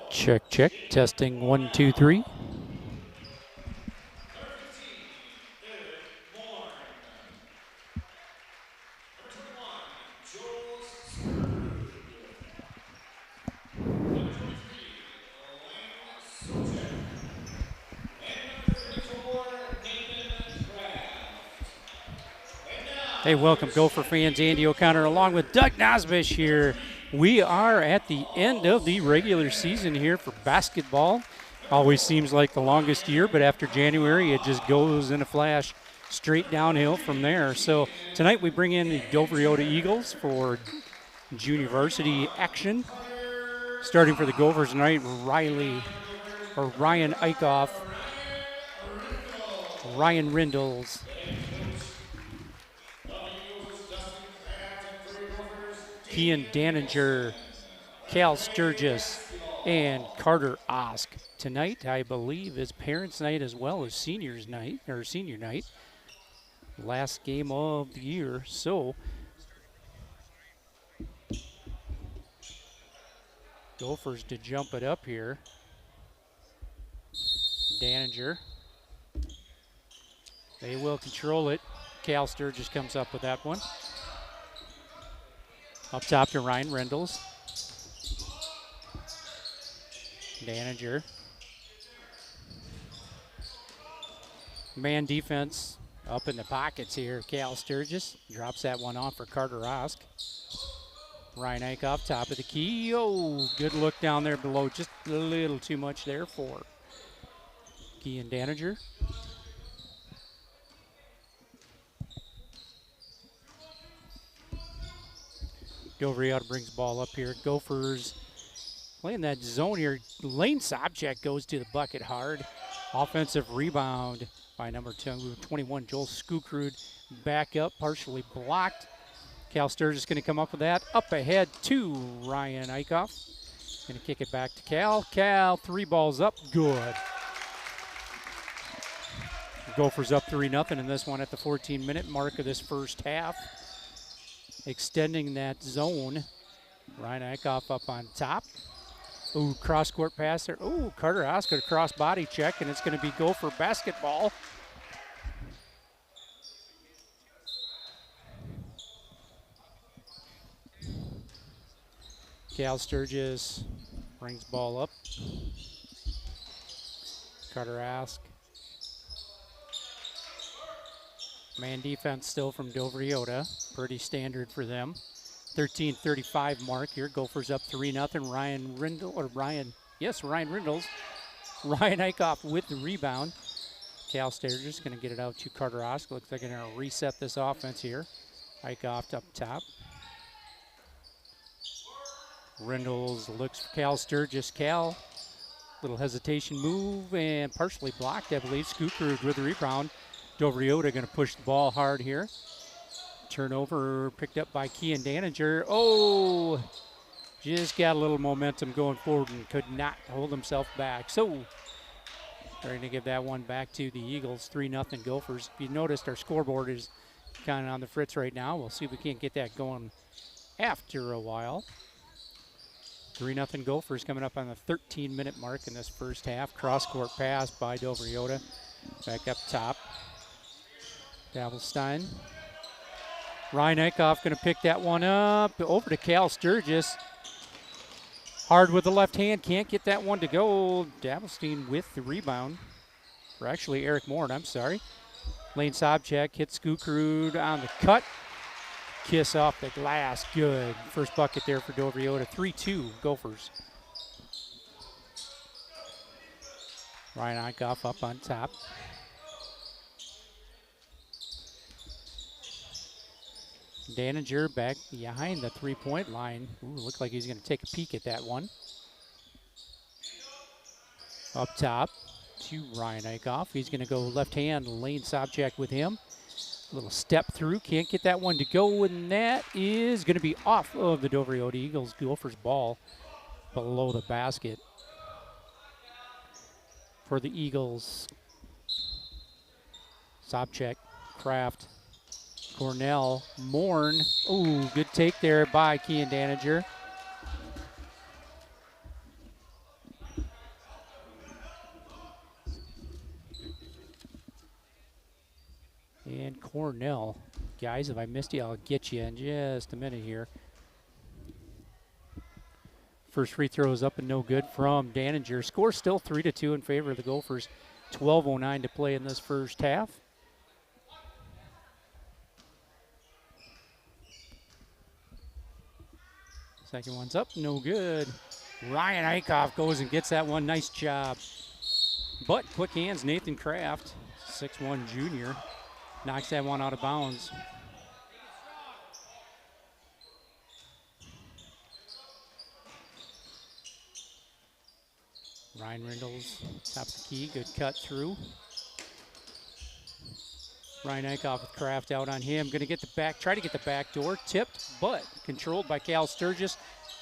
Check, check. Testing 1, 2, 3. Hey, welcome, Gopher fans. Andy O'Connor along with Doug Nosbish here. We are at the end of the regular season here for basketball. Always seems like the longest year, but after January, it just goes in a flash straight downhill from there. So tonight we bring in the Dover Yoda Eagles for junior varsity action. Starting for the Gophers tonight, Ryan Eichhoff, Ryan Rindles, Kian Daninger, Cal Sturgis, and Carter Osk. Tonight, I believe, is parents' night as well as seniors' night, or senior night. Last game of the year. So, Gophers to jump it up here. Daninger. They will control it. Cal Sturgis comes up with that one. Up top to Ryan Rendles. Daninger. Man defense up in the pockets here. Cal Sturgis drops that one off for Carter Osk. Ryan Eichhoff, top of the key. Oh, good look down there below. Just a little too much there for Kian Daninger. Dover Yoda brings the ball up here. Gophers playing that zone here. Lane Sobchak goes to the bucket hard. Offensive rebound by number 21, Joel Skukrud. Back up, partially blocked. Cal Sturgis going to come up with that. Up ahead to Ryan Eichhoff. Going to kick it back to Cal. Cal, 3 balls up, good. Gophers up 3-0 in this one at the 14-minute mark of this first half. Extending that zone. Ryan Eichhoff up on top. Ooh, cross-court pass there. Ooh, Carter Oscar cross-body check, and it's going to be Gopher basketball. Cal Sturgis brings ball up. Carter Osk. Man defense still from Dover Yoda. Pretty standard for them. 13:35 mark here. Gophers up 3-0. Ryan Rindles. Ryan Eichhoff with the rebound. Cal Sturgis going to get it out to Carter Osk. Looks like they're going to reset this offense here. Eichhoff up top. Rindles looks for Cal Sturgis. Cal, little hesitation move and partially blocked, I believe. Skukrud with the rebound. Dover Yoda going to push the ball hard here. Turnover picked up by Kian Daninger. Oh, just got a little momentum going forward and could not hold himself back. So they're going to give that one back to the Eagles. 3-0 Gophers. If you noticed, our scoreboard is kind of on the fritz right now. We'll see if we can't get that going after a while. 3-0 Gophers coming up on the 13-minute mark in this first half. Cross-court pass by Dover Yoda. Back up top. Davelstein. Ryan Eichhoff going to pick that one up. Over to Cal Sturgis. Hard with the left hand. Can't get that one to go. Davelstein with the rebound. Or actually Eric Moore, I'm sorry. Lane Sobchak hits Skukrud on the cut. Kiss off the glass. Good. First bucket there for Dover Yoda. 3-2 Gophers. Ryan Eichhoff up on top. Daninger back behind the three-point line. Ooh, looked like he's going to take a peek at that one. Up top to Ryan Eichhoff. He's going to go left hand. Lane Sobchak with him. A little step through. Can't get that one to go, and that is going to be off of the Dover Yoda Eagles. Gophers ball below the basket. For the Eagles, Sobchak, Kraft, Cornell, Morn. Ooh, good take there by Kian Daninger. And Cornell. Guys, if I missed you, I'll get you in just a minute here. First free throw is up and no good from Daninger. Score still 3-2 in favor of the Gophers. 12:09 to play in this first half. Second one's up, no good. Ryan Eichhoff goes and gets that one. Nice job. But quick hands, Nathan Kraft, 6'1" junior, knocks that one out of bounds. Ryan Rindles, top of the key, good cut through. Ryan Eichhoff with Kraft out on him. Going to get the back, try to get the back door, tipped, but controlled by Cal Sturgis.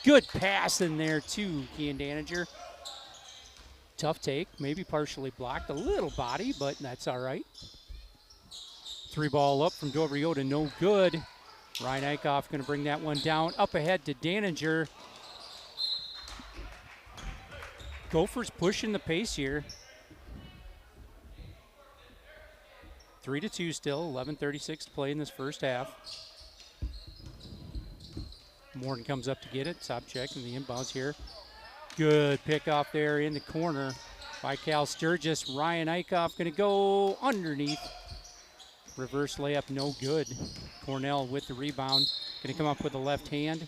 Good pass in there to Kean Daninger. Tough take, maybe partially blocked, a little body, but that's all right. Three ball up from Dobriota, no good. Ryan Eichhoff going to bring that one down. Up ahead to Daninger. Gophers pushing the pace here. 3-2 still, 11:36 to play in this first half. Morton comes up to get it. Top check in the inbounds here. Good pick off there in the corner by Cal Sturgis. Ryan Eichhoff going to go underneath. Reverse layup, no good. Cornell with the rebound. Going to come up with the left hand.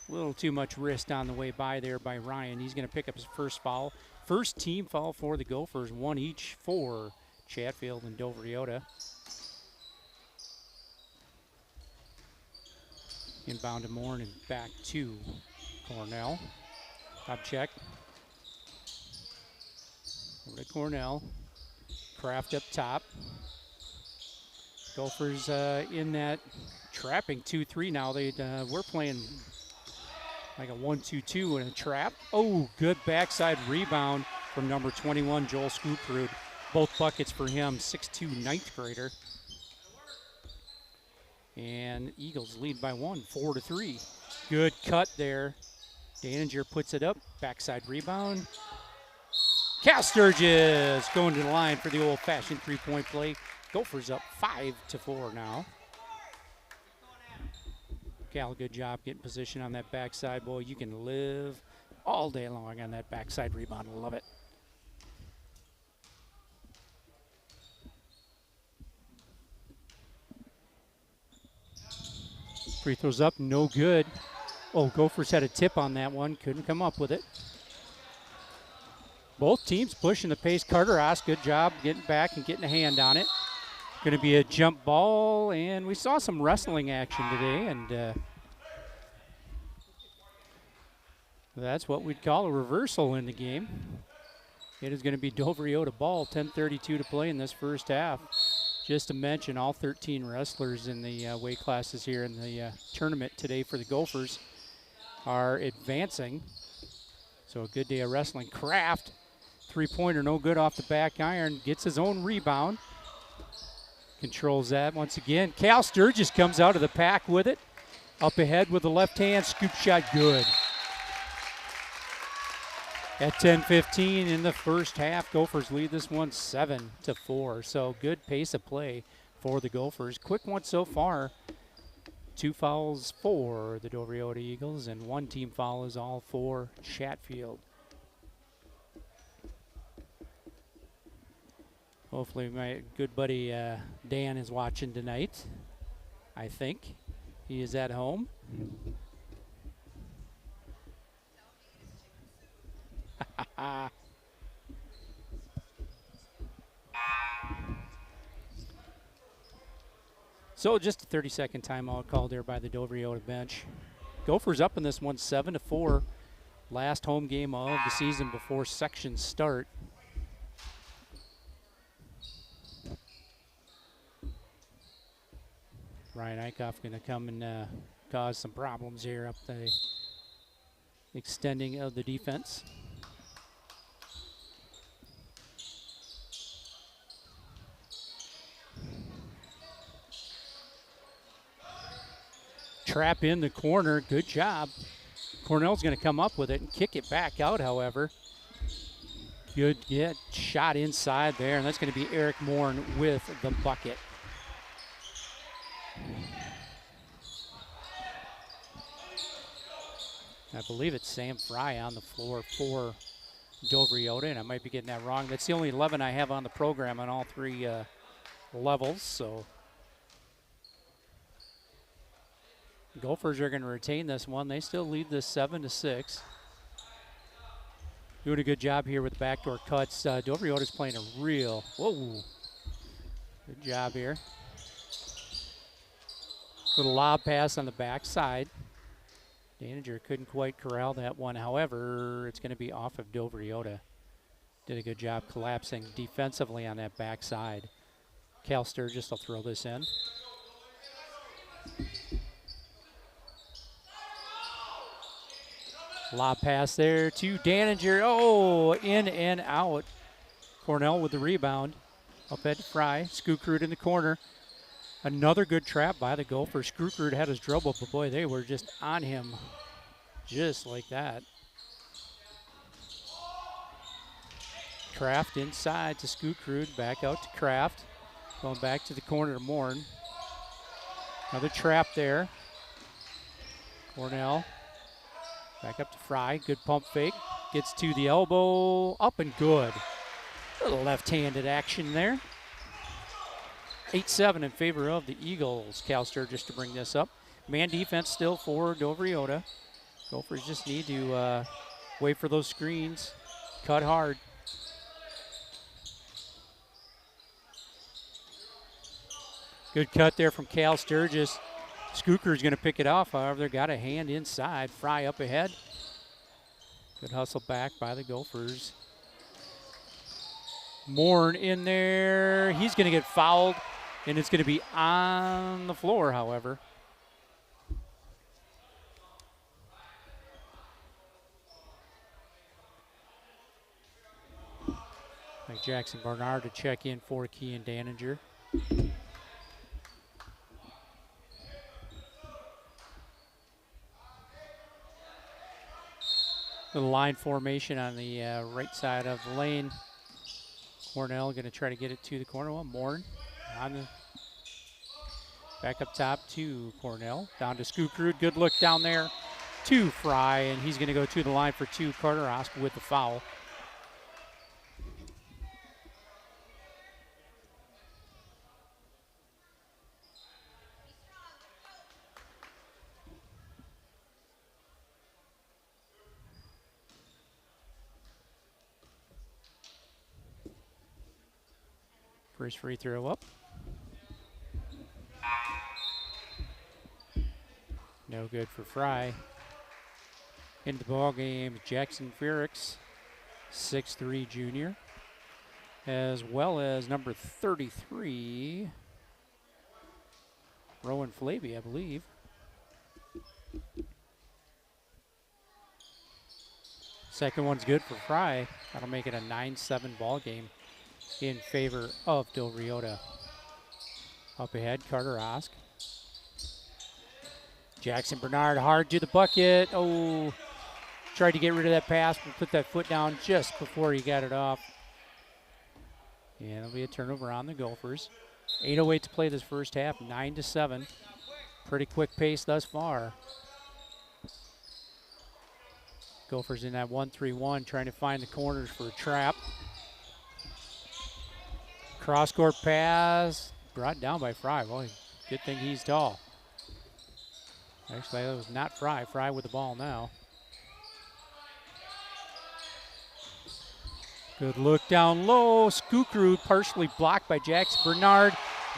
A little too much wrist on the way by there by Ryan. He's going to pick up his first foul. First team foul for the Gophers, one each for Chatfield and Dobriota. Inbound to Moore and back to Cornell. Top check. Over to Cornell. Kraft up top. Gophers in that trapping 2-3 now. We're playing like a 1-2-2 in a trap. Oh, good backside rebound from number 21, Joel Scooprud. Both buckets for him, 6'2", ninth grader. And Eagles lead by one, 4-3. Good cut there. Daninger puts it up, backside rebound. Cal Sturgis going to the line for the old-fashioned three-point play. Gophers up 5-4 now. Cal, good job getting position on that backside. Boy, you can live all day long on that backside rebound. Love it. Free throws up, no good. Oh, Gophers had a tip on that one. Couldn't come up with it. Both teams pushing the pace. Carter Oss, good job getting back and getting a hand on it. Going to be a jump ball, and we saw some wrestling action today, and that's what we'd call a reversal in the game. It is going to be Dobriota ball, 10:32 to play in this first half. Just to mention, all 13 wrestlers in the weight classes here in the tournament today for the Gophers are advancing. So a good day of wrestling. Kraft, three-pointer, no good off the back iron, gets his own rebound. Controls that once again. Cal Sturgis comes out of the pack with it. Up ahead with the left hand, scoop shot, good. At 10:15 in the first half, Gophers lead this one 7-4. So good pace of play for the Gophers. Quick one so far. 2 fouls for the Dobriota Eagles, and 1 team foul is all for Chatfield. Hopefully my good buddy Dan is watching tonight. I think he is at home. So just a 30-second timeout called there by the Dobriota bench. Gophers up in this one 7-4. Last home game of the season before sections start. Ryan Eichhoff going to come and cause some problems here up the extending of the defense. Trap in the corner, good job. Cornell's going to come up with it and kick it back out, however. Good shot inside there, and that's going to be Eric Morn with the bucket. I believe it's Sam Fry on the floor for Dover Yoda, and I might be getting that wrong. That's the only 11 I have on the program on all three levels, so Gophers are going to retain this one. They still lead this 7-6. Doing a good job here with backdoor cuts. Dover Yoda's playing a real, good job here. Little lob pass on the backside. Daniger couldn't quite corral that one. However, it's going to be off of Dover Yoda. Did a good job collapsing defensively on that backside. Cal Sturgis will throw this in. Lob pass there to Daniger. Oh, in and out. Cornell with the rebound. Up at Fry. Skukrud in the corner. Another good trap by the Gophers. Skukrud had his dribble, but boy, they were just on him just like that. Kraft inside to Skukrud. Back out to Kraft. Going back to the corner to Morn. Another trap there. Cornell. Back up to Fry. Good pump fake. Gets to the elbow. Up and good. Little left-handed action there. 8-7 in favor of the Eagles. Cal Sturgis to bring this up. Man defense still for Dover Yoda. Gophers just need to wait for those screens. Cut hard. Good cut there from Cal Sturgis. Skuker's going to pick it off. However, they got a hand inside. Fry up ahead. Good hustle back by the Gophers. Morn in there. He's going to get fouled, and it's going to be on the floor, however. Like Jackson Barnard to check in for Kean Daninger. Little line formation on the right side of the lane. Cornell going to try to get it to the corner. Well, Morn on the back up top to Cornell. Down to Skukrud. Good look down there to Fry, and he's going to go to the line for two. Carter Osk with the foul. First free throw up. No good for Fry. Into the ball game, Jackson Ferrix, 6'3" junior, as well as number 33, Rowan Flavy, I believe. Second one's good for Fry. That'll make it a 9-7 ball game in favor of Dover Yoda. Up ahead, Carter Osk. Jackson Bernard hard to the bucket. Oh, tried to get rid of that pass, but put that foot down just before he got it off. Yeah, there'll be a turnover on the Gophers. 8:08 to play this first half, 9-7. Pretty quick pace thus far. Gophers in that 1-3-1, trying to find the corners for a trap. Cross-court pass, brought down by Fry. Boy, good thing he's tall. Actually, that was not Fry. Fry with the ball now. Good look down low. Skukrud partially blocked by Jackson Bernard.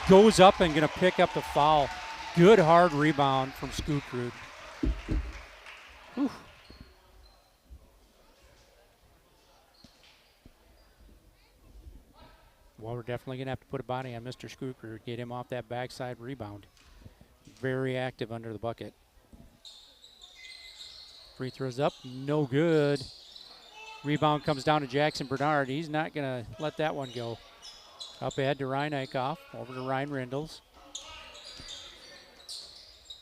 Goes up and going to pick up the foul. Good hard rebound from Skukrud. Well, we're definitely going to have to put a body on Mr. Skukrud, get him off that backside rebound. Very active under the bucket. Free throws up, no good. Rebound comes down to Jackson Bernard. He's not going to let that one go. Up ahead to Ryan Eichhoff, over to Ryan Rindles.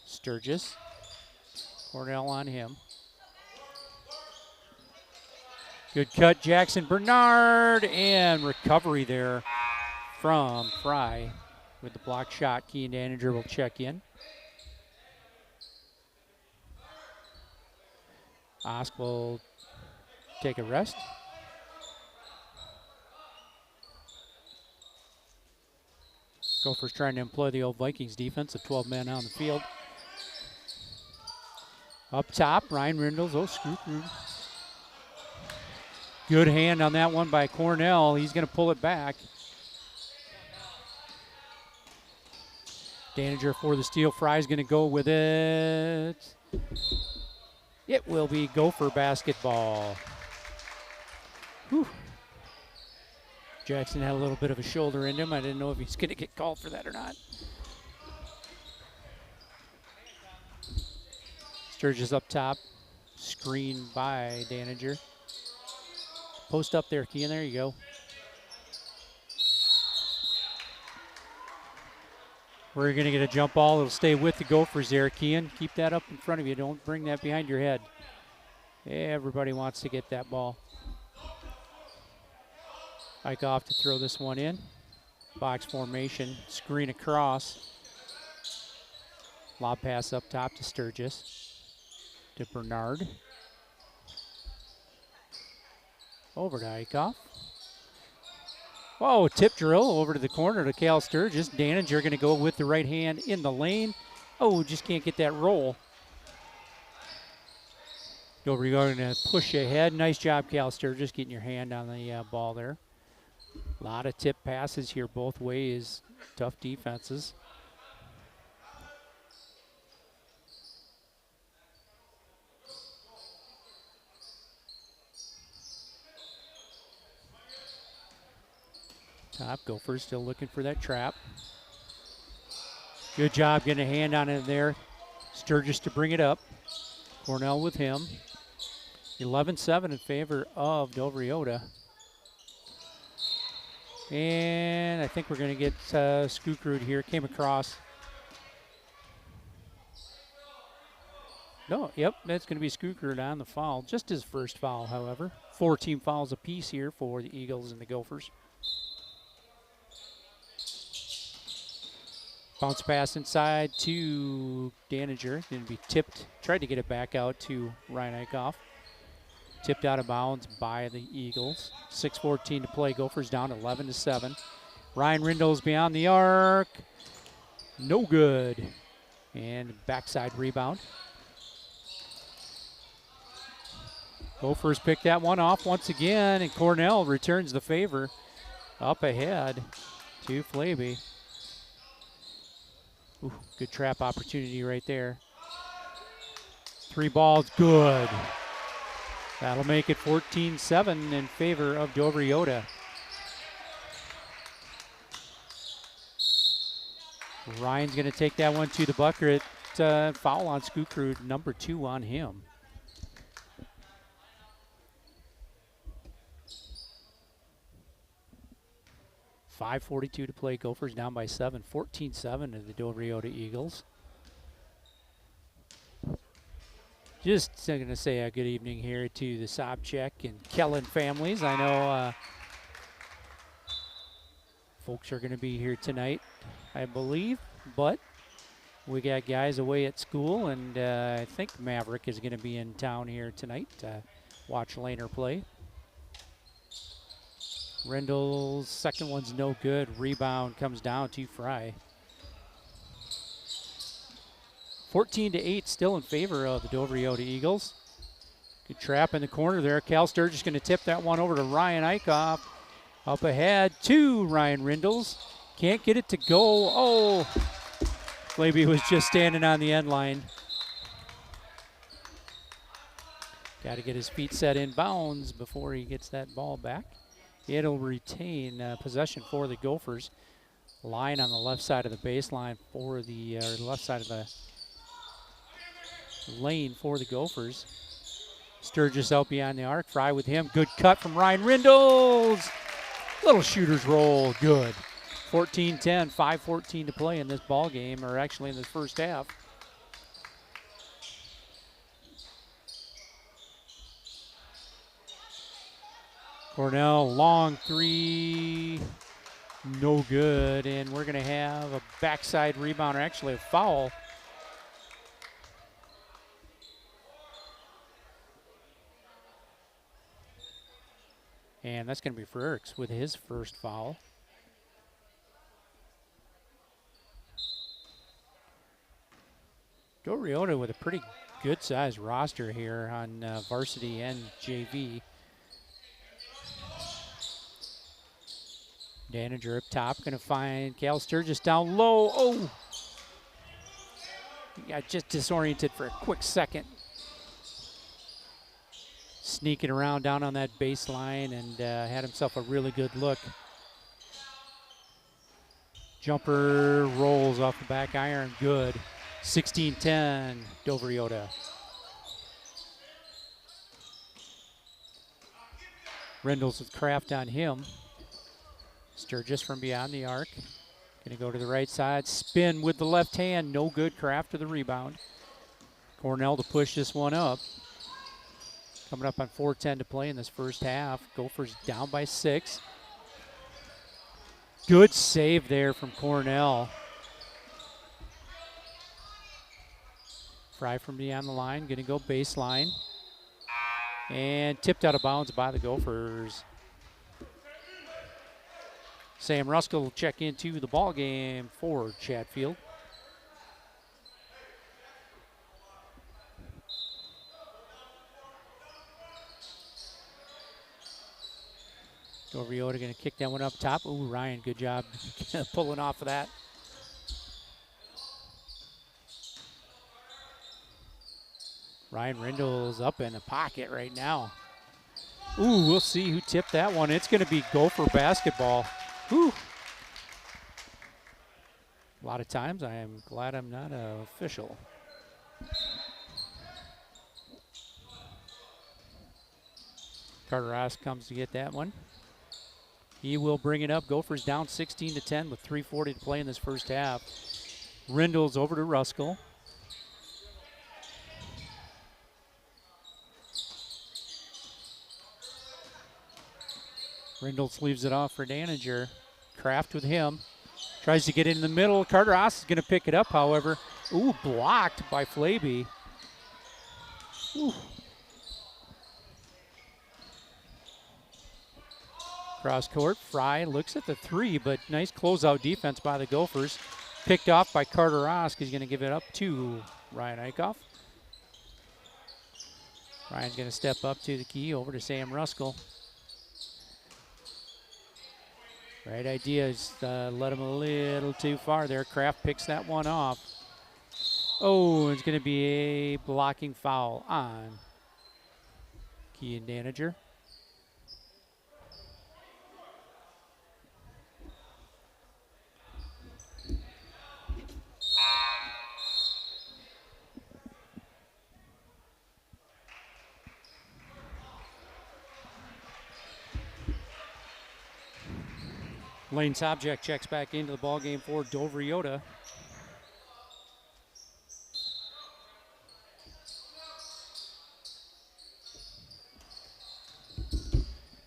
Sturgis, Cornell on him. Good cut, Jackson Bernard, and recovery there from Fry with the block shot. Kean Daniger will check in. Osk will take a rest. Gophers trying to employ the old Vikings defense of 12 men on the field. Up top, Ryan Rindles. Oh, screw. Good hand on that one by Cornell. He's going to pull it back. Daniger for the steal. Fry's going to go with it. It will be Gopher basketball. Whew. Jackson had a little bit of a shoulder in him. I didn't know if he's going to get called for that or not. Sturgis up top. Screen by Daniger. Post up there, Kean. There you go. We're going to get a jump ball. It'll stay with the Gophers there, Kean. Keep that up in front of you. Don't bring that behind your head. Everybody wants to get that ball. Eichhoff to throw this one in. Box formation. Screen across. Lob pass up top to Sturgis. To Bernard. Over to Eichhoff. Whoa, tip drill over to the corner to Cal Sturgis. Daniger going to go with the right hand in the lane. Oh, just can't get that roll. Dover going to push ahead. Nice job, Cal Sturgis, getting your hand on the ball there. A lot of tip passes here both ways. Tough defenses. Top Gophers still looking for that trap. Good job getting a hand on it there. Sturgis to bring it up. Cornell with him. 11-7 in favor of Dover Yoda. And I think we're going to get Skukrud here. Came across. No, yep, that's going to be Skukrud on the foul. Just his first foul, however. 4 team fouls apiece here for the Eagles and the Gophers. Bounce pass inside to Daniger. Going to be tipped. Tried to get it back out to Ryan Eichhoff. Tipped out of bounds by the Eagles. 6:14 to play. Gophers down 11-7. Ryan Rindles beyond the arc. No good. And backside rebound. Gophers pick that one off once again, and Cornell returns the favor. Up ahead to Flaby. Ooh, good trap opportunity right there. 3 balls, good. That'll make it 14-7 in favor of Dover Yoda. Ryan's going to take that one to the bucket. Foul on Skukrud, number 2 on him. .5:42 to play. Gophers down by 7. 14-7 to the Dover Yoda Eagles. Just going to say a good evening here to the Sobchak and Kellen families. I know folks are going to be here tonight, I believe, but we got guys away at school, and I think Maverick is going to be in town here tonight to watch Laner play. Rendell's second one's no good. Rebound comes down to Fry. 14-8 still in favor of the Dover Yoda Eagles. Good trap in the corner there. Cal Sturgis going to tip that one over to Ryan Eichhoff. Up ahead to Ryan Rindles. Can't get it to go. Oh, Flaby was just standing on the end line. Got to get his feet set in bounds before he gets that ball back. It'll retain possession for the Gophers. Line on the left side of the baseline for the left side of the lane for the Gophers. Sturgis out beyond the arc. Fry with him. Good cut from Ryan Rindles. Little shooter's roll. Good. 14-10. 5:14 to play in this ball game, or actually in this first half. Cornell, long three, no good. And we're going to have a backside rebound, or actually a foul. And that's going to be for Ericks with his first foul. Joe Riota with a pretty good sized roster here on varsity and JV. Daniger up top, going to find Cal Sturgis down low. Oh! He got just disoriented for a quick second. Sneaking around down on that baseline and had himself a really good look. Jumper rolls off the back iron, good. 16-10, Dover Riota. Rendles with Kraft on him. Sturgis from beyond the arc. Gonna go to the right side, spin with the left hand, no good. Kraft to the rebound. Cornell to push this one up. Coming up on 4:10 to play in this first half. Gophers down by 6. Good save there from Cornell. Fry from beyond the line, gonna go baseline. And tipped out of bounds by the Gophers. Sam Ruskell will check into the ball game for Chatfield. Dover Riota going to kick that one up top. Ooh, Ryan, good job pulling off of that. Ryan Rindle's up in the pocket right now. Ooh, we'll see who tipped that one. It's going to be Gopher basketball. Whew. A lot of times I am glad I'm not an official. Carter Ross comes to get that one. He will bring it up. Gophers down 16-10 with 3:40 to play in this first half. Rindle's over to Ruskell. Rindles leaves it off for Daniger. Kraft with him. Tries to get in the middle. Carter Ross is going to pick it up, however. Ooh, blocked by Flaby. Ooh. Cross court, Fry looks at the three, but nice closeout defense by the Gophers. Picked off by Carter Ross. He's going to give it up to Ryan Eichhoff. Ryan's going to step up to the key, over to Sam Ruskell. Right idea is let him a little too far there. Kraft picks that one off. Oh, it's going to be a blocking foul on Kean Daniger. Lane Sobczak checks back into the ballgame for Dover Riota.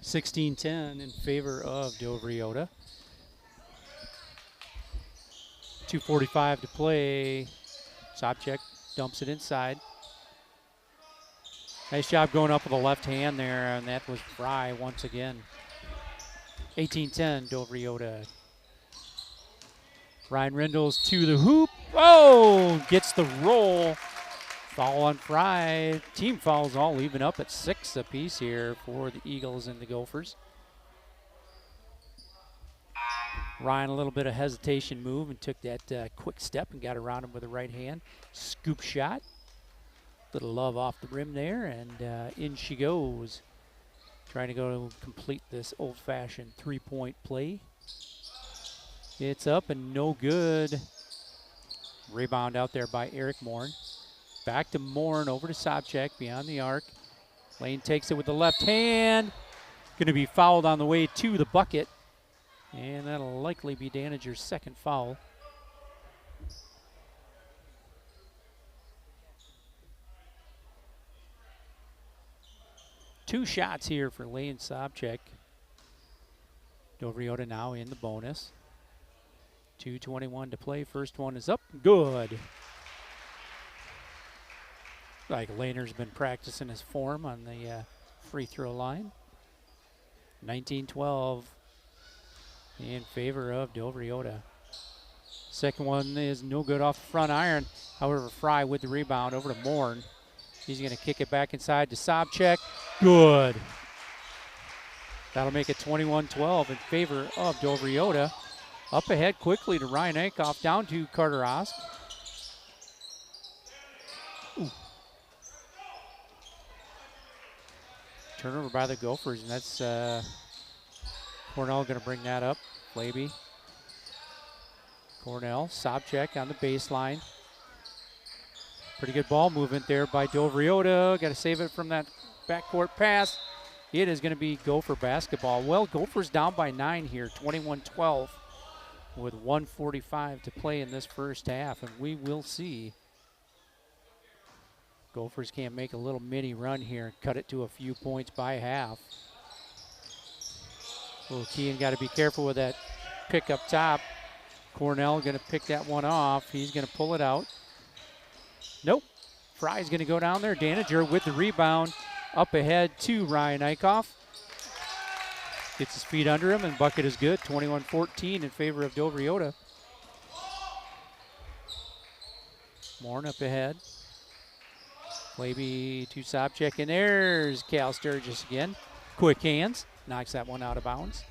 (16-10) in favor of Dover Riota. 2:45 to play. Sobczak dumps it inside. Nice job going up with the left hand there, and that was Fry once again. 18-10, Dover Riota. Ryan Rindles to the hoop. Oh, gets the roll. Foul on Fry. Team fouls all even up at 6 apiece here for the Eagles and the Gophers. Ryan, a little bit of hesitation move and took that quick step and got around him with the right hand. Scoop shot. Little love off the rim there, and in she goes. Trying to go to complete this old-fashioned three-point play. It's up and no good. Rebound out there by Eric Morn. Back to Morn, over to Sobczak, beyond the arc. Lane takes it with the left hand. Going to be fouled on the way to the bucket. And that'll likely be Daniger's second foul. Two shots here for Lane Sobczak. Dovriota now in the bonus. 2:21 to play. First one is up. Good. Like Lehner's been practicing his form on the free throw line. 19-12 in favor of Dovriota. Second one is no good off the front iron. However, Fry with the rebound over to Morn. He's going to kick it back inside to Sobchak. Good. That'll make it 21-12 in favor of Dovriota. Up ahead quickly to Ryan Aikoff, down to Carter Osk. Ooh. Turnover by the Gophers, and that's Cornell going to bring that up. Flaby. Cornell, Sobchak on the baseline. Pretty good ball movement there by Dovriota. Got to save it from that backcourt pass. It is going to be Gopher basketball. Well, Gophers down by 9 here, 21-12, with 1:45 to play in this first half, and we will see. Gophers can't make a little mini run here and cut it to a few points by half. Little Kean got to be careful with that pick up top. Cornell going to pick that one off. He's going to pull it out. Nope. Fry's going to go down there. Daniger with the rebound. Up ahead to Ryan Aikoff. Gets his feet under him, and bucket is good. 21-14 in favor of Dovriota. Morn up ahead. Flaby to Sobchak, and there's Cal Sturgis again. Quick hands. Knocks that one out of bounds.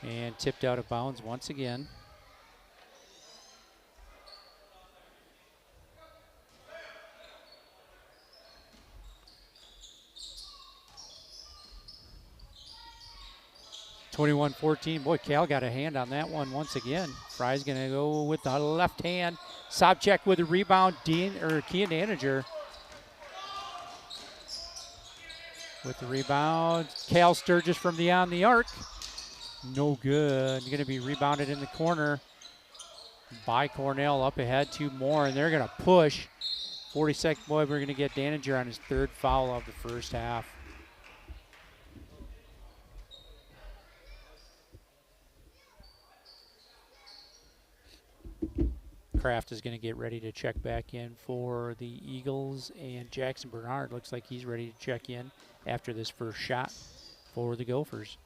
And tipped out of bounds once again. (21-14). Boy, Cal got a hand on that one once again. Fry's going to go with the left hand. Sobchak with the rebound. Kean Daniger with the rebound. Cal Sturgis from beyond the arc. No good. Going to be rebounded in the corner by Cornell. Up ahead to Moore, and they're going to push. 42nd, boy, we're going to get Daniger on his third foul of the first half. Kraft is going to get ready to check back in for the Eagles, and Jackson Bernard looks like he's ready to check in after this first shot for the Gophers.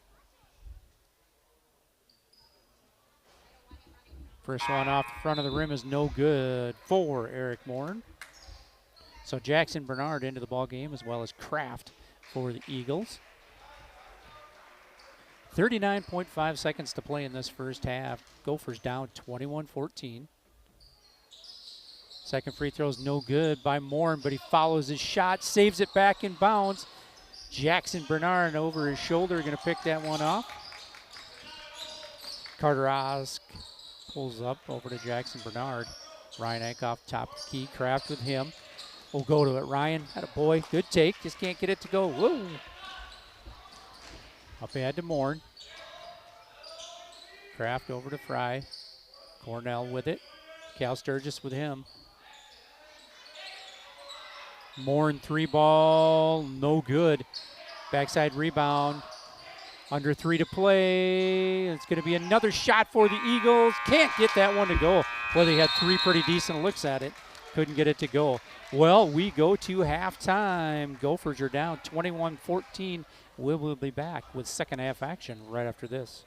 First one off the front of the rim is no good for Eric Morn. So Jackson Bernard into the ball game, as well as Kraft for the Eagles. 39.5 seconds to play in this first half. Gophers down 21-14. Second free throw is no good by Morn, but he follows his shot, saves it back in bounds. Jackson Bernard over his shoulder, going to pick that one off. Carter Osk pulls up over to Jackson Bernard. Ryan Aikoff top of the key. Kraft with him. We'll go to it. Ryan, attaboy. Good take. Just can't get it to go. Whoa. Up ahead to Morn. Kraft over to Fry. Cornell with it. Cal Sturgis with him. Morn three ball. No good. Backside rebound. Under 3 to play. It's going to be another shot for the Eagles. Can't get that one to go. Well, they had 3 pretty decent looks at it. Couldn't get it to go. Well, we go to halftime. Gophers are down 21-14. We will be back with second half action right after this.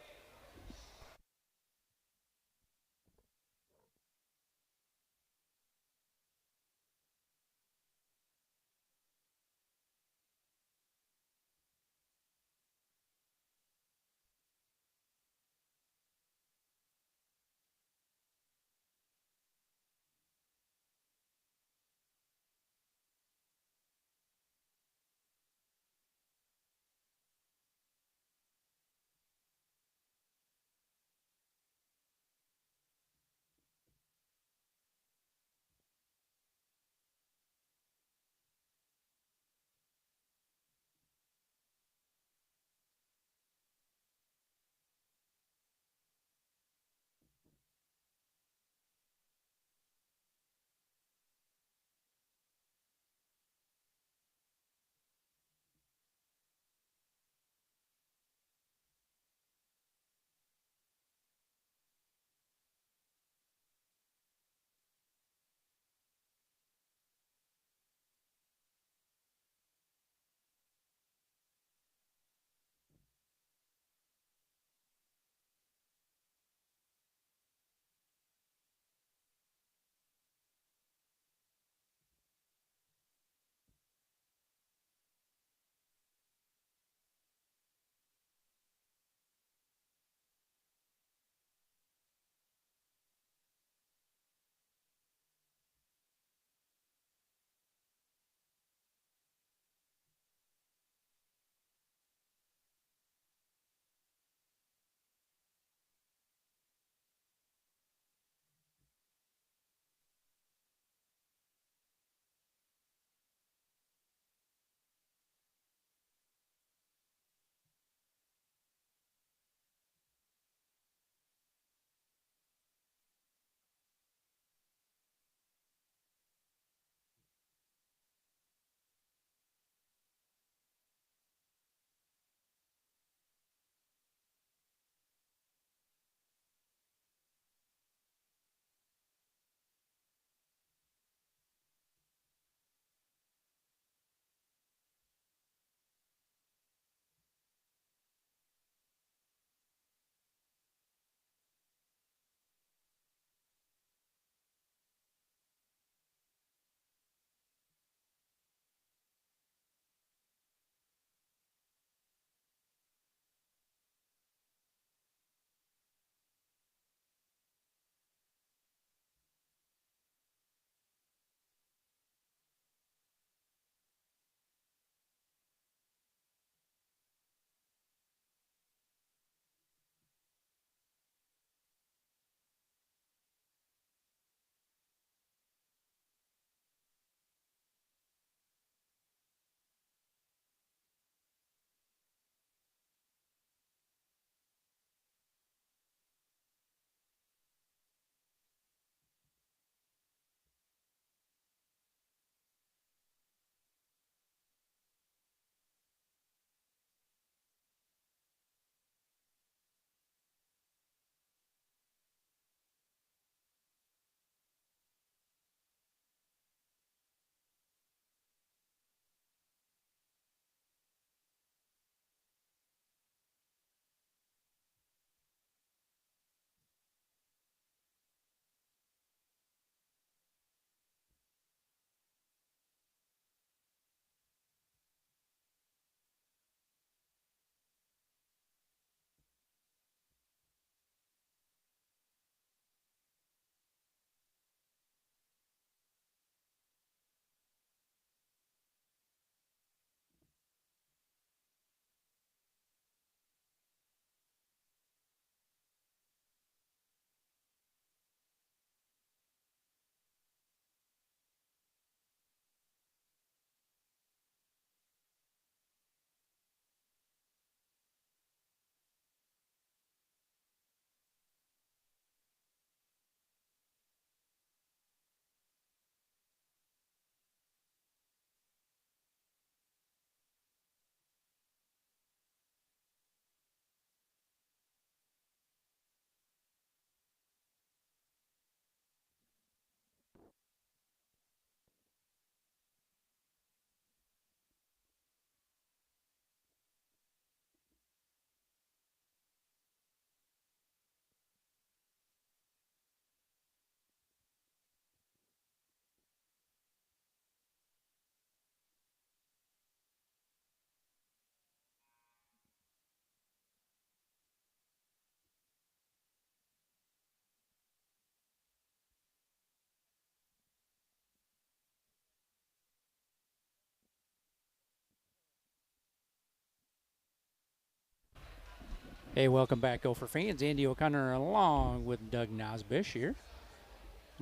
Hey, welcome back, Gopher fans. Andy O'Connor along with Doug Nosbish here.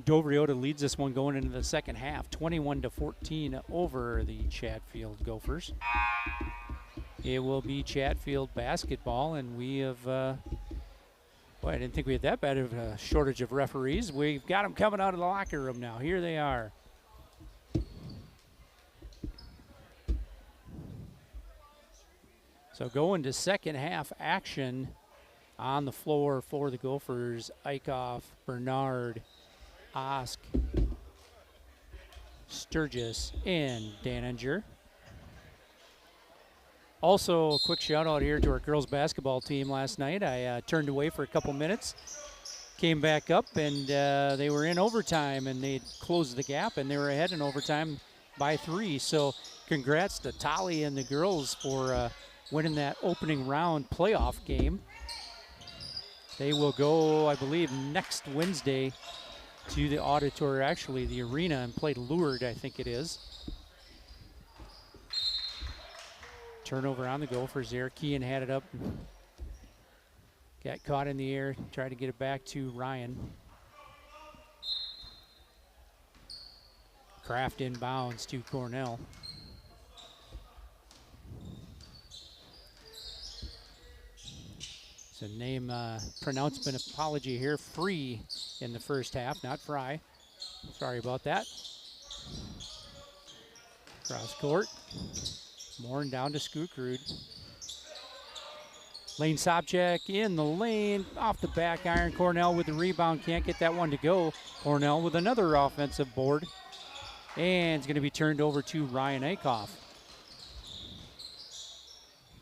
Dover leads this one going into the second half, 21-14 over the Chatfield Gophers. It will be Chatfield basketball, and we have, boy, I didn't think we had that bad of a shortage of referees. We've got them coming out of the locker room now. Here they are. So going to second half action on the floor for the Gophers, Eichhoff, Bernard, Osk, Sturgis, and Daninger. Also, a quick shout out here to our girls basketball team last night. I turned away for a couple minutes, came back up, and they were in overtime, and they closed the gap, and they were ahead in overtime by 3. So congrats to Tolly and the girls for winning that opening round playoff game. They will go, I believe, next Wednesday to the auditorium, actually the arena, and play Lourdes, I think it is. Turnover on the Gophers there. Kean had it up. Got caught in the air, tried to get it back to Ryan. Kraft inbounds to Cornell. So name pronouncement apology here. Free in the first half, not Fry. Sorry about that. Cross court. Morin down to Skukrud. Lane Sobchak in the lane, off the back iron. Cornell with the rebound, can't get that one to go. Cornell with another offensive board. And it's going to be turned over to Ryan Eichhoff.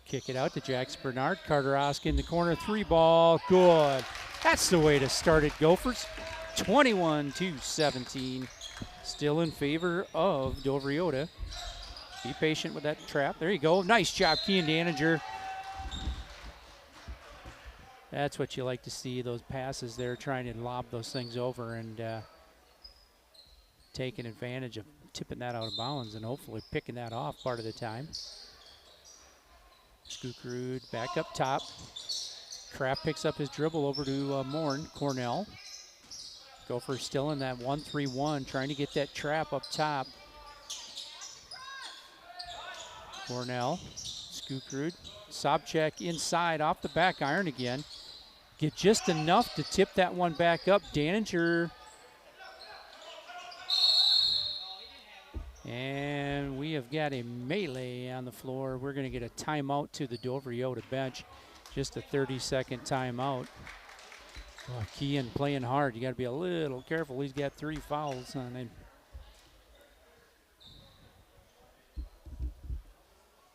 Kick it out to Jax Bernard. Carter Osk in the corner, 3-ball, good. That's the way to start it, Gophers. 21-17, still in favor of Dover Yoda. Be patient with that trap. There you go. Nice job, Kean Daninger. That's what you like to see, those passes there, trying to lob those things over and taking advantage of tipping that out of bounds and hopefully picking that off part of the time. Skukrud back up top. Kraft picks up his dribble over to Morin. Cornell. Gophers still in that 1-3-1, trying to get that trap up top. Cornell, Skukrud, Sobchak inside off the back iron again. Get just enough to tip that one back up. Daninger. And we have got a melee on the floor. We're going to get a timeout to the Dover Yoda bench. Just a 30-second timeout. Oh, Kean playing hard. You got to be a little careful. He's got 3 fouls on him.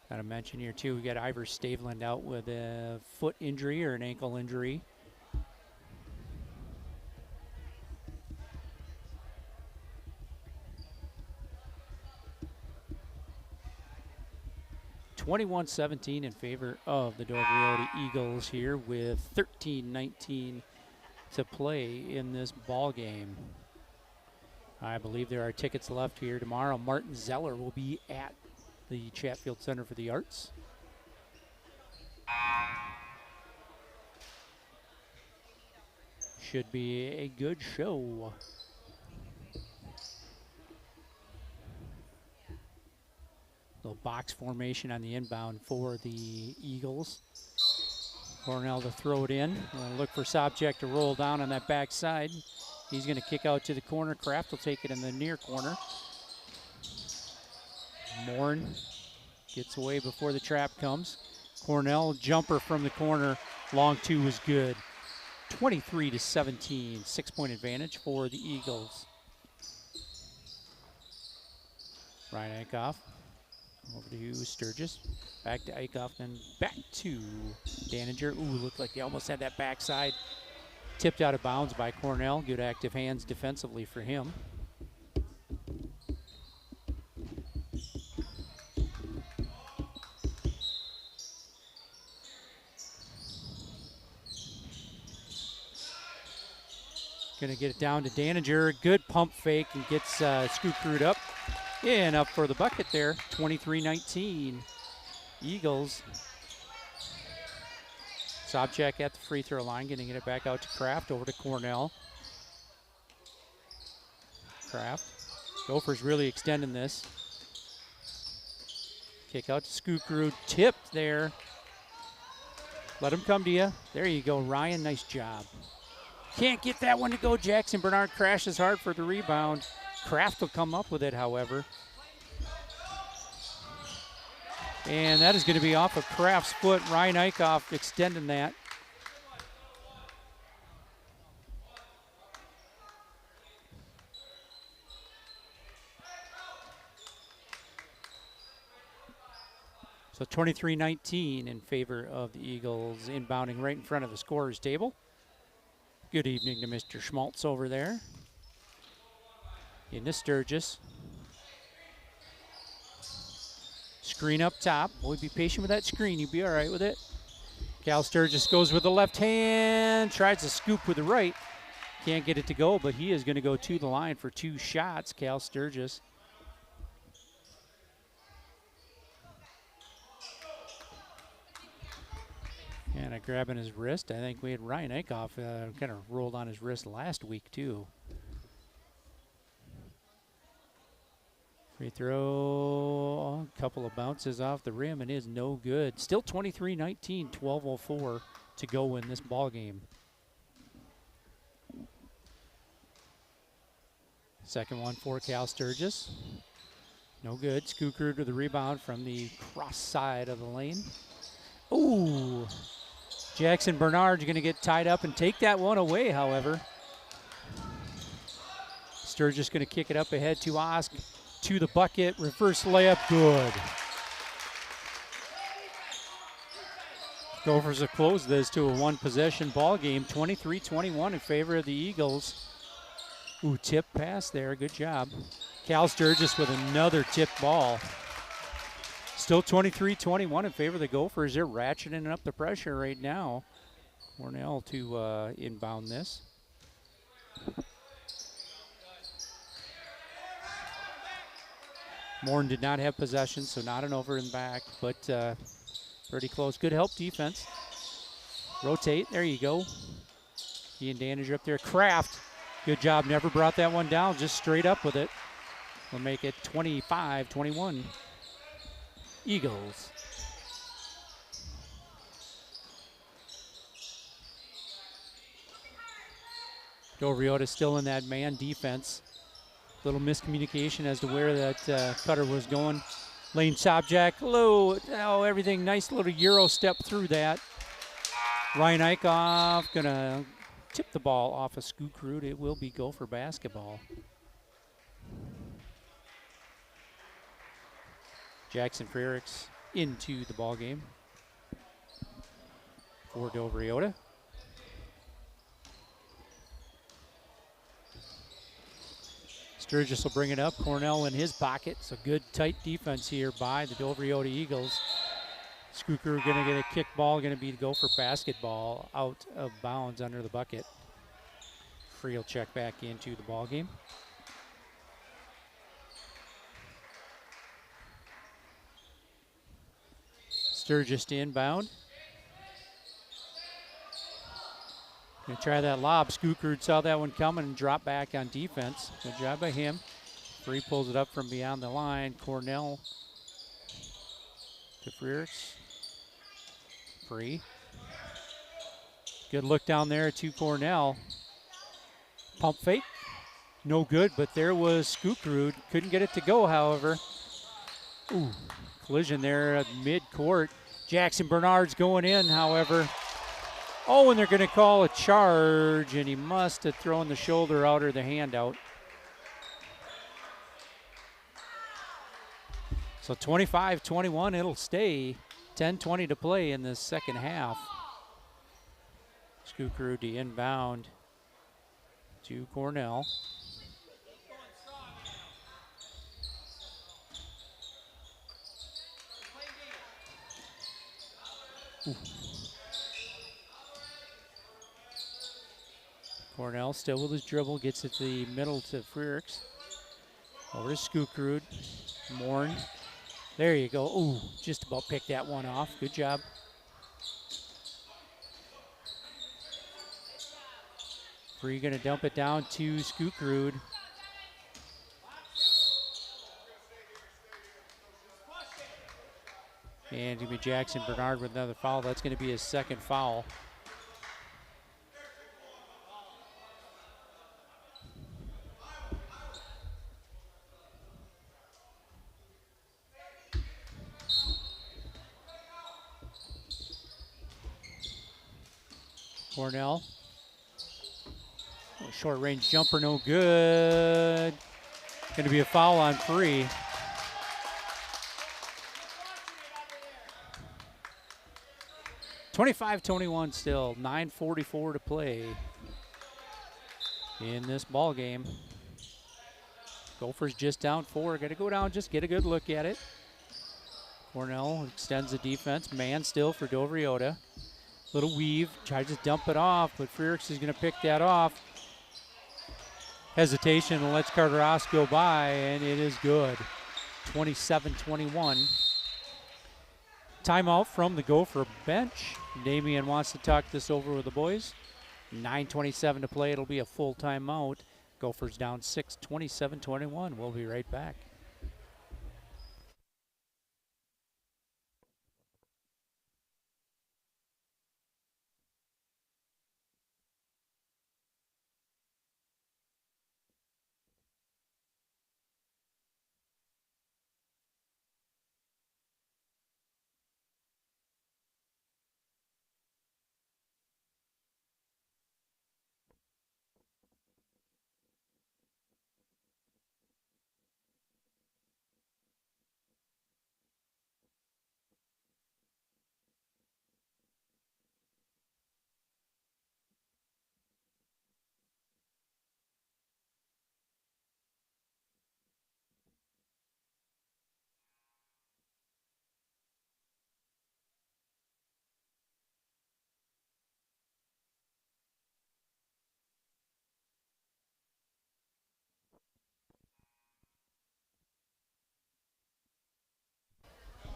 Got to mention here, too, we got Ivor Staveland out with a foot injury or an ankle injury. (21-17) in favor of the Dover Yoda Eagles here with 13-19 to play in this ball game. I believe there are tickets left here tomorrow. Martin Zeller will be at the Chatfield Center for the Arts. Should be a good show. Little box formation on the inbound for the Eagles. Cornell to throw it in. Look for Sobchak to roll down on that backside. He's going to kick out to the corner. Kraft will take it in the near corner. Morin gets away before the trap comes. Cornell jumper from the corner. Long 2 was good. 23-17, 6-point advantage for the Eagles. Ryan Eichhoff over to Sturgis. Back to Eichhoff, then back to Daninger. Ooh, looked like they almost had that backside. Tipped out of bounds by Cornell. Good active hands defensively for him. Gonna get it down to Daninger. Good pump fake and gets Skukrud up. And up for the bucket there. 23-19. Eagles. Sobchak at the free throw line, getting it back out to Kraft, over to Cornell. Kraft. Gophers really extending this. Kick out to Skukrud, tipped there. Let him come to you. There you go, Ryan, nice job. Can't get that one to go. Jackson Bernard crashes hard for the rebound. Kraft will come up with it, however. And that is going to be off of Kraft's foot. Ryan Eichhoff extending that. So 23-19 in favor of the Eagles, inbounding right in front of the scorer's table. Good evening to Mr. Schmaltz over there. Into Sturgis. Screen up top. We'll be patient with that screen. You'll be all right with it. Cal Sturgis goes with the left hand. Tries to scoop with the right. Can't get it to go, but he is going to go to the line for 2 shots, Cal Sturgis. And grabbing his wrist. I think we had Ryan Eichhoff kind of rolled on his wrist last week, too. Free throw, a couple of bounces off the rim, and is no good. Still 23-19, 12:04 to go in this ball game. Second one for Cal Sturgis. No good. Skukrud with the rebound from the cross side of the lane. Ooh. Jackson Bernard's going to get tied up and take that one away, however. Sturgis going to kick it up ahead to Osk. To the bucket, reverse layup, good. Gophers have closed this to a 1-possession ball game, 23-21 in favor of the Eagles. Ooh, tip pass there, good job. Cal Sturgis with another tipped ball. Still 23-21 in favor of the Gophers. They're ratcheting up the pressure right now. Cornell to inbound this. Morton did not have possession, so not an over and back, but pretty close. Good help defense. Rotate, there you go. Ian Daniger up there. Kraft, good job, never brought that one down, just straight up with it. We'll make it 25-21. Eagles. Dovriota still in that man defense. Little miscommunication as to where that cutter was going. Lane Sobchak, low, oh, everything nice little Euro step through that. Ryan Eichhoff gonna tip the ball off of Skukrud. It will be Gopher basketball. Jackson Frericks into the ball game for Dovriota. Sturgis will bring it up. Cornell in his pocket. So good tight defense here by the Dovriota Eagles. Skukrud going to get a kick ball. Going to be Gopher basketball out of bounds under the bucket. Free will check back into the ball game. Sturgis to inbound. Gonna try that lob. Skukrud saw that one coming and dropped back on defense. Good job by him. Free pulls it up from beyond the line. Cornell to Frericks. Free. Good look down there to Cornell. Pump fake. No good, but there was Skukrud. Couldn't get it to go, however. Ooh, collision there at mid-court. Jackson Bernard's going in, however. Oh, and they're going to call a charge, and he must have thrown the shoulder out or the hand out. So 25-21, it'll stay. 10:20 to play in the second half. Skukrud to inbound to Cornell. Ooh. Cornell still with his dribble, gets it to the middle to Frericks. Over to Skukrud. Morn. There you go. Ooh, just about picked that one off. Good job. Free going to dump it down to Skukrud. And Jimmy Jackson Bernard with another foul. That's going to be his second foul. Cornell. Short range jumper, no good. Going to be a foul on Free. (25-21) still, 9:44 to play in this ball game. Gophers just down 4. Got to go down, just get a good look at it. Cornell extends the defense. Man still for Dovriota. Little weave, tries to dump it off, but Freerichs is going to pick that off. Hesitation and lets Carter Ross go by, and it is good. 27-21. Timeout from the Gopher bench. Damian wants to talk this over with the boys. 9:27 to play. It'll be a full timeout. Gophers down 6, 27-21. We'll be right back.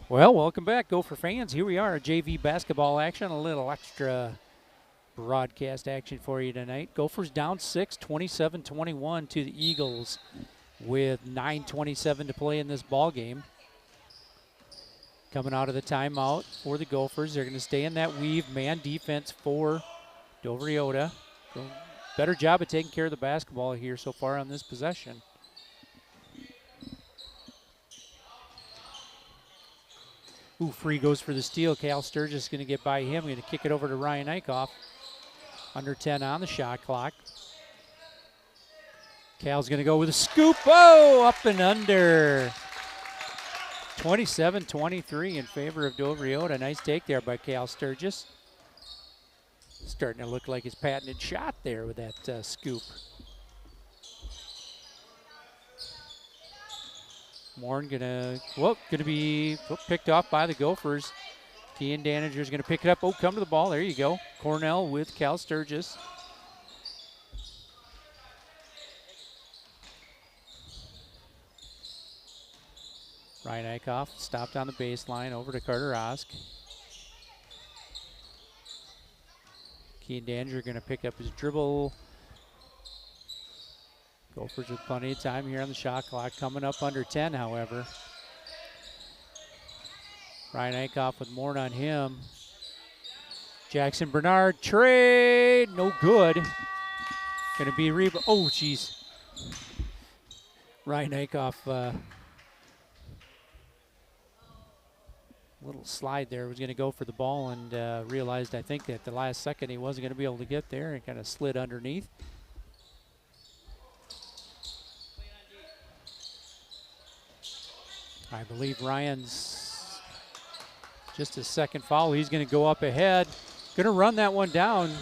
Well, welcome back, Gopher fans. Here we are, JV basketball action, a little extra broadcast action for you tonight. Gophers down 6, 27-21 to the Eagles with 9:27 to play in this ball game. Coming out of the timeout for the Gophers, they're going to stay in that weave man defense for Dovriota. Better job of taking care of the basketball here so far on this possession. Ooh, Free goes for the steal. Cal Sturgis is going to get by him. Going to kick it over to Ryan Eichhoff. Under 10 on the shot clock. Cal's going to go with a scoop. Oh, up and under. 27-23 in favor of Dovriota. Nice take there by Cal Sturgis. Starting to look like his patented shot there with that scoop. Morin gonna be picked off by the Gophers. Kean Daniger's gonna pick it up. Oh, come to the ball. There you go. Cornell with Cal Sturgis. Ryan Eichhoff stopped on the baseline over to Carter Osk. Kean Daniger gonna pick up his dribble. Gophers with plenty of time here on the shot clock. Coming up under 10, however. Ryan Eichhoff with more on him. Jackson Bernard, trade, no good. Gonna be rebound. Oh, geez. Ryan Eichhoff, little slide there, was gonna go for the ball and realized, I think, at the last second he wasn't gonna be able to get there and kind of slid underneath. I believe Ryan's just his second foul. He's going to go up ahead. Going to run that one down.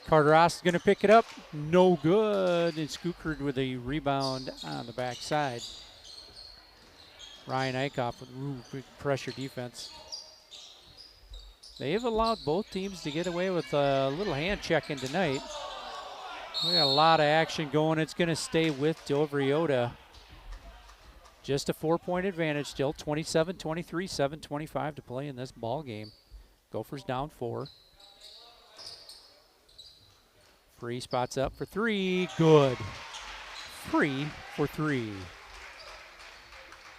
Carter Ross is going to pick it up. No good. And Skukrud with a rebound on the backside. Ryan Eichhoff with big pressure defense. They have allowed both teams to get away with a little hand checking tonight. We got a lot of action going. It's going to stay with Dovriota. Just a 4-point advantage still, 27-23, 7:25 to play in this ball game. Gophers down 4. Free spots up for three. Good. Free for three.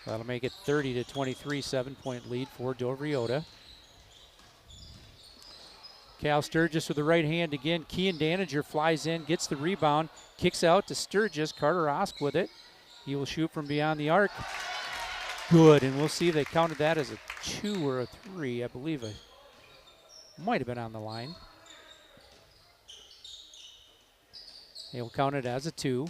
That'll make it 30-23, 7-point lead for Dovriota. Cal Sturgis with the right hand again. Kean Danager flies in, gets the rebound, kicks out to Sturgis. Carter Osk with it. He will shoot from beyond the arc. Good, and we'll see if they counted that as a 2 or a 3. I believe it might have been on the line. They will count it as a 2.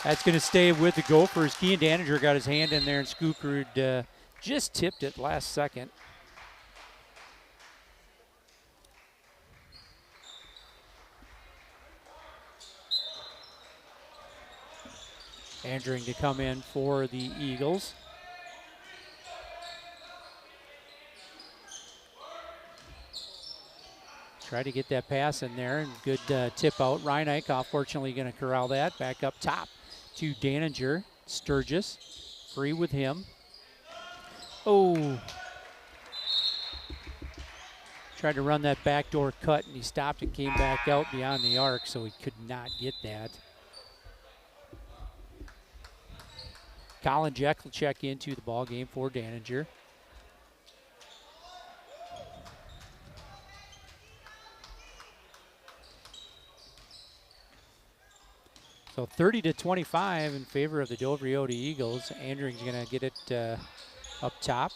That's going to stay with the Gophers. Kean Danager got his hand in there, and Skukrud just tipped it last second. Andring to come in for the Eagles. Try to get that pass in there, and good tip out. Ryan Eichhoff fortunately going to corral that. Back up top to Danager. Sturgis free with him. Oh. Tried to run that backdoor cut, and he stopped and came back out beyond the arc, so he could not get that. Colin Jeck will check into the ball game for Danager. So 30-25 in favor of the Dovriota Eagles. Andring's going to get it up top.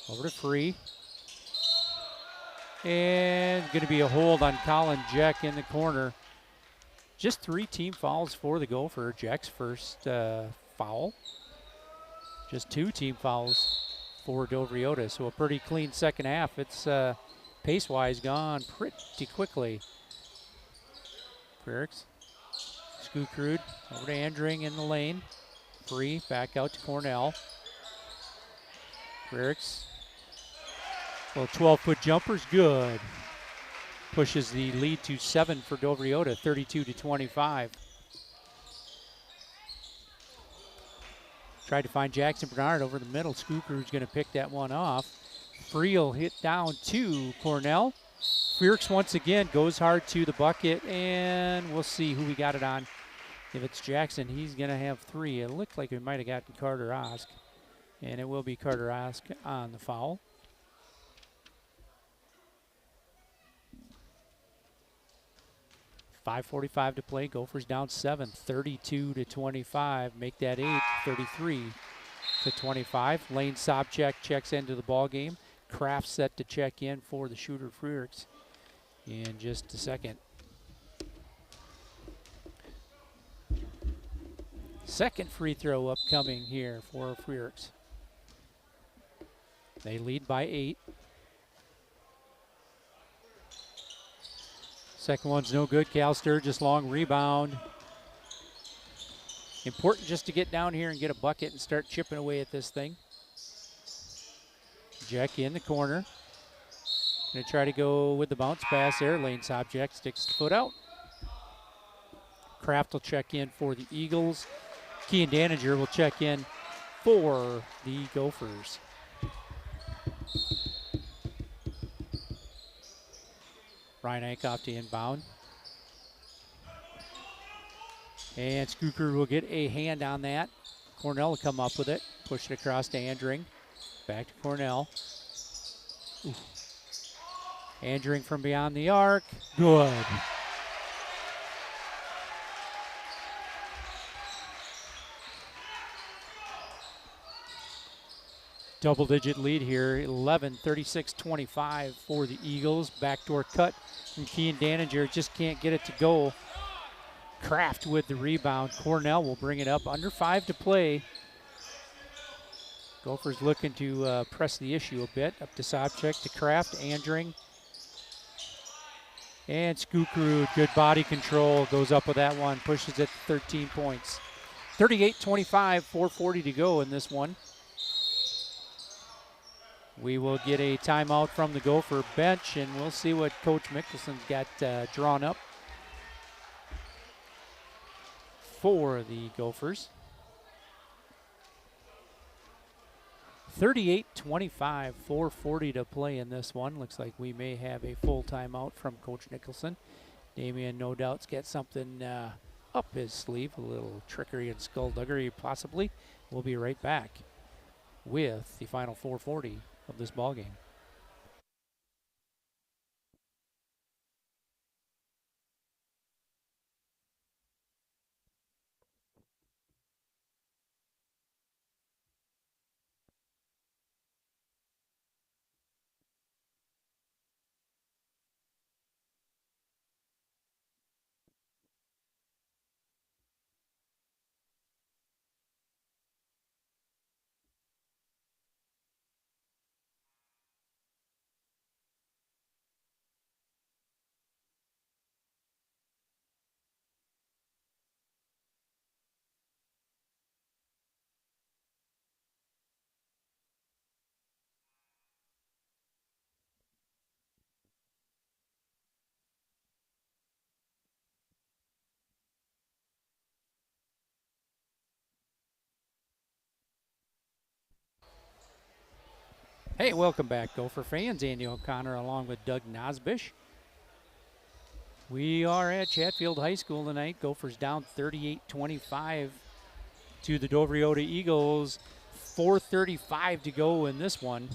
Over to Free. And going to be a hold on Colin Jeck in the corner. Just 3 team fouls for the Gopher. Jeck's first foul. Just 2 team fouls for Dovriota. So a pretty clean second half. It's pace-wise gone pretty quickly. Frericks. Skukrud over to Andring in the lane. Free, back out to Cornell. Frericks. Well, 12-foot jumper's good. Pushes the lead to 7 for Dovriota, 32-25. Tried to find Jackson Bernard over the middle. Skukrud's going to pick that one off. Free will hit down to Cornell. Frericks once again goes hard to the bucket, and we'll see who we got it on. If it's Jackson, he's going to have 3. It looked like we might have gotten Carter Osk, and it will be Carter Osk on the foul. .5:45 to play. Gophers down 7, 32-25. Make that 8, 33-25. Lane Sobchak checks into the ball game. Kraft set to check in for the shooter Frericks in just a second. Second free throw upcoming here for Frericks. They lead by 8. Second one's no good. Cal Sturgis long rebound. Important just to get down here and get a bucket and start chipping away at this thing. Jeck in the corner. Gonna try to go with the bounce pass there. Lane Sobchak sticks the foot out. Kraft will check in for the Eagles. Kean Danager will check in for the Gophers. Ryan Eichhoff to inbound. And Skukrud will get a hand on that. Cornell will come up with it. Push it across to Andring. Back to Cornell. Ooh. Andring from beyond the arc. Good. Double-digit lead here, 11, 36-25 for the Eagles. Backdoor cut from Kean Danager, just can't get it to go. Kraft with the rebound. Cornell will bring it up. Under 5 to play. Gophers looking to press the issue a bit. Up to Sobchak, to Kraft, Andring. And Skukrud, good body control, goes up with that one, pushes it to 13 points. 38-25, 4:40 to go in this one. We will get a timeout from the Gopher bench, and we'll see what Coach Mickelson's got drawn up for the Gophers. 38-25, 4:40 to play in this one. Looks like we may have a full timeout from Coach Nicholson. Damian, no doubt's got something up his sleeve, a little trickery and skullduggery possibly. We'll be right back with the final 4:40 of this ball game. Hey, welcome back, Gopher fans. Andy O'Connor along with Doug Nosbish. We are at Chatfield High School tonight. Gophers down 38-25 to the Dover Eagles. 4:35 to go in this one.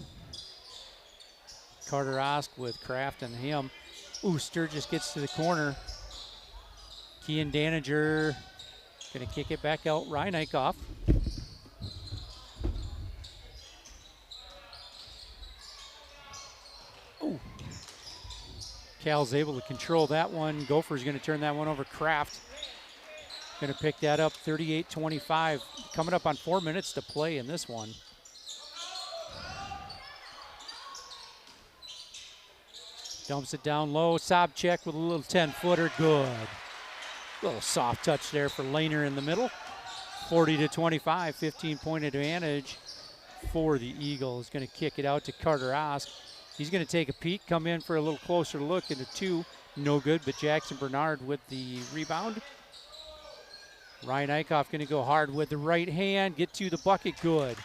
Carter Osk with Kraft and him. Ooh, Sturgis gets to the corner. Kean Daniger gonna kick it back out. Reinike off. Ooh. Cal's able to control that one. Gophers gonna turn that one over. Kraft gonna pick that up. 38-25. Coming up on 4 minutes to play in this one. Dumps it down low. Sobchak with a little 10-footer. Good. Little soft touch there for Lehner in the middle. 40-25, 15-point advantage for the Eagles. Going to kick it out to Carter Osk. He's going to take a peek, come in for a little closer look into two. No good, but Jackson Bernard with the rebound. Ryan Eichhoff going to go hard with the right hand, get to the bucket. Good.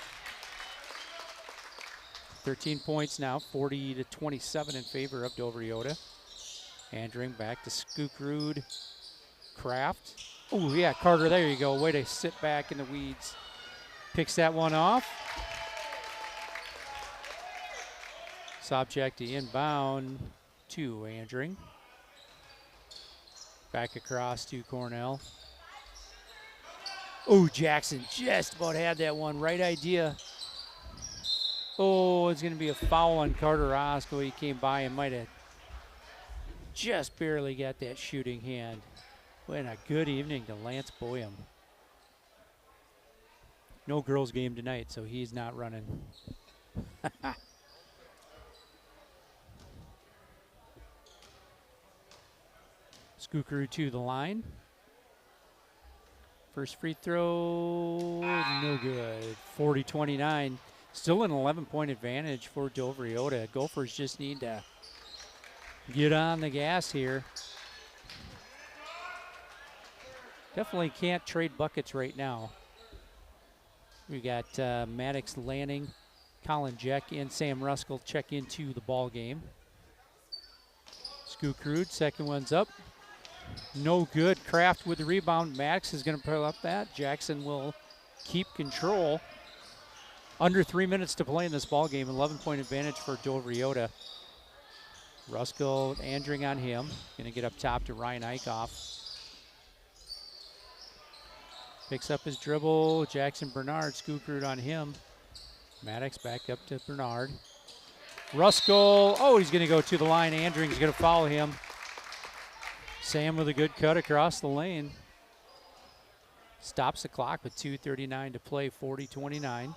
13 points now, 40-27 in favor of Dover Yoda. Andring back to Skookrud. Kraft. Oh, yeah, Carter, there you go. Way to sit back in the weeds. Picks that one off. Sobchak to inbound to Andring. Back across to Cornell. Oh, Jackson just about had that one. Right idea. Oh, it's going to be a foul on Carter Osk. He came by and might have just barely got that shooting hand. And a good evening to Lance Boyum. No girls game tonight, so he's not running. Skookaroo to the line. First free throw, no good. 40-29. Still an 11-point advantage for Dover Yoda. Gophers just need to get on the gas here. Definitely can't trade buckets right now. We got Maddox Lanning, Colin Jeck, and Sam Ruskell check into the ball game. Skookrud, second one's up. No good. Kraft with the rebound. Maddox is going to pull up that. Jackson will keep control. Under 3 minutes to play in this ball game. 11-point advantage for Dover Yoda. Ruskell, Andring on him. Going to get up top to Ryan Eichhoff. Picks up his dribble. Jackson Bernard, Skookrud on him. Maddox back up to Bernard. Ruskell, oh, he's going to go to the line. Andring's going to follow him. Sam with a good cut across the lane. Stops the clock with 2:39 to play, 40-29.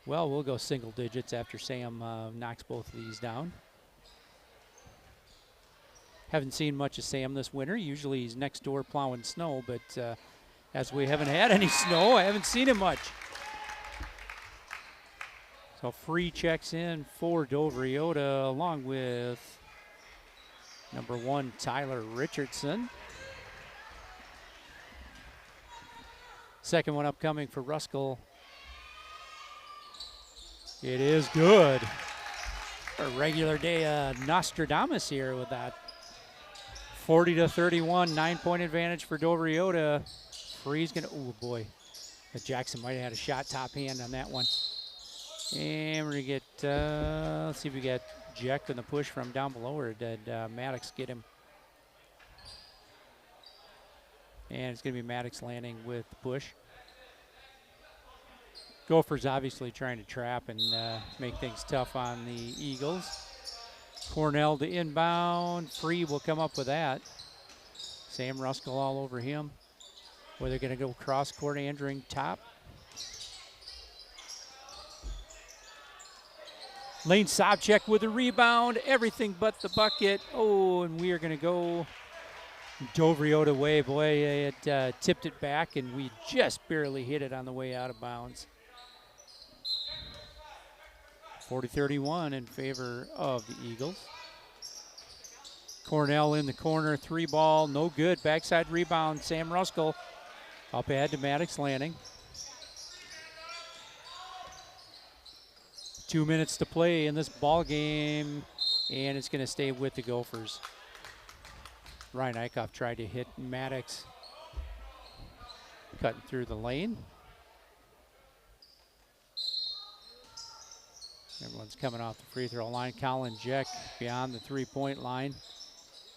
Well, we'll go single digits after Sam knocks both of these down. Haven't seen much of Sam this winter. Usually he's next door plowing snow, but as we haven't had any snow, I haven't seen him much. So Free checks in for Dover Yoda along with number 1, Tyler Richardson. Second one upcoming for Ruskell. It is good. A regular day Nostradamus here with that. 40-31, 9-point advantage for Dover Yoda. Free's gonna, oh boy. Jackson might have had a shot top hand on that one. And we're gonna get, let's see if we get Jack in the push from down below, or did Maddox get him? And it's gonna be Maddox landing with the push. Gophers obviously trying to trap and make things tough on the Eagles. Cornell to inbound. Free will come up with that. Sam Ruskell all over him. Where they're going to go cross court, Andring top. Lane Sobchak with a rebound. Everything but the bucket. Oh, and we are going to go Dover Yoda way. Boy, it tipped it back, and we just barely hit it on the way out of bounds. 40-31 in favor of the Eagles. Cornell in the corner, 3-ball, no good. Backside rebound, Sam Ruskell up ahead to Maddox landing. 2 minutes to play in this ball game, and it's going to stay with the Gophers. Ryan Eichhoff tried to hit Maddox, cutting through the lane. Everyone's coming off the free throw line. Colin Jeck beyond the three-point line.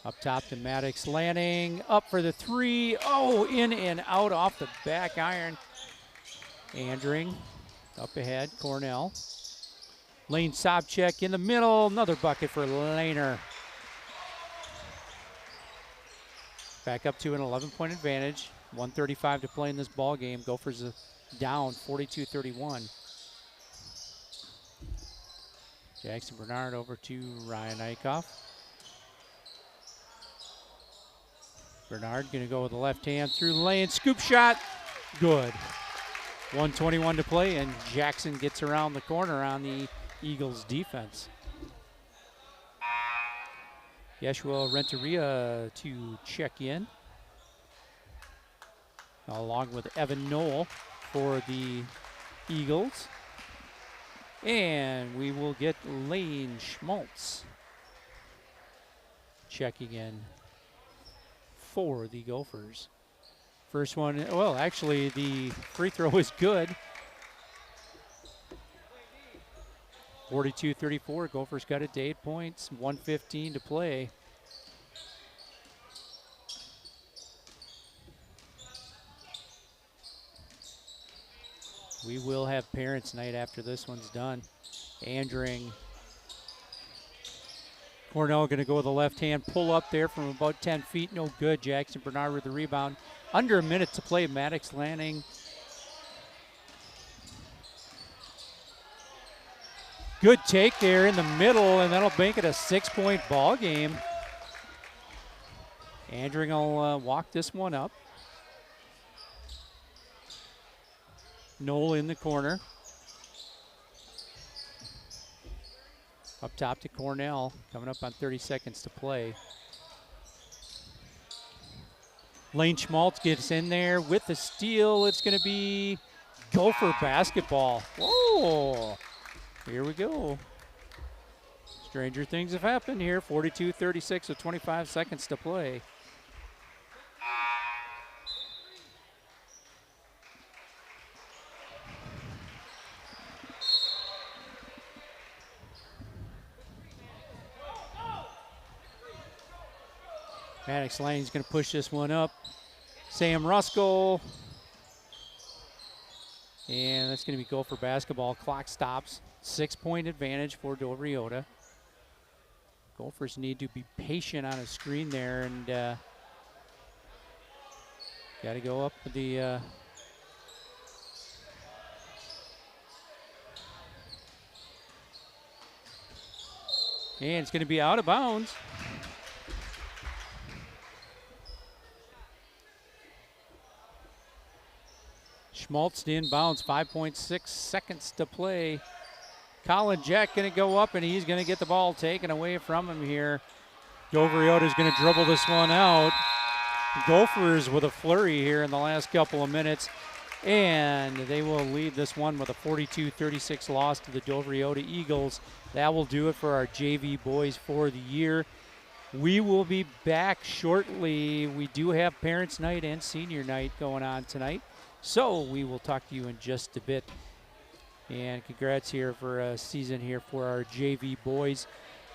Up top to Maddox landing. Up for the three. Oh, in and out off the back iron. Andring up ahead. Cornell. Lane Sobchak in the middle. Another bucket for Laner. Back up to an 11-point advantage. 1:35 to play in this ball game. Gophers down 42-31. Jackson Bernard over to Ryan Eichhoff. Bernard gonna go with the left hand through the lane. Scoop shot, good. 1:21 to play, and Jackson gets around the corner on the Eagles defense. Yeshua Renteria to check in, along with Evan Knoll for the Eagles. And we will get Lane Schmaltz checking in for the Gophers. First one, well, actually the free throw is good. 42-34, Gophers got it to 8 points, 1:15 to play. We will have parents' night after this one's done. Andring. Cornell going to go with the left hand, pull up there from about 10 feet, no good. Jackson Bernard with the rebound. Under a minute to play, Maddox landing. Good take there in the middle, and that'll make it a 6-point ball game. Andring will walk this one up. Knoll in the corner. Up top to Cornell, coming up on 30 seconds to play. Lane Schmaltz gets in there with the steal. It's going to be Gopher basketball. Whoa, here we go. Stranger things have happened here. 42-36 with 25 seconds to play. Maddox Lane's going to push this one up. Sam Ruskell. And that's going to be Gopher basketball. Clock stops. 6-point advantage for Dover Yoda. Gophers need to be patient on a screen there, and got to go up with the and it's going to be out of bounds. Schmaltz inbounds, 5.6 seconds to play. Colin Jack going to go up, and he's going to get the ball taken away from him here. Dover Yoda's going to dribble this one out. Gophers with a flurry here in the last couple of minutes. And they will leave this one with a 42-36 loss to the Dover-Iota Eagles. That will do it for our JV boys for the year. We will be back shortly. We do have Parents' Night and Senior Night going on tonight. So we will talk to you in just a bit. And congrats here for a season here for our JV boys.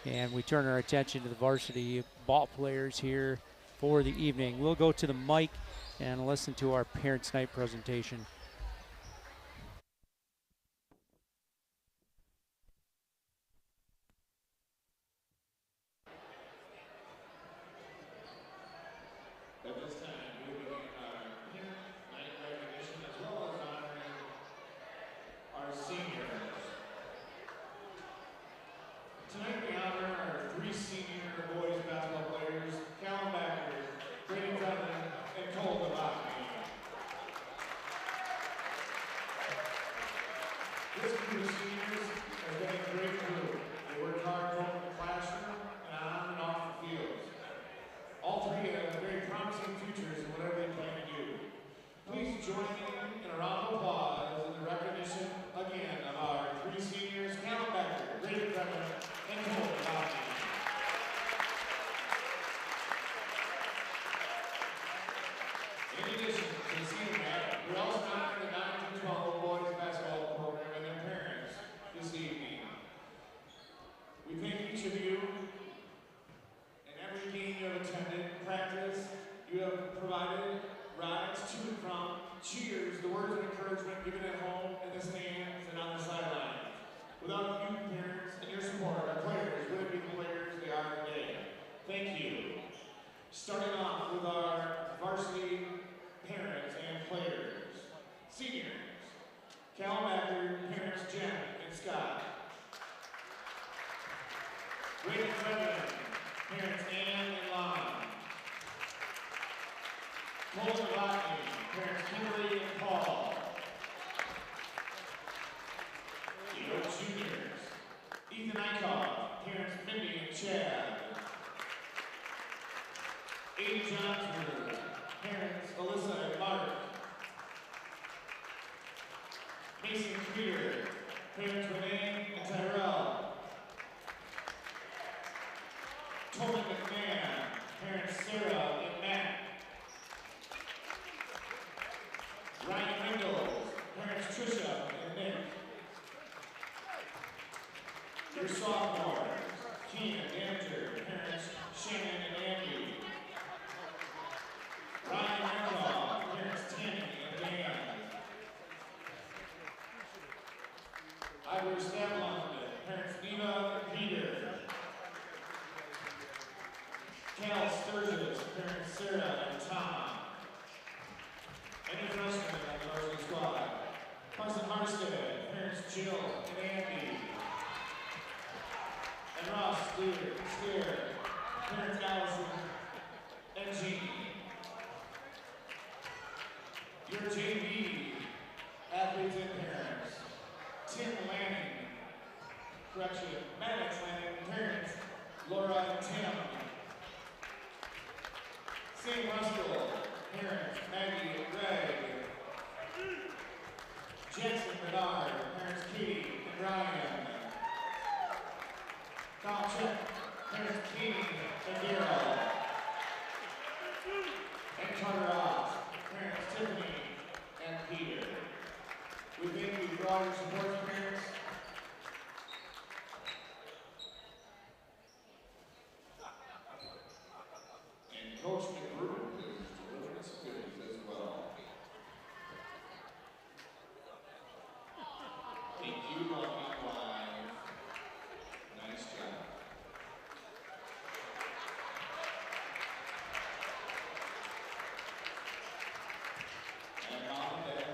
And we turn our attention to the varsity ball players here for the evening. We'll go to the mic and listen to our Parents' Night presentation. At this time, we will begin our Parent Night recognition as well as honoring our seniors. Tonight we honor our 3 senior boys basketball players, Callum Backer, Brady Feather, and Cole Devotny. This group of seniors has been a great group. They worked hard both in the classroom and on and off the fields. All 3 have very promising futures in whatever they plan to do. Please join in a round of applause in the recognition again of our 3 seniors, Callum Backer, Brady Feather, and Cole Devotny. In addition to the senior night, we also honor the 9 to 12 boys basketball program and their parents this evening. We thank each of you and every game you have attended, practice, you have provided rides to and from, cheers, the words of encouragement given at home, in the stands, and on the sidelines. Without you, parents, and your support, our players wouldn't be the players they are today. Thank you. Starting off with our varsity parents and players. Seniors, Cal Backer, parents Jen and Scott. Brady Feather, parents Ann and Lon. Cole Devotny, parents Kimberly and Paul. Leo Juniors, Ethan Eichhoff, parents Mindy and Chad. Aiden Johnsford, parents Alyssa and Mark. Mason Creer, parents Renee and Tyrell. Tolman McMahon, parents Sarah and Matt. Ryan Mendel, parents Trisha and Nick. Your sophomores, Keenan Danter, parents Shannon and Andy. Ryan Randolph, parents Tammy and Dan. Ivor Stavlund, parents Neva and Peter. Cal Sturgis, parents Sarah and Tom. Any freshmen on the varsity squad. Carson Harstead, parents Jill and Andy. And Ross Steer, parents Allison and Jean. Your JV athletes and parents. Tim Lanning, Maddox Lanning, parents Laura and Tim. Sam Ruskell, parents Maggie and Greg. Jackson Bernard, parents Katie and Ryan. Kyle Check, parents Katie and Daryl. And Carter Ross, parents Tiffany and Peter. We thank you for all your support, parents. And Coach McGrew is delivering us goodies as well. Thank you, Lucky Live. Nice job. And Mom and Dad.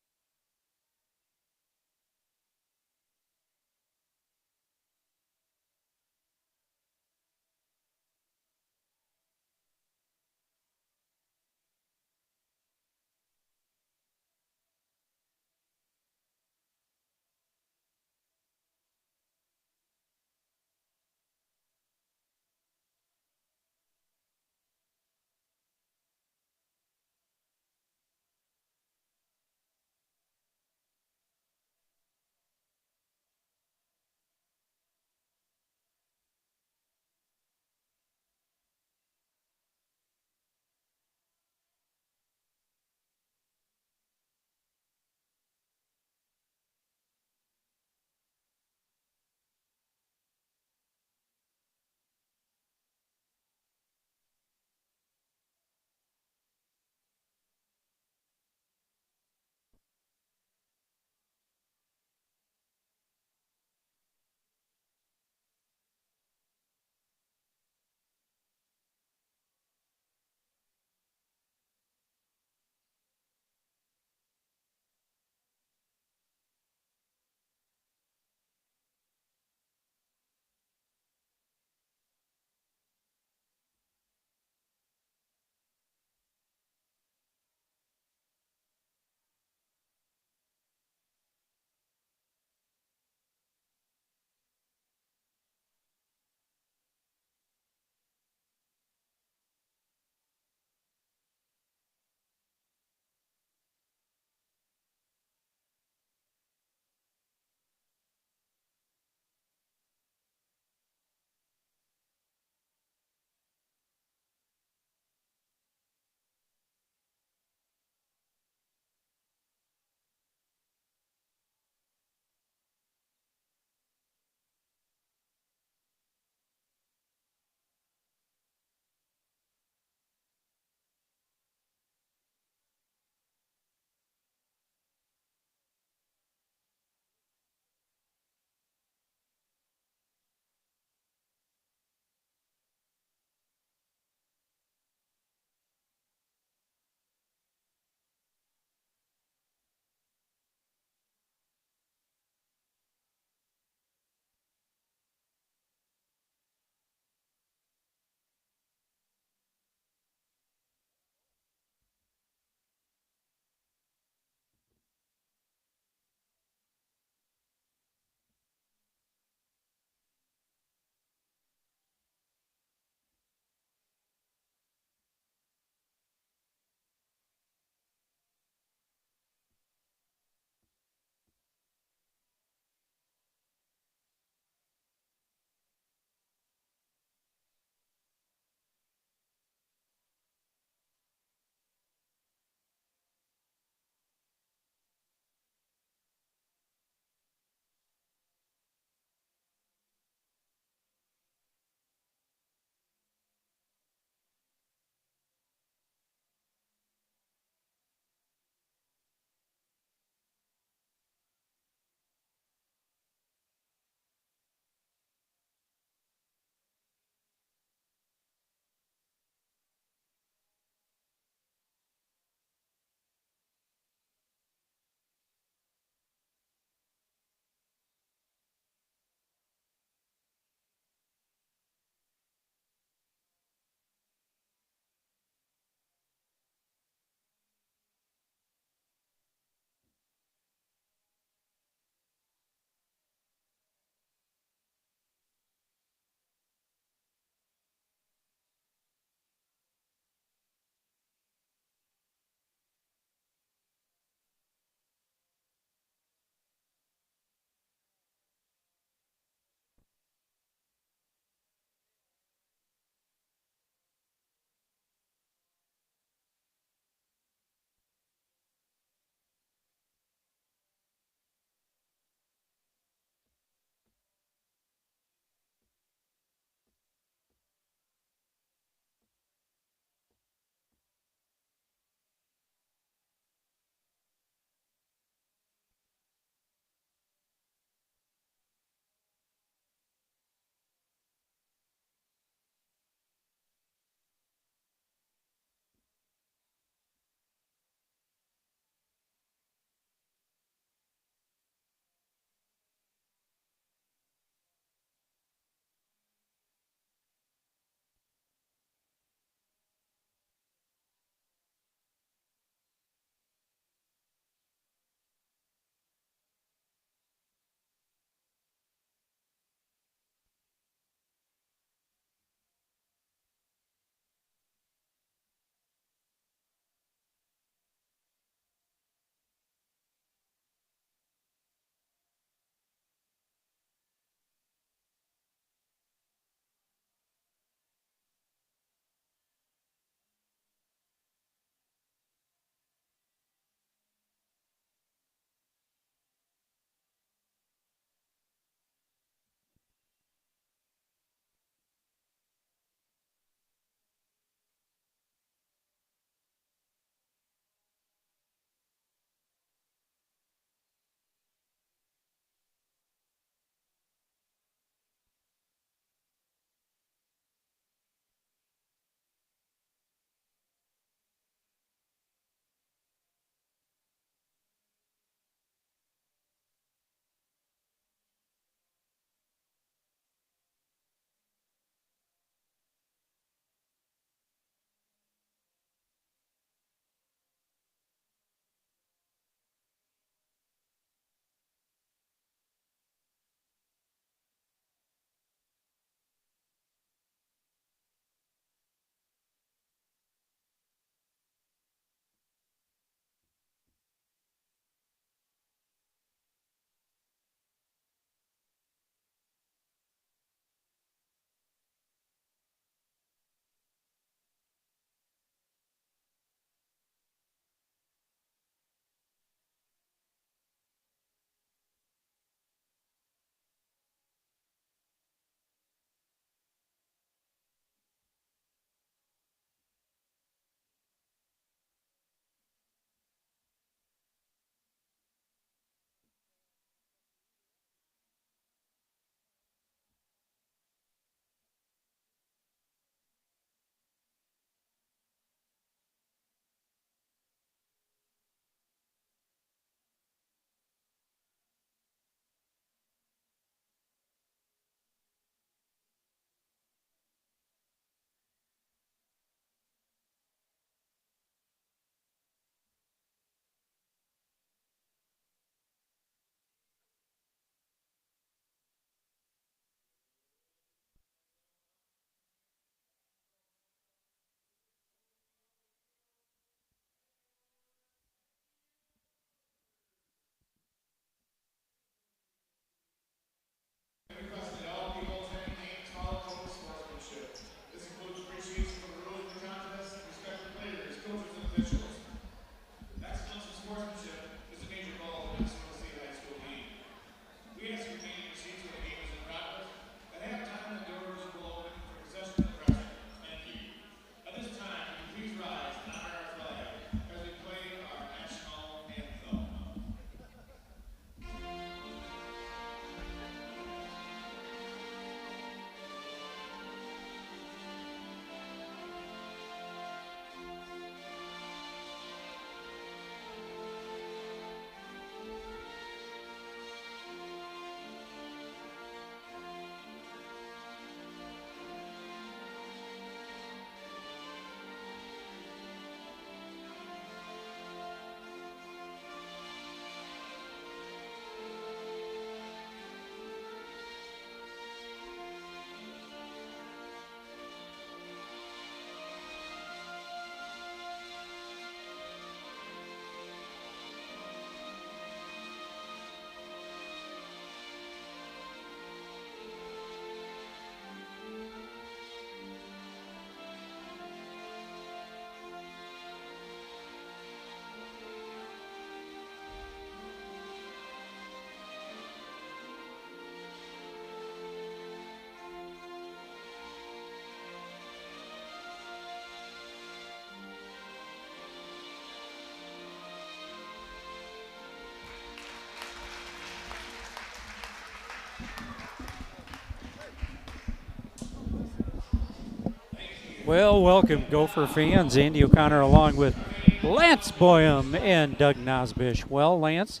Well, welcome, Gopher fans. Andy O'Connor along with Lance Boyum and Doug Nosbish. Well, Lance,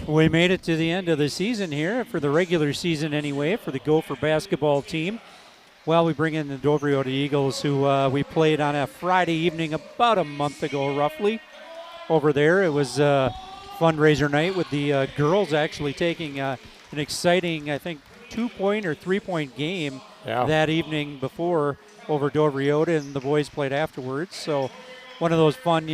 we made it to the end of the season here, for the regular season anyway, for the Gopher basketball team. Well, we bring in the Dover Yoda Eagles, who we played on a Friday evening about a month ago, roughly, over there. It was a fundraiser night with the girls actually taking an exciting, I think, 2-point or 3-point game that evening before over Dover Yoda, and the boys played afterwards. So one of those fun,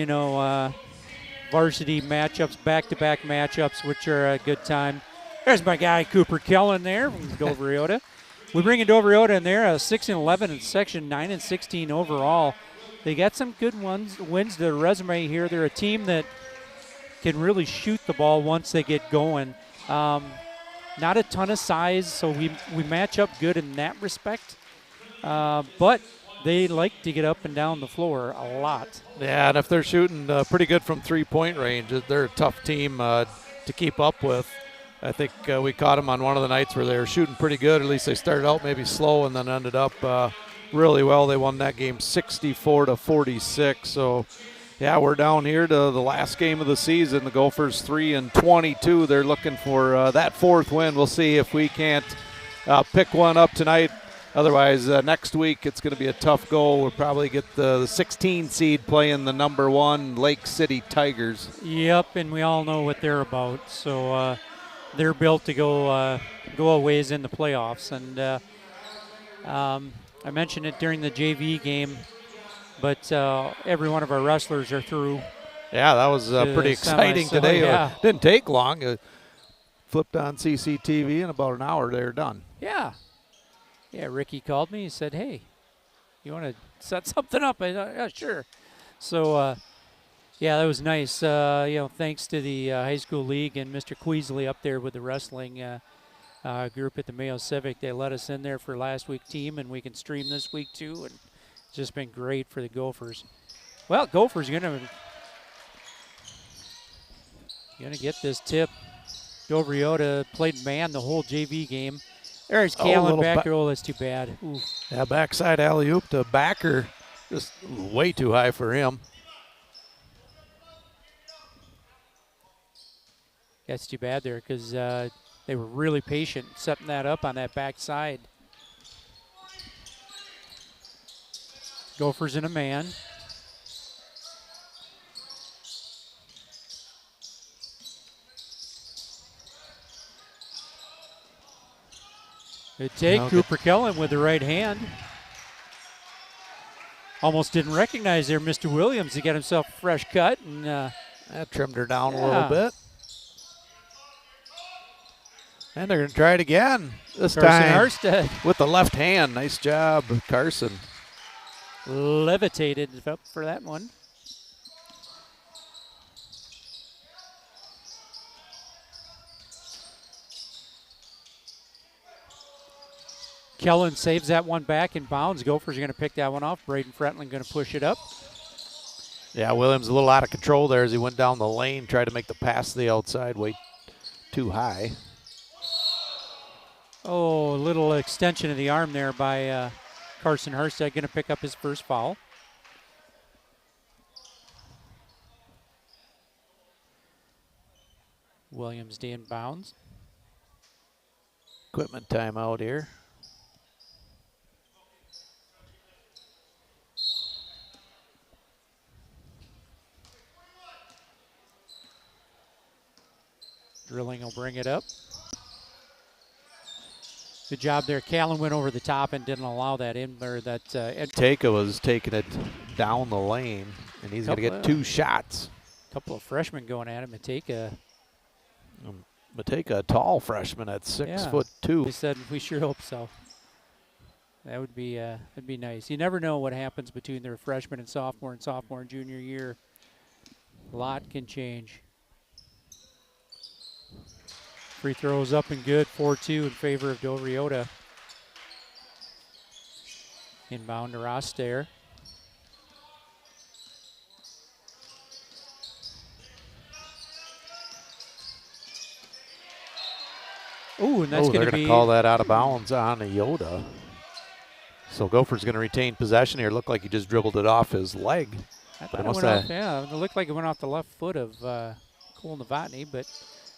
varsity matchups, back-to-back matchups, which are a good time. There's my guy Cooper Kellen there from Dover Yoda. We bring in Dover Yoda in there, 6-11 in section, 9-16 overall. They got some good wins to their resume here. They're a team that can really shoot the ball once they get going. Not a ton of size, so we match up good in that respect. But they like to get up and down the floor a lot. Yeah, and if they're shooting pretty good from three-point range, they're a tough team to keep up with. I think we caught them on one of the nights where they were shooting pretty good. At least they started out maybe slow and then ended up really well. They won that game 64-46. So, yeah, we're down here to the last game of the season. The Gophers 3-22. They're looking for that fourth win. We'll see if we can't pick one up tonight. Otherwise, next week it's going to be a tough goal. We'll probably get the 16 seed playing the number 1 Lake City Tigers. Yep, and we all know what they're about. So they're built to go a ways in the playoffs. And I mentioned it during the JV game, but every one of our wrestlers are through. Yeah, that was pretty exciting today. Yeah. It didn't take long. Flipped on CCTV, in about an hour they were done. Yeah. Yeah, Ricky called me. He said, hey, you want to set something up? I thought, yeah, sure. So, yeah, that was nice. Thanks to the high school league and Mr. Queasley up there with the wrestling group at the Mayo Civic. They let us in there for last week's team, and we can stream this week too. And it's just been great for the Gophers. Well, Gophers gonna get this tip. Dover Yoda played man the whole JV game. There's Callan back there. Oh, that's too bad. Ooh. Yeah, backside alley-oop to Backer. Just way too high for him. That's too bad there because they were really patient setting that up on that backside. Gophers in a man. Good take, Cooper Kellen with the right hand. Almost didn't recognize there Mr. Williams to get himself a fresh cut. And that trimmed her down a little bit. And they're going to try it again. This time Harstead with the left hand. Nice job, Carson. Levitated up for that one. Kellen saves that one back in bounds. Gophers are going to pick that one off. Braden Fretland going to push it up. Yeah, Williams a little out of control there as he went down the lane, tried to make the pass to the outside way too high. Oh, a little extension of the arm there by Carson Harstead, going to pick up his first foul. Williams in bounds. Equipment timeout here. Drilling will bring it up. Good job there. Callan went over the top and didn't allow that in there. Mateka was taking it down the lane, and he's going to get 2 shots. A couple of freshmen going at it. Mateka, a tall freshman at 6'2". They said we sure hope so. That would be nice. You never know what happens between their freshman and sophomore and junior year. A lot can change. Free throws up and good, 4-2 in favor of Dover Yoda. Inbound to Rostair. Ooh, and that's going to be... They're going to call that out of bounds on a Yoda. So Gopher's going to retain possession here. Looked like he just dribbled it off his leg. I thought it went off, yeah, it looked like it went off the left foot of Cole Novotny, but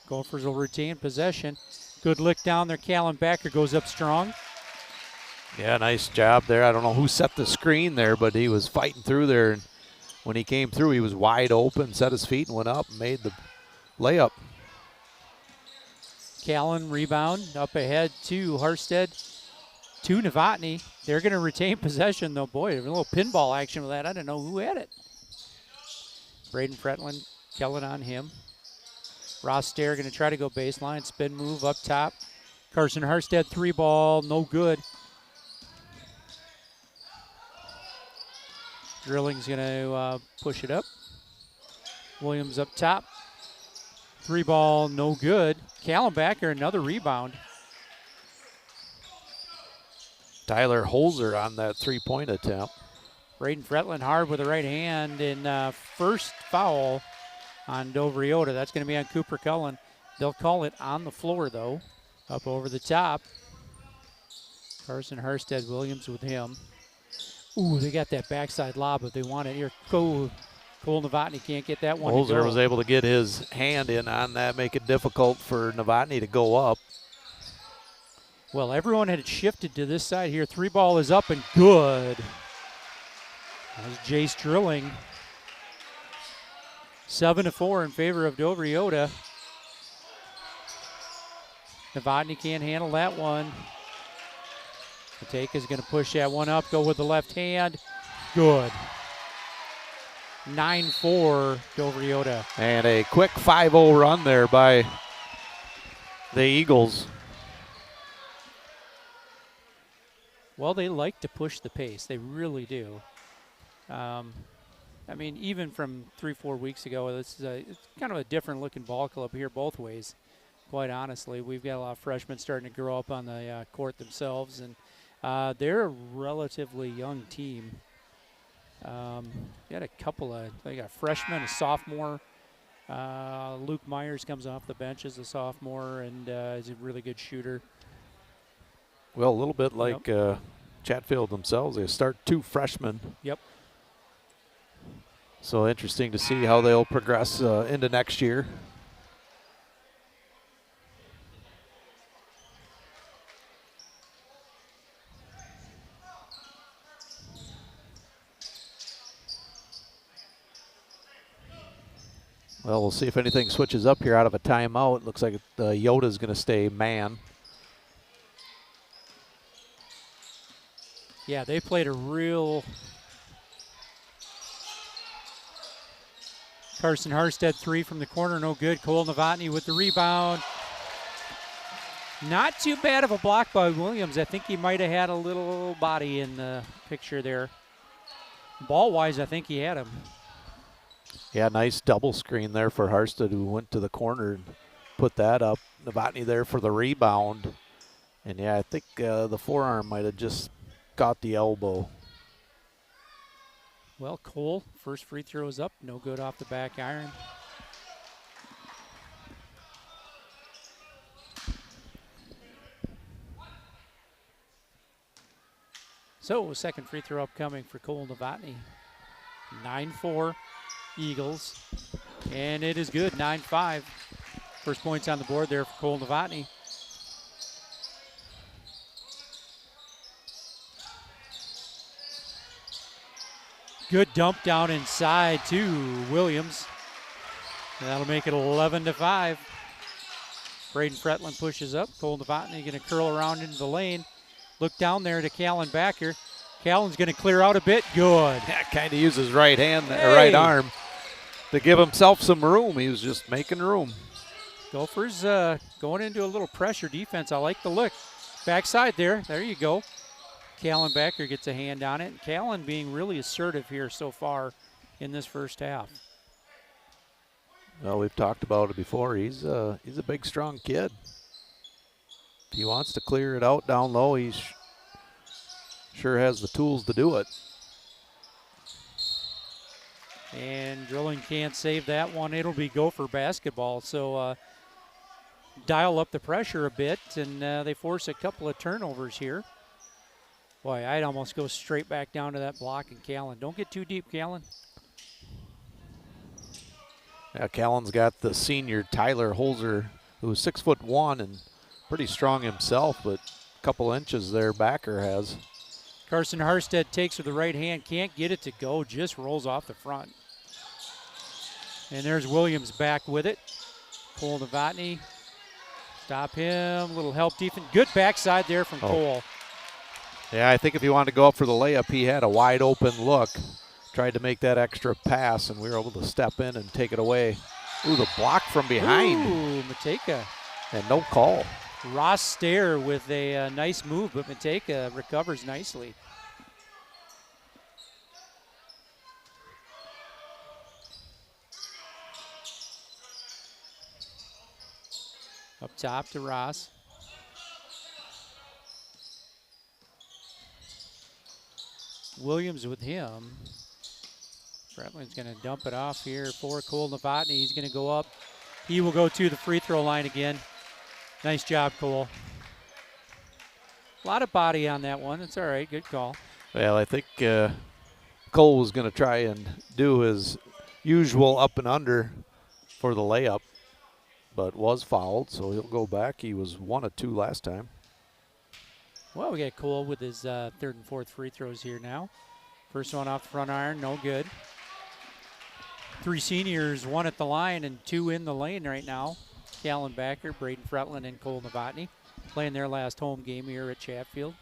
Gophers will retain possession. Good lick down there. Callan Backer goes up strong. Yeah, nice job there. I don't know who set the screen there, but he was fighting through there. And when he came through, he was wide open, set his feet, and went up and made the layup. Callan rebound up ahead to Harstead, to Novotny. They're going to retain possession, though. Boy, a little pinball action with that. I didn't know who had it. Braden Fretlin, Kellen on him. Ross Stair going to try to go baseline, spin move up top. Carson Harstead, 3-ball, no good. Drilling's going to push it up. Williams up top. 3-ball, no good. Callan Backer, another rebound. Tyler Holzer on that three-point attempt. Braden Fretlin hard with the right hand, and first foul on Dovriota. That's going to be on Cooper Cullen. They'll call it on the floor, though. Up over the top. Carson Harstead Williams with him. Ooh, they got that backside lob, but they want it here. Cole Novotny can't get that one. Holzer was able to get his hand in on that, make it difficult for Novotny to go up. Well, everyone had shifted to this side here. 3-ball is up and good. That's Jace Drilling. 7-4 in favor of Dovriota. Novotny can't handle that one. Mateka is going to push that one up, go with the left hand. Good. 9-4 Dovriota. And a quick 5-0 run there by the Eagles. Well, they like to push the pace. They really do. I mean, even from 3-4 weeks ago, it's kind of a different looking ball club here both ways, quite honestly. We've got a lot of freshmen starting to grow up on the court themselves, and they're a relatively young team. They got a couple of, they got a freshman, a sophomore. Luke Myers comes off the bench as a sophomore and is a really good shooter. Well, a little bit like Chatfield themselves. They start 2 freshmen. Yep. So interesting to see how they'll progress into next year. Well, we'll see if anything switches up here out of a timeout. Looks like Yoda's going to stay man. Yeah, they played a real... Carson Harstead 3 from the corner, no good. Cole Novotny with the rebound. Not too bad of a block by Williams. I think he might have had a little body in the picture there. Ball-wise, I think he had him. Yeah, nice double screen there for Harstead, who went to the corner and put that up. Novotny there for the rebound. And yeah, I think the forearm might have just got the elbow. Well, Cole, first free throw is up. No good off the back iron. So, second free throw upcoming for Cole Novotny. 9-4 Eagles. And it is good, 9-5. First points on the board there for Cole Novotny. Good dump down inside to Williams. And that'll make it 11-5. Braden Fretlin pushes up. Cole Novotny going to curl around into the lane. Look down there to Callan Backer. Callan's going to clear out a bit. Good. Yeah, kind of uses right hand, right arm to give himself some room. He was just making room. Gophers going into a little pressure defense. I like the look. Backside there. There you go. Callan Backer gets a hand on it. Callan being really assertive here so far in this first half. Well, we've talked about it before. He's a big, strong kid. If he wants to clear it out down low, he sure has the tools to do it. And Drilling can't save that one. It'll be Gopher basketball. So dial up the pressure a bit, and they force a couple of turnovers here. Boy, I'd almost go straight back down to that block and Callan. Don't get too deep, Callan. Yeah, Callan's got the senior Tyler Holzer, who's 6'1" and pretty strong himself, but a couple inches there Backer has. Carson Harstead takes with the right hand, can't get it to go, just rolls off the front. And there's Williams back with it. Cole Novotny, stop him, little help defense. Good backside there from Cole. Yeah, I think if he wanted to go up for the layup, he had a wide open look. Tried to make that extra pass, and we were able to step in and take it away. Ooh, the block from behind. Ooh, Matejka. And no call. Ross Stair with a nice move, but Matejka recovers nicely. Up top to Ross. Williams with him. Fretland's going to dump it off here for Cole Novotny. He's going to go up. He will go to the free throw line again. Nice job, Cole. A lot of body on that one. It's all right. Good call. Well, I think Cole was going to try and do his usual up and under for the layup, but was fouled, so he'll go back. He was 1 of 2 last time. Well, we got Cole with his third and fourth free throws here now. First one off the front iron, no good. 3 seniors, 1 at the line and 2 in the lane right now. Callan Backer, Braden Fretland, and Cole Novotny playing their last home game here at Chatfield.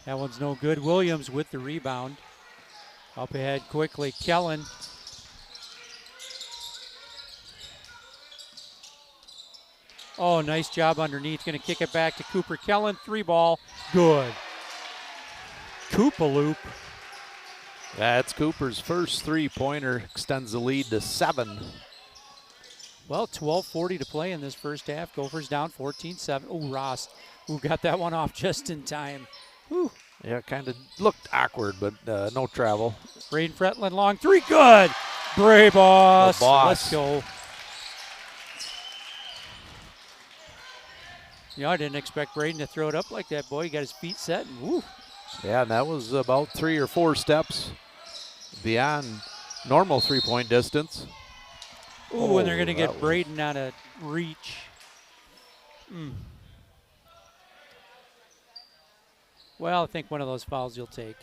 That one's no good. Williams with the rebound. Up ahead quickly, Kellen. Oh, nice job underneath. Going to kick it back to Cooper Kellen. 3-ball, good. Koopaloop. That's Cooper's first 3-pointer, extends the lead to 7. Well, 12:40 to play in this first half. Gophers down 14-7. Oh, Ross, who got that one off just in time. Whew. Yeah, kind of looked awkward, but no travel. Braden Fretland, long 3, good. Bray boss. Let's go. Yeah, I didn't expect Braden to throw it up like that, boy. He got his feet set, and woo. Yeah, and that was about 3 or 4 steps beyond normal 3-point distance. Ooh, and they're going to get Braden out of reach. Well, I think one of those fouls you'll take.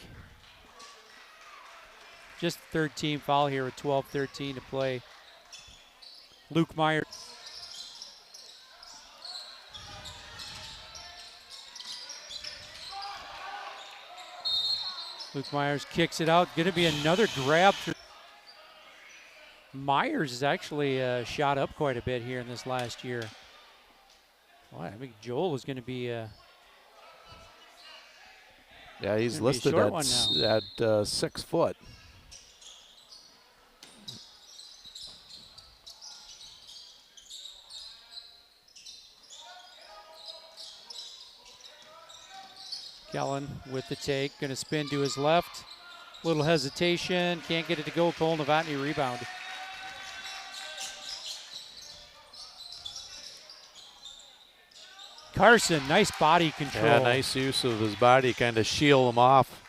Just third team foul here with 12:13 to play. Luke Meyer. Luke Myers kicks it out. Going to be another grab. Myers has actually shot up quite a bit here in this last year. Well, I think Joel is going to be. Yeah, he's listed at 6 foot. Kellen with the take, going to spin to his left. Little hesitation, can't get it to go. Cole Novotny rebound. Carson, nice body control. Yeah, nice use of his body, kind of shield him off.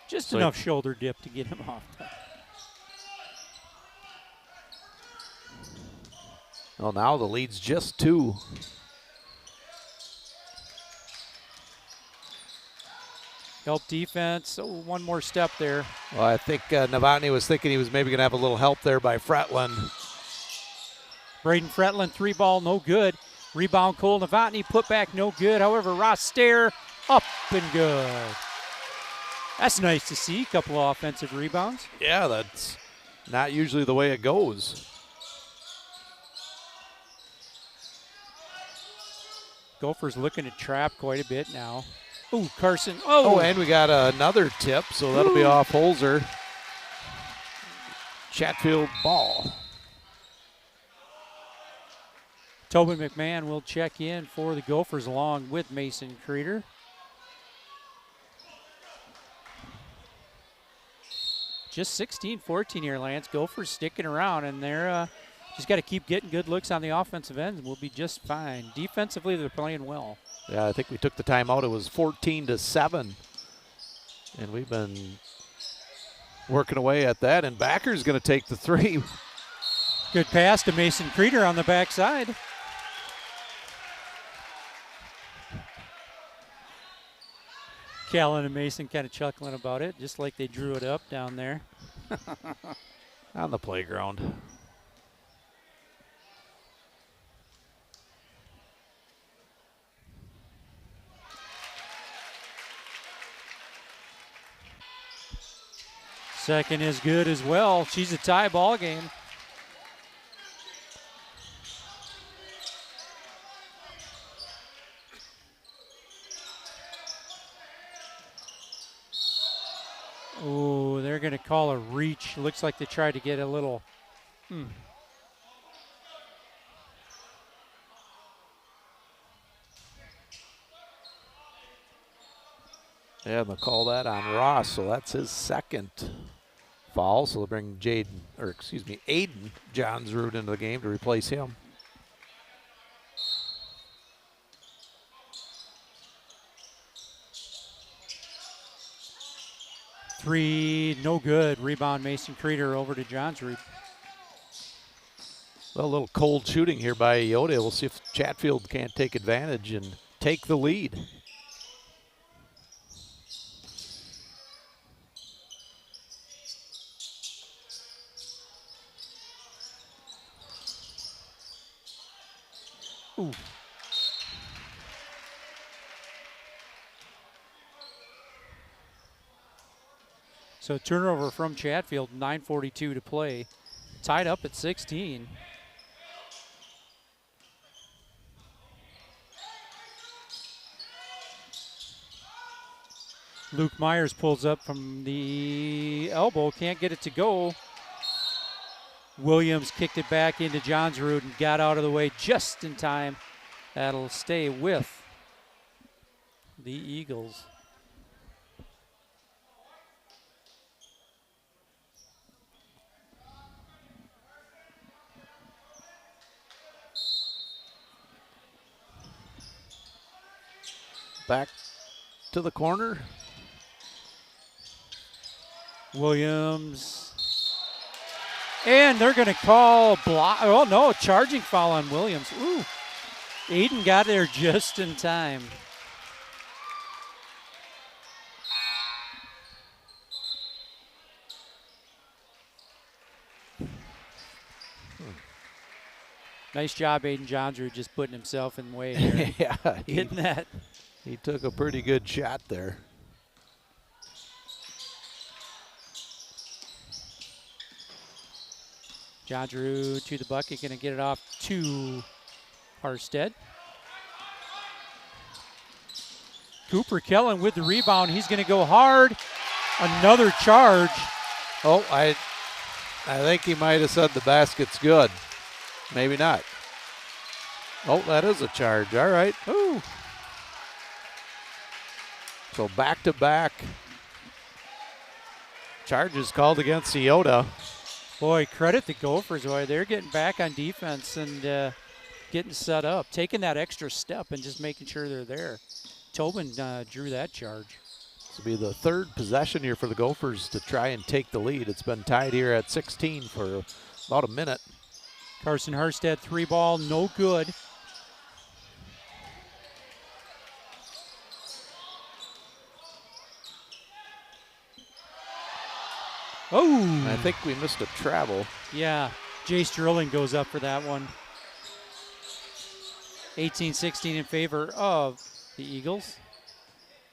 Just enough shoulder dip to get him off. Well, now the lead's just 2. Help defense. Oh, one more step there. Well, I think Novotny was thinking he was maybe going to have a little help there by Fretland. Braden Fretland, 3-ball, no good. Rebound, Cole Novotny, put back, no good. However, Ross Stair, up and good. That's nice to see, a couple of offensive rebounds. Yeah, that's not usually the way it goes. Gophers looking to trap quite a bit now. Ooh, Carson. Oh, and we got another tip, so that'll be off Holzer. Chatfield ball. Tobin McMahon will check in for the Gophers along with Mason Creeder. Just 16-14 here, Lance. Gophers sticking around, and they're Just got to keep getting good looks on the offensive end, and we'll be just fine. Defensively, they're playing well. Yeah, I think we took the timeout. It was 14-7. And we've been working away at that. And Backer's going to take the three. Good pass to Mason Creeder on the backside. Callan and Mason kind of chuckling about it, just like they drew it up down there. On the playground. Second is good as well. She's a tie ball game. Oh, they're going to call a reach. Looks like they tried to get a little. Yeah, they'll call that on Ross, so that's his second foul. So they'll bring Aiden Johnsrud into the game to replace him. Three, no good. Rebound Mason Creeder over to Johnsrud. Well, a little cold shooting here by Iota. We'll see if Chatfield can't take advantage and take the lead. Ooh. So turnover from Chatfield, 9:42 to play. Tied up at 16. Luke Myers pulls up from the elbow, can't get it to go. Williams kicked it back into Johnsrud and got out of the way just in time. That'll stay with the Eagles. Back to the corner. Williams. And they're going to call block. Oh, no, charging foul on Williams. Ooh. Aiden got there just in time. Nice job, Aiden Johnsrud, just putting himself in the way here. Yeah, Hitting that. He took a pretty good shot there. Johnsrud to the bucket, going to get it off to Harstead. Cooper Kellen with the rebound. He's going to go hard. Another charge. Oh, I think he might have said the basket's good. Maybe not. Oh, that is a charge. All right. Ooh. So back-to-back charges called against Iota. Boy, credit the Gophers. Boy, they're getting back on defense and getting set up, taking that extra step and just making sure they're there. Tobin drew that charge. This will be the third possession here for the Gophers to try and take the lead. It's been tied here at 16 for about a minute. Carson Harstead, three ball, no good. Oh! I think we missed a travel. Yeah, Jay Sterling goes up for that one. 18-16 in favor of the Eagles.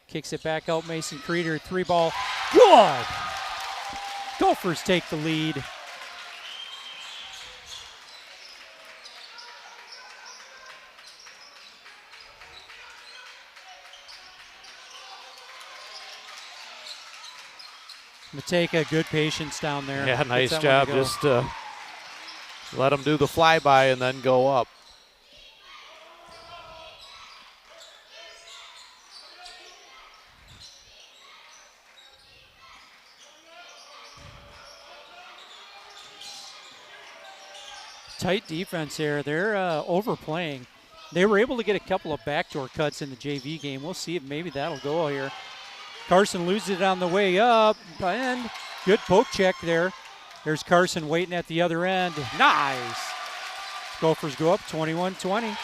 Kicks it back out, Mason Creeder, three ball, good! Gophers take the lead. Mateka, good patience down there. Yeah, nice job. Just let them do the flyby and then go up. tight defense here. They're overplaying. They were able to get a couple of backdoor cuts in the JV game. We'll see if maybe that'll go here. Carson loses it on the way up, and good poke check there. There's Carson waiting at the other end. Nice. Gophers go up 21-20.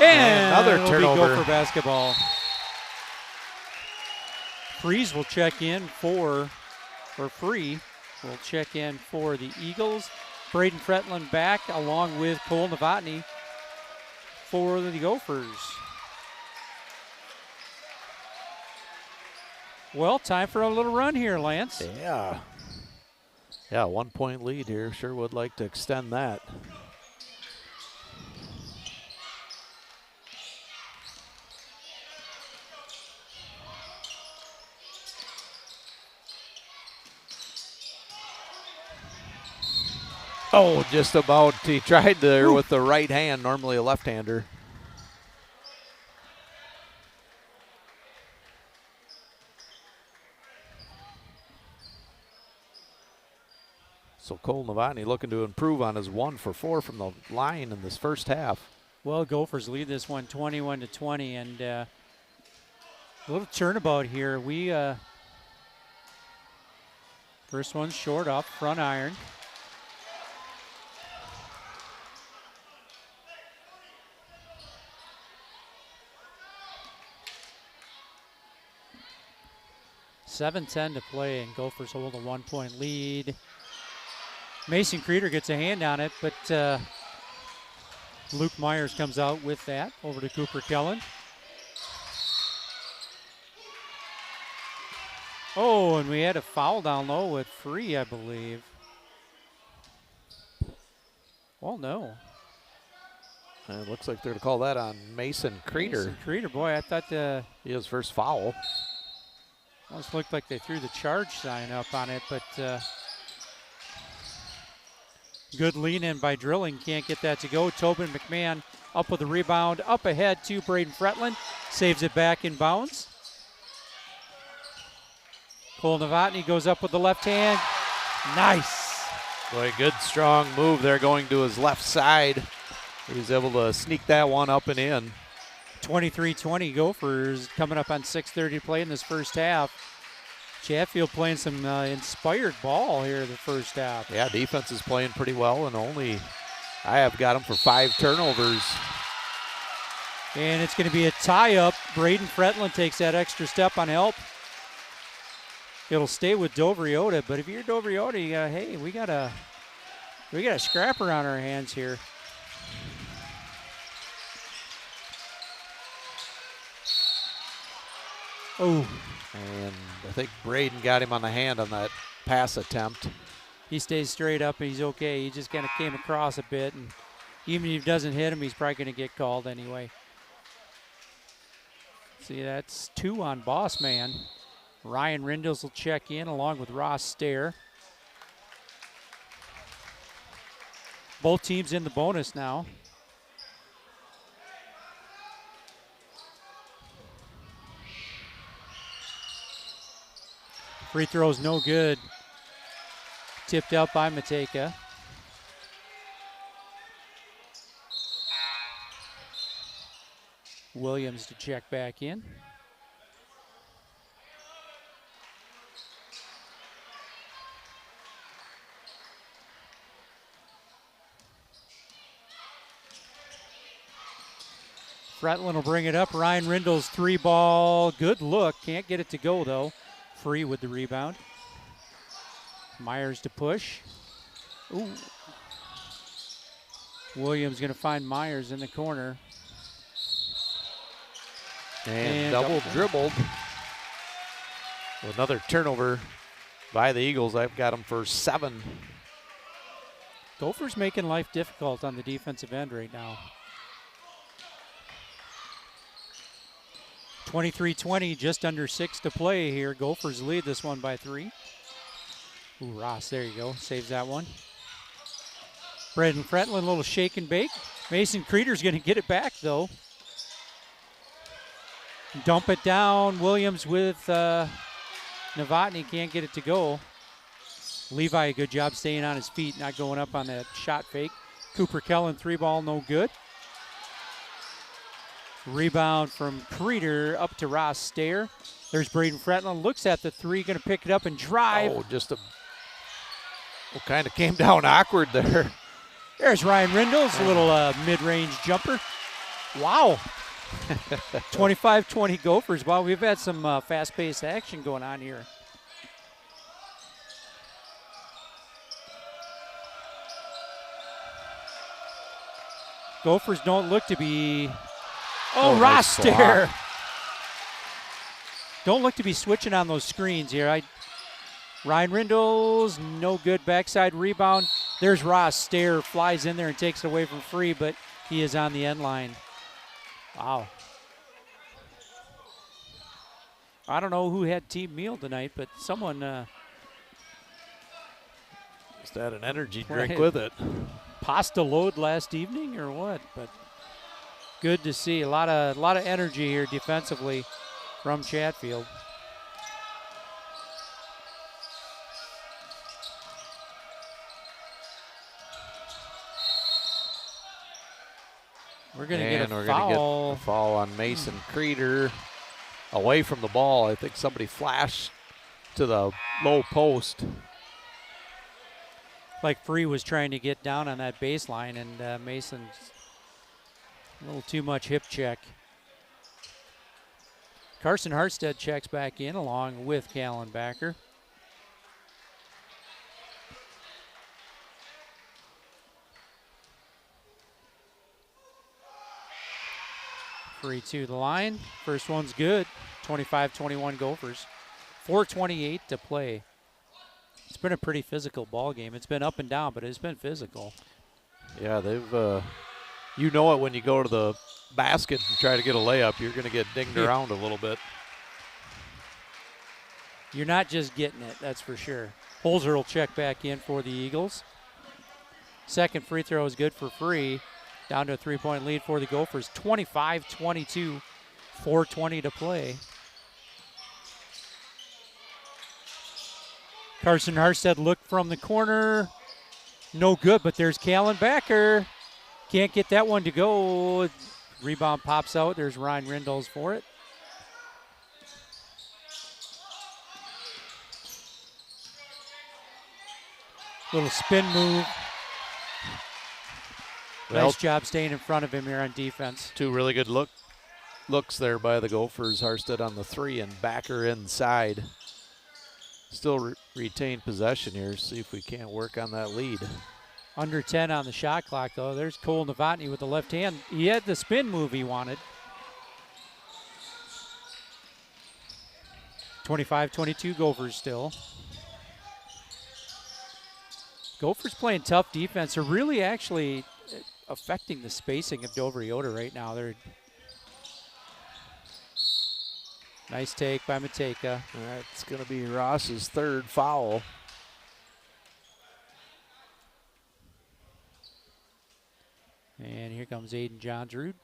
And another turnover. Gopher basketball. Freeze will check in for, or Free will check in for the Eagles. Braden Fretland back along with Cole Novotny for the Gophers. Well, time for a little run here, Lance. Yeah. Yeah, 1 point lead here. Sure would like to extend that. Oh, just about. He tried there with the right hand, normally a left-hander. So Cole Novotny looking to improve on his 1 for 4 from the line in this first half. Well, Gophers lead this one 21-20, and a little turnabout here. We first one's short off front iron. .7:10 to play, and Gophers hold a 1 point lead. Mason Creeder gets a hand on it, but Luke Myers comes out with that over to Cooper Kellen. Oh, and we had a foul down low with Free, I believe. Well, no. It looks like they're to call that on Mason Creeder. Mason Creeder, boy, I thought His first foul. almost looked like they threw the charge sign up on it, but good lean in by Drilling. Can't get that to go. Tobin McMahon up with the rebound. Up ahead to Braden Fretland. Saves it back in bounds. Cole Novotny goes up with the left hand. Nice. Boy, good strong move there going to his left side. He was able to sneak that one up and in. 23-20 Gophers coming up on 6:30 to play in this first half. Chatfield playing some inspired ball here in the first half. Yeah, defense is playing pretty well, and I have got them for 5 turnovers. And it's going to be a tie-up. Braden Fretland takes that extra step on help. It'll stay with Dovriota, but if you're Dovriota, you got, hey, we got a scrapper on our hands here. Oh. And I think Braden got him on the hand on that pass attempt. He stays straight up and he's okay. He just kind of came across a bit, and even if he doesn't hit him, he's probably going to get called anyway. See, that's 2 on Boss Man. Ryan Rindles will check in along with Ross Stair. Both teams in the bonus now. Free throw's no good. Tipped out by Mateka. Williams to check back in. Fretland will bring it up. Ryan Rindle's 3-ball. Good look. Can't get it to go, though. Free with the rebound. Myers to push. Ooh. Williams going to find Myers in the corner. And double dribbled. Another turnover by the Eagles. I've got them for 7. Gophers making life difficult on the defensive end right now. 23-20, just under 6 to play here. Gophers lead this one by 3. Ooh, Ross, there you go, saves that one. Braden Fretland, a little shake and bake. Mason Creeder's going to get it back, though. Dump it down. Williams with Novotny, can't get it to go. Levi, a good job staying on his feet, not going up on that shot fake. Cooper Kellen, 3-ball, no good. Rebound from Creeder up to Ross Stair. There's Braden Fretlin, looks at the three, going to pick it up and drive. Oh, well, kind of came down awkward there. There's Ryan Rindles, a little mid-range jumper. Wow. 25-20 Gophers. Wow, we've had some fast-paced action going on here. Gophers don't look to be... Oh, Ross Stair. Don't look to be switching on those screens here. Ryan Rindles, no good backside rebound. There's Ross Stair, flies in there and takes it away from free, but he is on the end line. Wow. I don't know who had team meal tonight, but someone just had an energy drink with it. Pasta load last evening or what? But good to see a lot of energy here defensively from Chatfield. We're going to get a foul on Mason Creeder. Away from the ball. I think somebody flashed to the low post. Like Free was trying to get down on that baseline, and Mason's a little too much hip check. Carson Harstead checks back in along with Callan Backer. Free to the line. First one's good. 25-21 Gophers. 4:28 to play. It's been a pretty physical ball game. It's been up and down, but it's been physical. Yeah, they've. You know it when you go to the basket and try to get a layup, you're going to get dinged around a little bit. You're not just getting it, that's for sure. Holzer will check back in for the Eagles. Second free throw is good for Free. Down to a 3-point lead for the Gophers. 25-22, 4:20 to play. Carson Harstead looked from the corner. No good, but there's Callan Backer. Can't get that one to go. Rebound pops out. There's Ryan Rindles for it. Little spin move. Well, nice job staying in front of him here on defense. Two really good looks there by the Gophers. Harstead on the three and Backer inside. Still retain possession here. See if we can't work on that lead. Under 10 on the shot clock, though. There's Cole Novotny with the left hand. He had the spin move he wanted. 25-22 Gophers still. Gophers playing tough defense. They're really actually affecting the spacing of Dover Yoder right now. They're nice take by Matejka. That's going to be Ross's third foul. And here comes Aiden Johnsrud.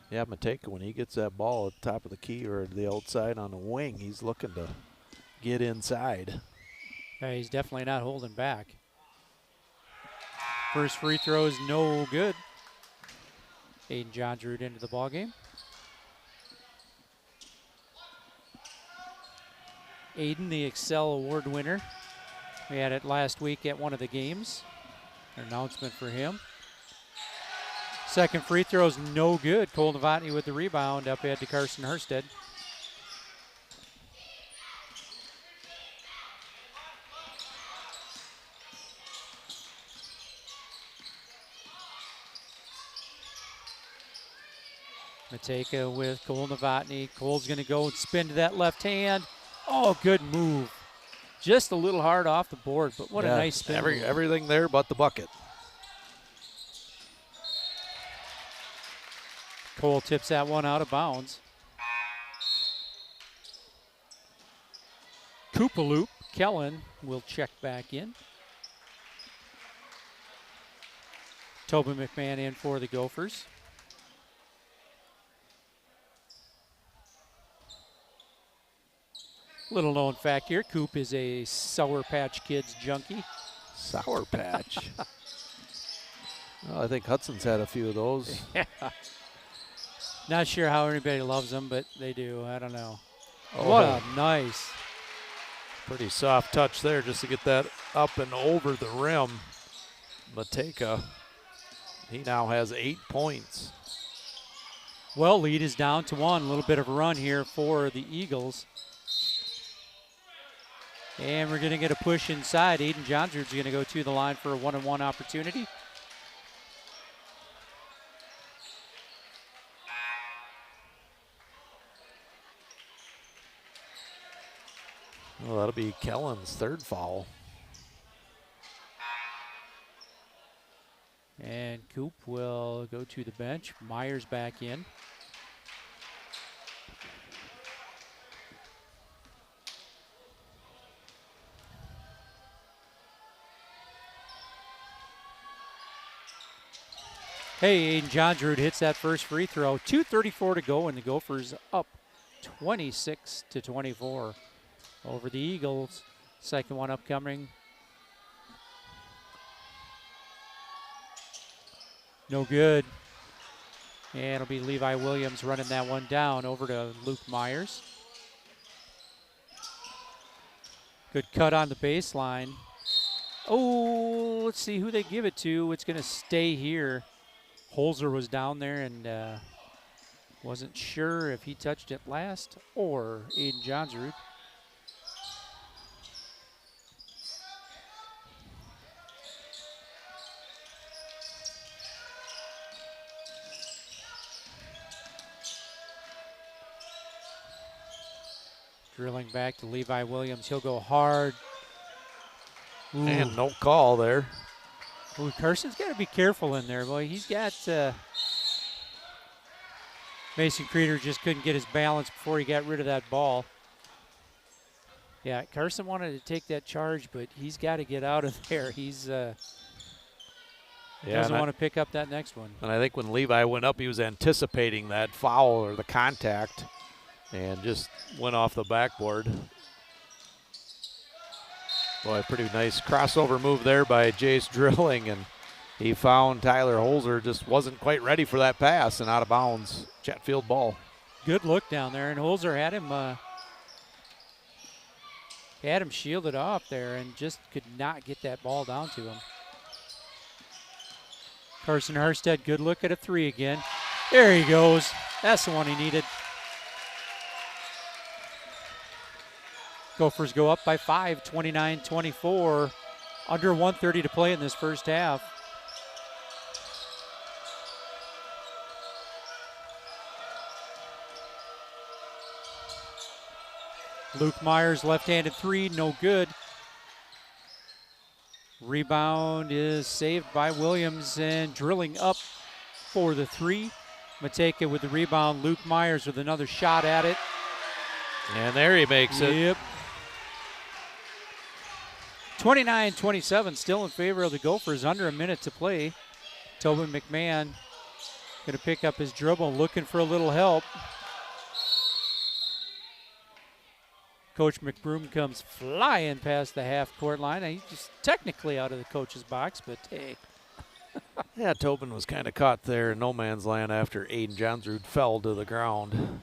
Yeah, Matejka, when he gets that ball at the top of the key or the outside on the wing, he's looking to get inside. Yeah, he's definitely not holding back. First free throw is no good. Aiden Johnsrud into the ballgame. Aiden, the Excel Award winner. We had it last week at one of the games. An announcement for him. Second free throw is no good. Cole Novotny with the rebound up ahead to Carson Harstead. Matejka with Cole Novotny. Cole's going to go and spin to that left hand. Oh, good move. Just a little hard off the board, but what a nice spin. Everything there but the bucket. Cole tips that one out of bounds. Koopaloop, Kellen will check back in. Tobin McMahon in for the Gophers. Little known fact here, Coop is a Sour Patch Kids junkie. Sour Patch. Well, I think Hudson's had a few of those. Yeah. Not sure how anybody loves them, but they do. I don't know. Oh, What a nice. pretty soft touch there just to get that up and over the rim. Mateka, he now has 8 points. Well, lead is down to 1. A little bit of a run here for the Eagles. And we're going to get a push inside. Aiden Johnsrud's going to go to the line for a 1-on-1 opportunity. Well, that'll be Kellen's 3rd foul. And Coop will go to the bench. Myers back in. Hey, Aiden Johnsrud hits that first free throw. 2:34 to go, and the Gophers up 26-24 over the Eagles. Second one upcoming. No good. And it'll be Levi Williams running that one down over to Luke Myers. Good cut on the baseline. Oh, let's see who they give it to. It's going to stay here. Holzer was down there and wasn't sure if he touched it last or Aiden Johnsrud. Drilling back to Levi Williams. He'll go hard. Ooh. And no call there. Ooh, Carson's got to be careful in there, boy. He's got Mason Creeder just couldn't get his balance before he got rid of that ball. Yeah, Carson wanted to take that charge, but he's got to get out of there. He's doesn't want to pick up that next one. And I think when Levi went up, he was anticipating that foul or the contact and just went off the backboard. Boy, pretty nice crossover move there by Jace Drilling, and he found Tyler Holzer just wasn't quite ready for that pass and out of bounds. Chatfield ball. Good look down there, and Holzer had him shielded off there and just could not get that ball down to him. Carson Harstead, good look at a 3 again. There he goes. That's the one he needed. Gophers go up by 5, 29-24. Under 1:30 to play in this first half. Luke Myers, left-handed 3, no good. Rebound is saved by Williams, and drilling up for the 3. Mateka with the rebound. Luke Myers with another shot at it. And there he makes it. Yep. 29-27, still in favor of the Gophers, under a minute to play. Tobin McMahon going to pick up his dribble, looking for a little help. Coach McBroom comes flying past the half-court line. He's just technically out of the coach's box, but hey. Yeah, Tobin was kind of caught there in no man's land after Aiden Johnsrud fell to the ground.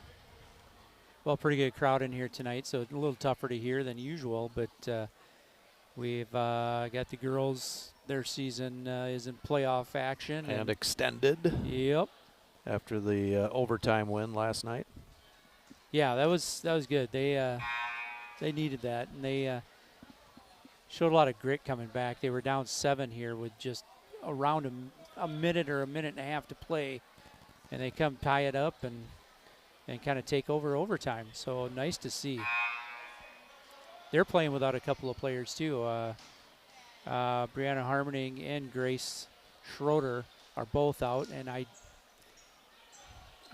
Well, pretty good crowd in here tonight, so a little tougher to hear than usual, but we've got the girls. Their season is in playoff action. And extended. Yep. After the overtime win last night. Yeah, that was good. They needed that, and they showed a lot of grit coming back. They were down 7 here with just around a minute or a minute and a half to play, and they come tie it up and kind of take over overtime. So nice to see. They're playing without a couple of players too. Brianna Harmoning and Grace Schroeder are both out, and I'm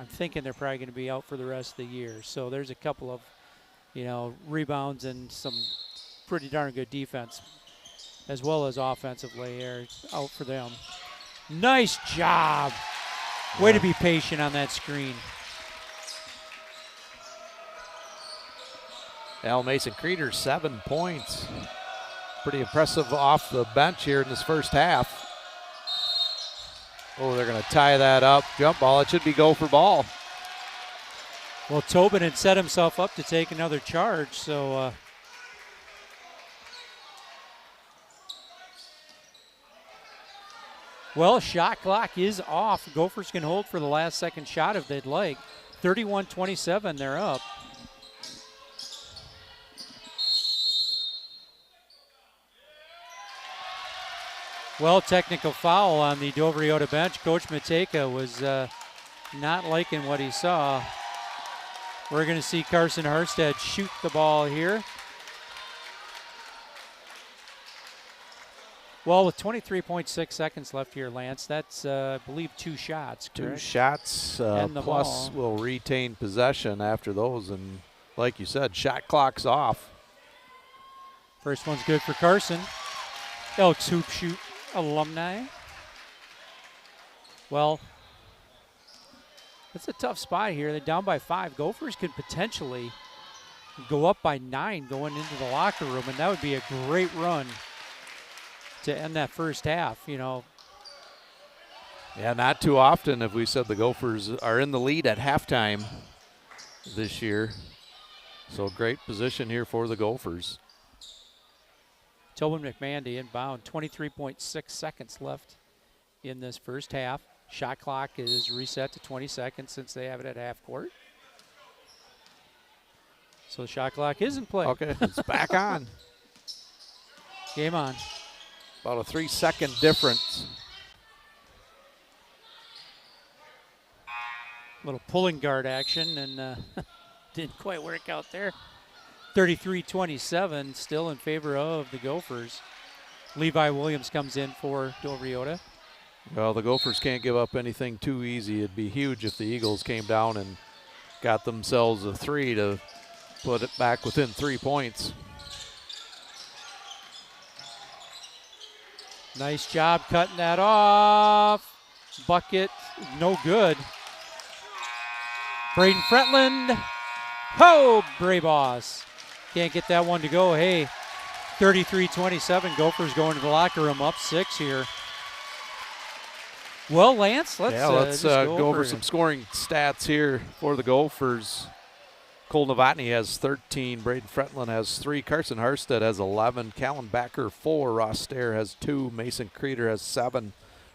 thinking they're probably going to be out for the rest of the year. So there's a couple of, rebounds and some pretty darn good defense, as well as offensively, are out for them. Nice job. Way to be patient on that screen. Al Mason Creeder, 7 points. Pretty impressive off the bench here in this first half. Oh, they're going to tie that up. Jump ball. It should be Gopher ball. Well, Tobin had set himself up to take another charge, so well, shot clock is off. Gophers can hold for the last second shot if they'd like. 31-27, they're up. Well, technical foul on the Dover Yoda bench. Coach Matejka was not liking what he saw. We're going to see Carson Harstead shoot the ball here. Well, with 23.6 seconds left here, Lance, that's, I believe, 2 shots, correct? 2 shots, plus we'll retain possession after those. And like you said, shot clock's off. First one's good for Carson. Elks Hoop Shoot alumni. Well, it's a tough spot here. They're down by 5. Gophers could potentially go up by 9 going into the locker room, and that would be a great run to end that first half, you know. Yeah, not too often have we said the Gophers are in the lead at halftime this year. So great position here for the Gophers. Tobin McMandy inbound, 23.6 seconds left in this first half. Shot clock is reset to 20 seconds since they have it at half court. So the shot clock is in play. Okay, it's back on. Game on. About a 3-second difference. Little pulling guard action, and didn't quite work out there. 33-27, still in favor of the Gophers. Levi Williams comes in for Dover Yoda. Well, the Gophers can't give up anything too easy. It'd be huge if the Eagles came down and got themselves a 3 to put it back within 3 points. Nice job cutting that off. Bucket, no good. Braden Fretland. Ho, Brayboss. Can't get that one to go. Hey, 33-27. Gophers going to the locker room up 6 here. Well, Lance, let's go over some scoring stats here for the Gophers. Cole Novotny has 13. Braden Fretland has 3. Carson Harstead has 11. Callan Backer 4. Ross Stair has 2. Mason Creeder has 7.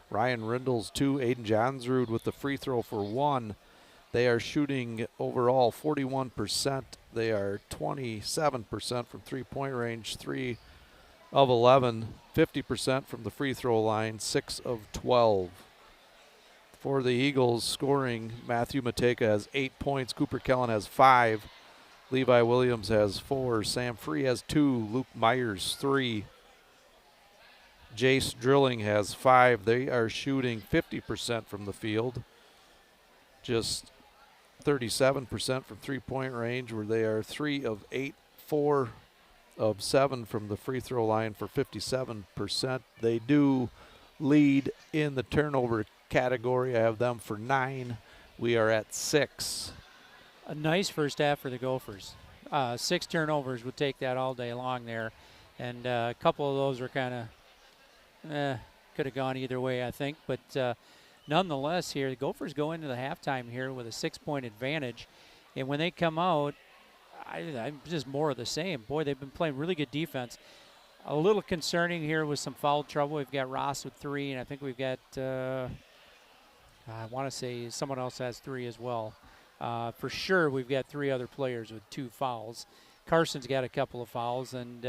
Ryan Rindles 2. Aiden Johnsrud with the free throw for 1. They are shooting overall 41%. They are 27% from three-point range, 3 of 11, 50% from the free throw line, 6 of 12. For the Eagles scoring, Matthew Matejka has 8 points. Cooper Kellen has 5. Levi Williams has 4. Sam Free has 2. Luke Myers 3. Jace Drilling has 5. They are shooting 50% from the field. Just 37% from three-point range, where they are 3 of 8, 4 of 7 from the free throw line for 57%. They do lead in the turnover category. I have them for 9. We are at 6. A nice first half for the Gophers. 6 turnovers would take that all day long there. And a couple of those were kind of, could have gone either way, I think. But nonetheless here, the Gophers go into the halftime here with a 6-point advantage. And when they come out, I'm just more of the same. Boy, they've been playing really good defense. A little concerning here with some foul trouble. We've got Ross with 3, and I think we've got, I want to say someone else has 3 as well. For sure, we've got 3 other players with 2 fouls. Carson's got a couple of fouls, and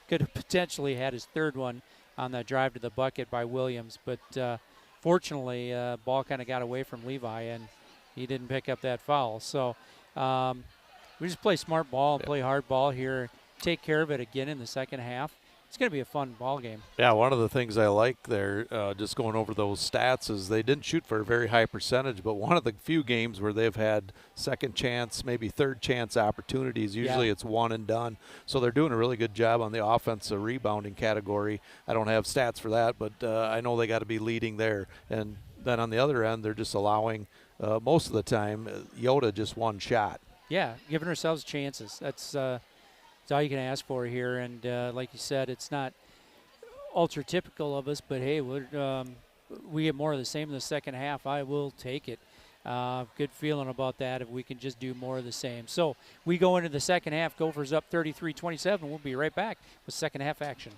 could have potentially had his 3rd one on that drive to the bucket by Williams. But fortunately, ball kind of got away from Levi, and he didn't pick up that foul. So we just play smart ball and play hard ball here. Take care of it again in the second half. It's going to be a fun ball game. Yeah, one of the things I like there, just going over those stats, is they didn't shoot for a very high percentage, but one of the few games where they've had second chance, maybe third chance opportunities, usually it's one and done. So they're doing a really good job on the offensive rebounding category. I don't have stats for that, but I know they got to be leading there. And then on the other end, they're just allowing, most of the time, Yoda just one shot. Yeah, giving ourselves chances. That's It's all you can ask for here. And like you said, it's not ultra typical of us, but hey, we get more of the same in the second half. I will take it. Good feeling about that if we can just do more of the same. So we go into the second half. Gophers up 33-27. We'll be right back with second half action.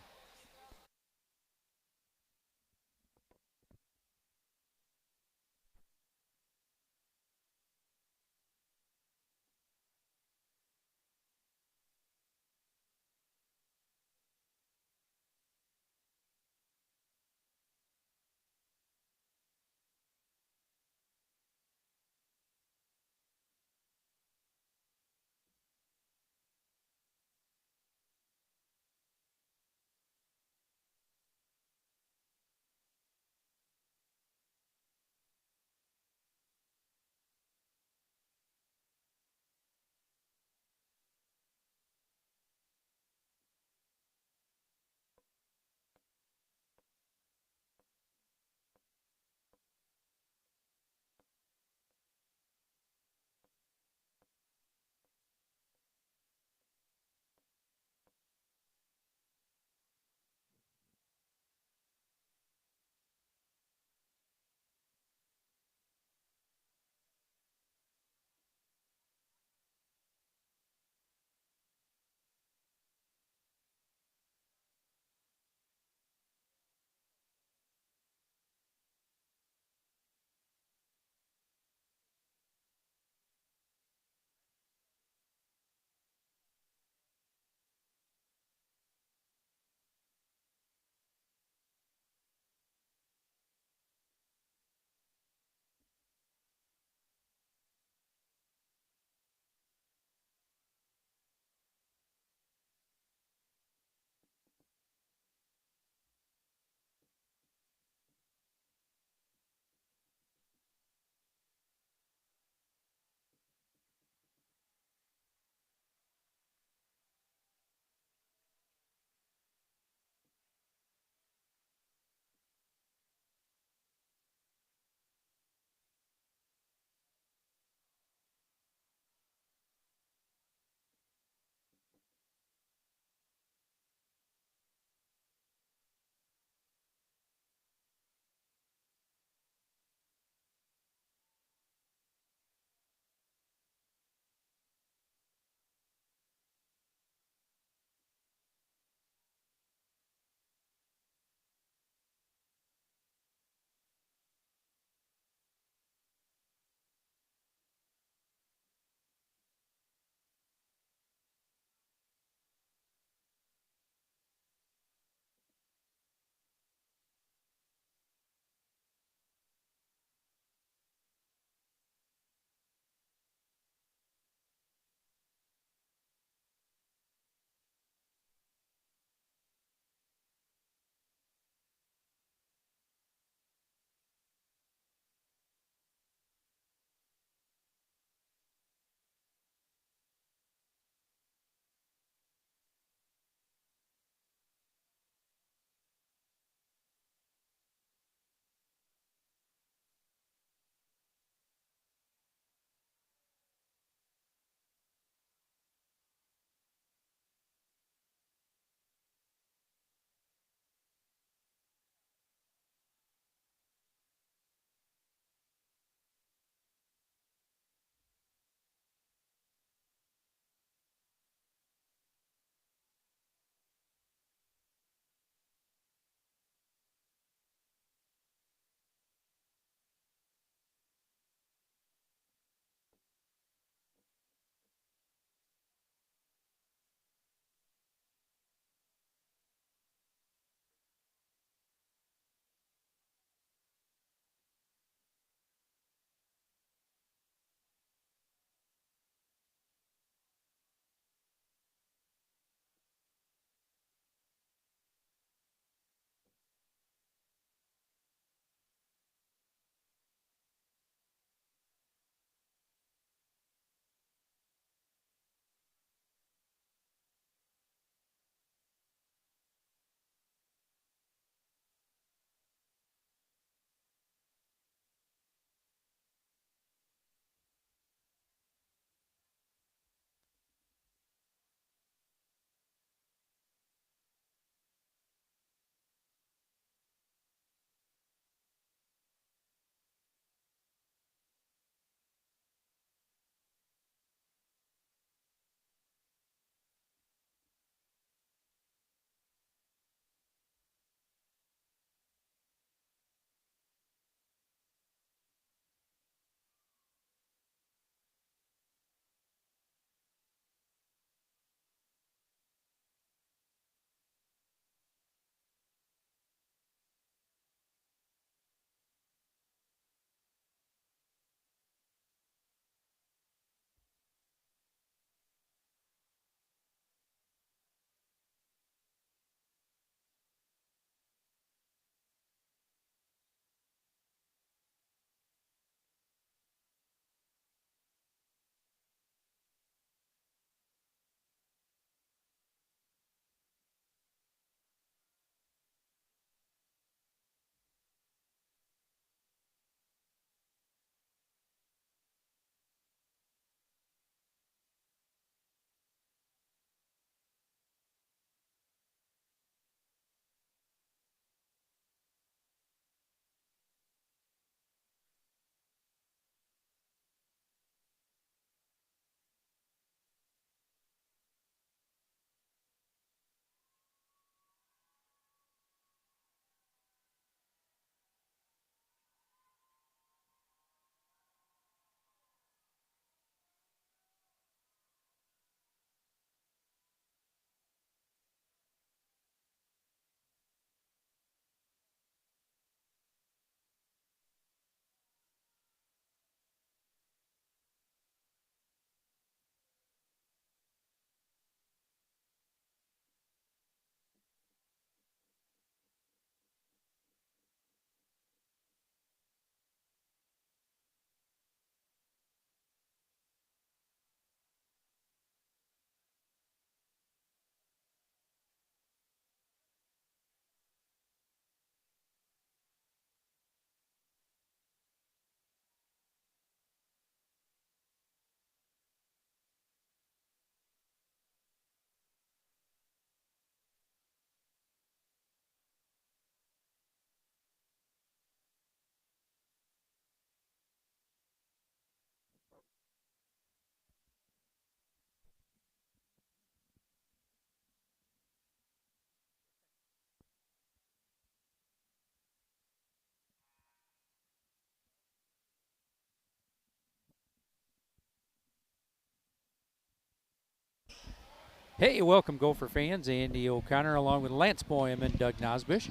Hey, welcome Gopher fans. Andy O'Connor along with Lance Boyum and Doug Nosbish.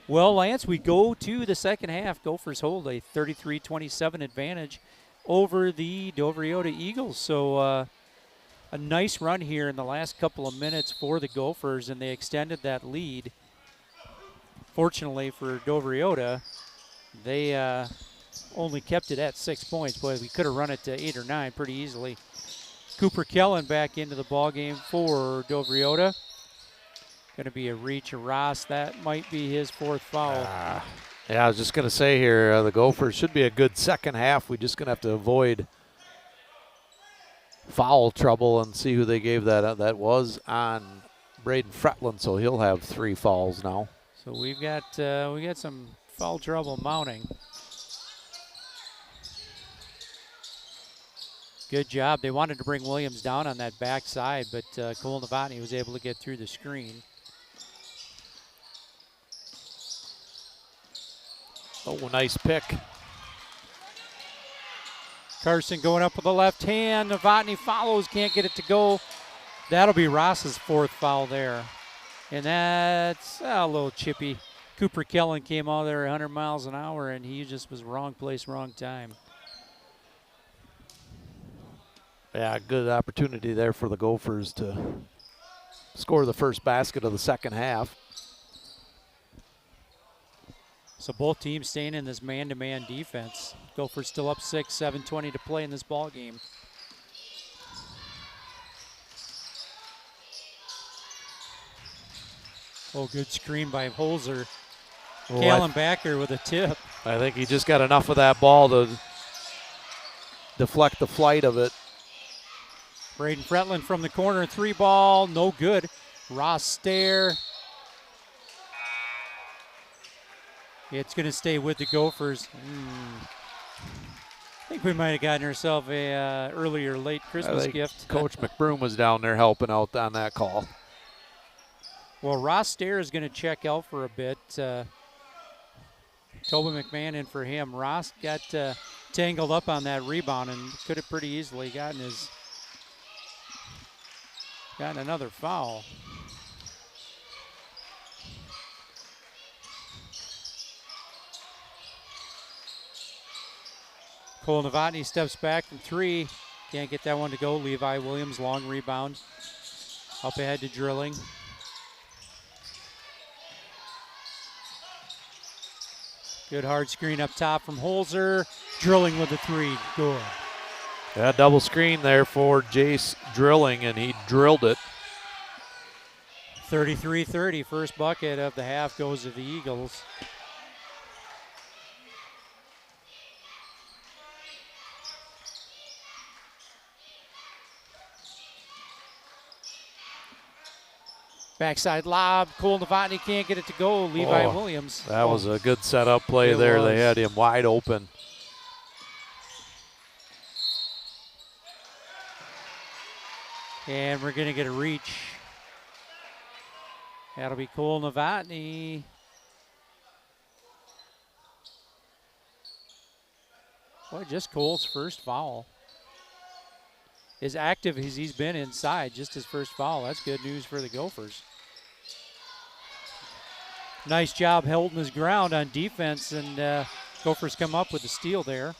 Well, Lance, we go to the second half. Gophers hold a 33-27 advantage over the Dovriota Eagles. So a nice run here in the last couple of minutes for the Gophers, and they extended that lead. Fortunately for Dovriota, they only kept it at 6 points. Boy, we could have run it to 8 or 9 pretty easily. Cooper Kellen back into the ball game for Dovriota. Going to be a reach of Ross. That might be his 4th foul. Yeah, I was just going to say here, the Gophers should be a good second half. We're just going to have to avoid foul trouble and see who they gave that. That was on Braden Fretland, so he'll have 3 fouls now. So we got some foul trouble mounting. Good job. They wanted to bring Williams down on that backside, but Cole Novotny was able to get through the screen. Oh, nice pick. Carson going up with the left hand. Novotny follows, can't get it to go. That'll be Ross's 4th foul there. And that's a little chippy. Cooper Kellen came out there 100 miles an hour, and he just was wrong place, wrong time. Yeah, good opportunity there for the Gophers to score the first basket of the second half. So both teams staying in this man-to-man defense. Gophers still up 6, 7:20 to play in this ball game. Oh, good screen by Holzer. Well, Kalen Backer with a tip. I think he just got enough of that ball to deflect the flight of it. Braden Fretland from the corner, 3 ball, no good. Ross Stair. It's going to stay with the Gophers. I think we might have gotten ourselves a early or late Christmas gift. Coach McBroom was down there helping out on that call. Well, Ross Stair is going to check out for a bit. Tobin McMahon in for him. Ross got tangled up on that rebound and could have pretty easily gotten another foul. Cole Novotny steps back from 3. Can't get that one to go. Levi Williams, long rebound. Up ahead to Drilling. Good hard screen up top from Holzer. Drilling with a 3. Good. Yeah, double screen there for Jace Drilling, and he drilled it. 33-30. First bucket of the half goes to the Eagles. Backside lob. Cole Novotny can't get it to go. Levi Williams. That was a good setup play there. They had him wide open. And we're going to get a reach. That'll be Cole Novotny. Boy, just Cole's first foul. As active as he's been inside, just his first foul. That's good news for the Gophers. Nice job holding his ground on defense, and Gophers come up with the steal there.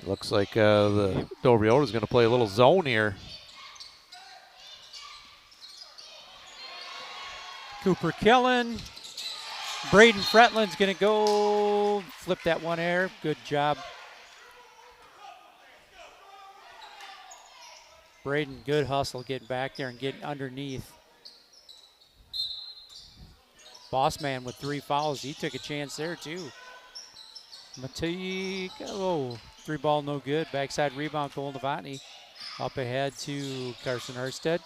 Looks like the Dovriota is going to play a little zone here. Cooper Kellen. Braden Fretland's going to go flip that one air. Good job. Braden, good hustle getting back there and getting underneath. Bossman with 3 fouls. He took a chance there too. Matei, 3 ball no good. Backside rebound, Cole Novotny. Up ahead to Carson Erstead.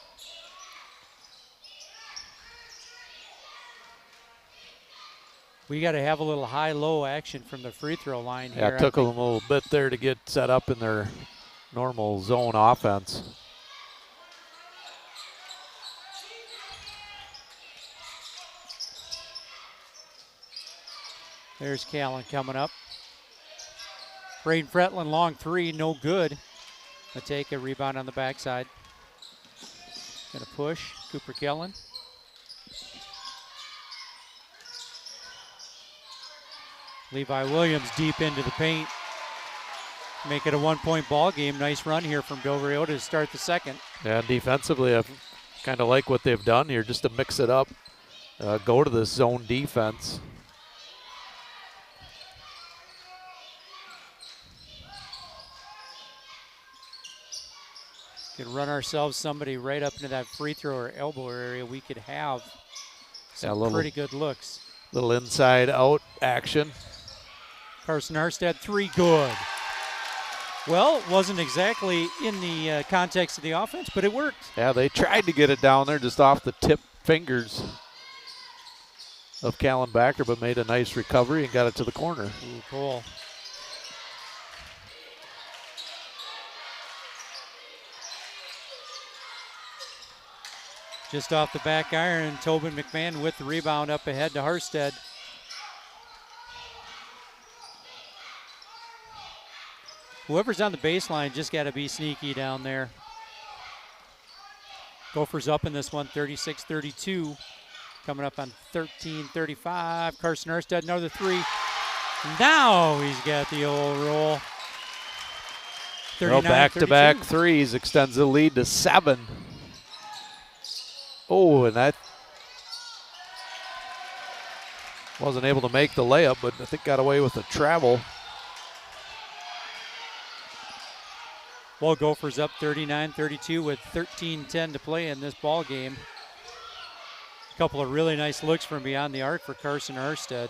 We got to have a little high-low action from the free throw line here. Yeah, it took them a little bit there to get set up in their normal zone offense. There's Callan coming up. Braden Fretland, long three, no good. Take a rebound on the backside. Gonna push, Cooper Kellen. Levi Williams deep into the paint. Make it a 1-point ball game. Nice run here from Del Rio to start the second. Yeah, defensively, I kind of like what they've done here just to mix it up. Go to this zone defense. Could run ourselves somebody right up into that free throw or elbow area. We could have some pretty good looks. Little inside out action. Carson Arstead, three, good. Well, it wasn't exactly in the context of the offense, but it worked. Yeah, they tried to get it down there just off the tip fingers of Callan Backer, but made a nice recovery and got it to the corner. Ooh, cool. Just off the back iron, Tobin McMahon with the rebound up ahead to Harstead. Whoever's on the baseline just got to be sneaky down there. Gophers up in this one, 36-32. Coming up on 13-35. Carson Arstead, another three. Now he's got the old roll. Well, back-to-back threes extends the lead to 7. Oh, and that wasn't able to make the layup, but I think got away with the travel. Well, Gophers up 39-32 with 13:10 to play in this ball game. A couple of really nice looks from beyond the arc for Carson Arstead.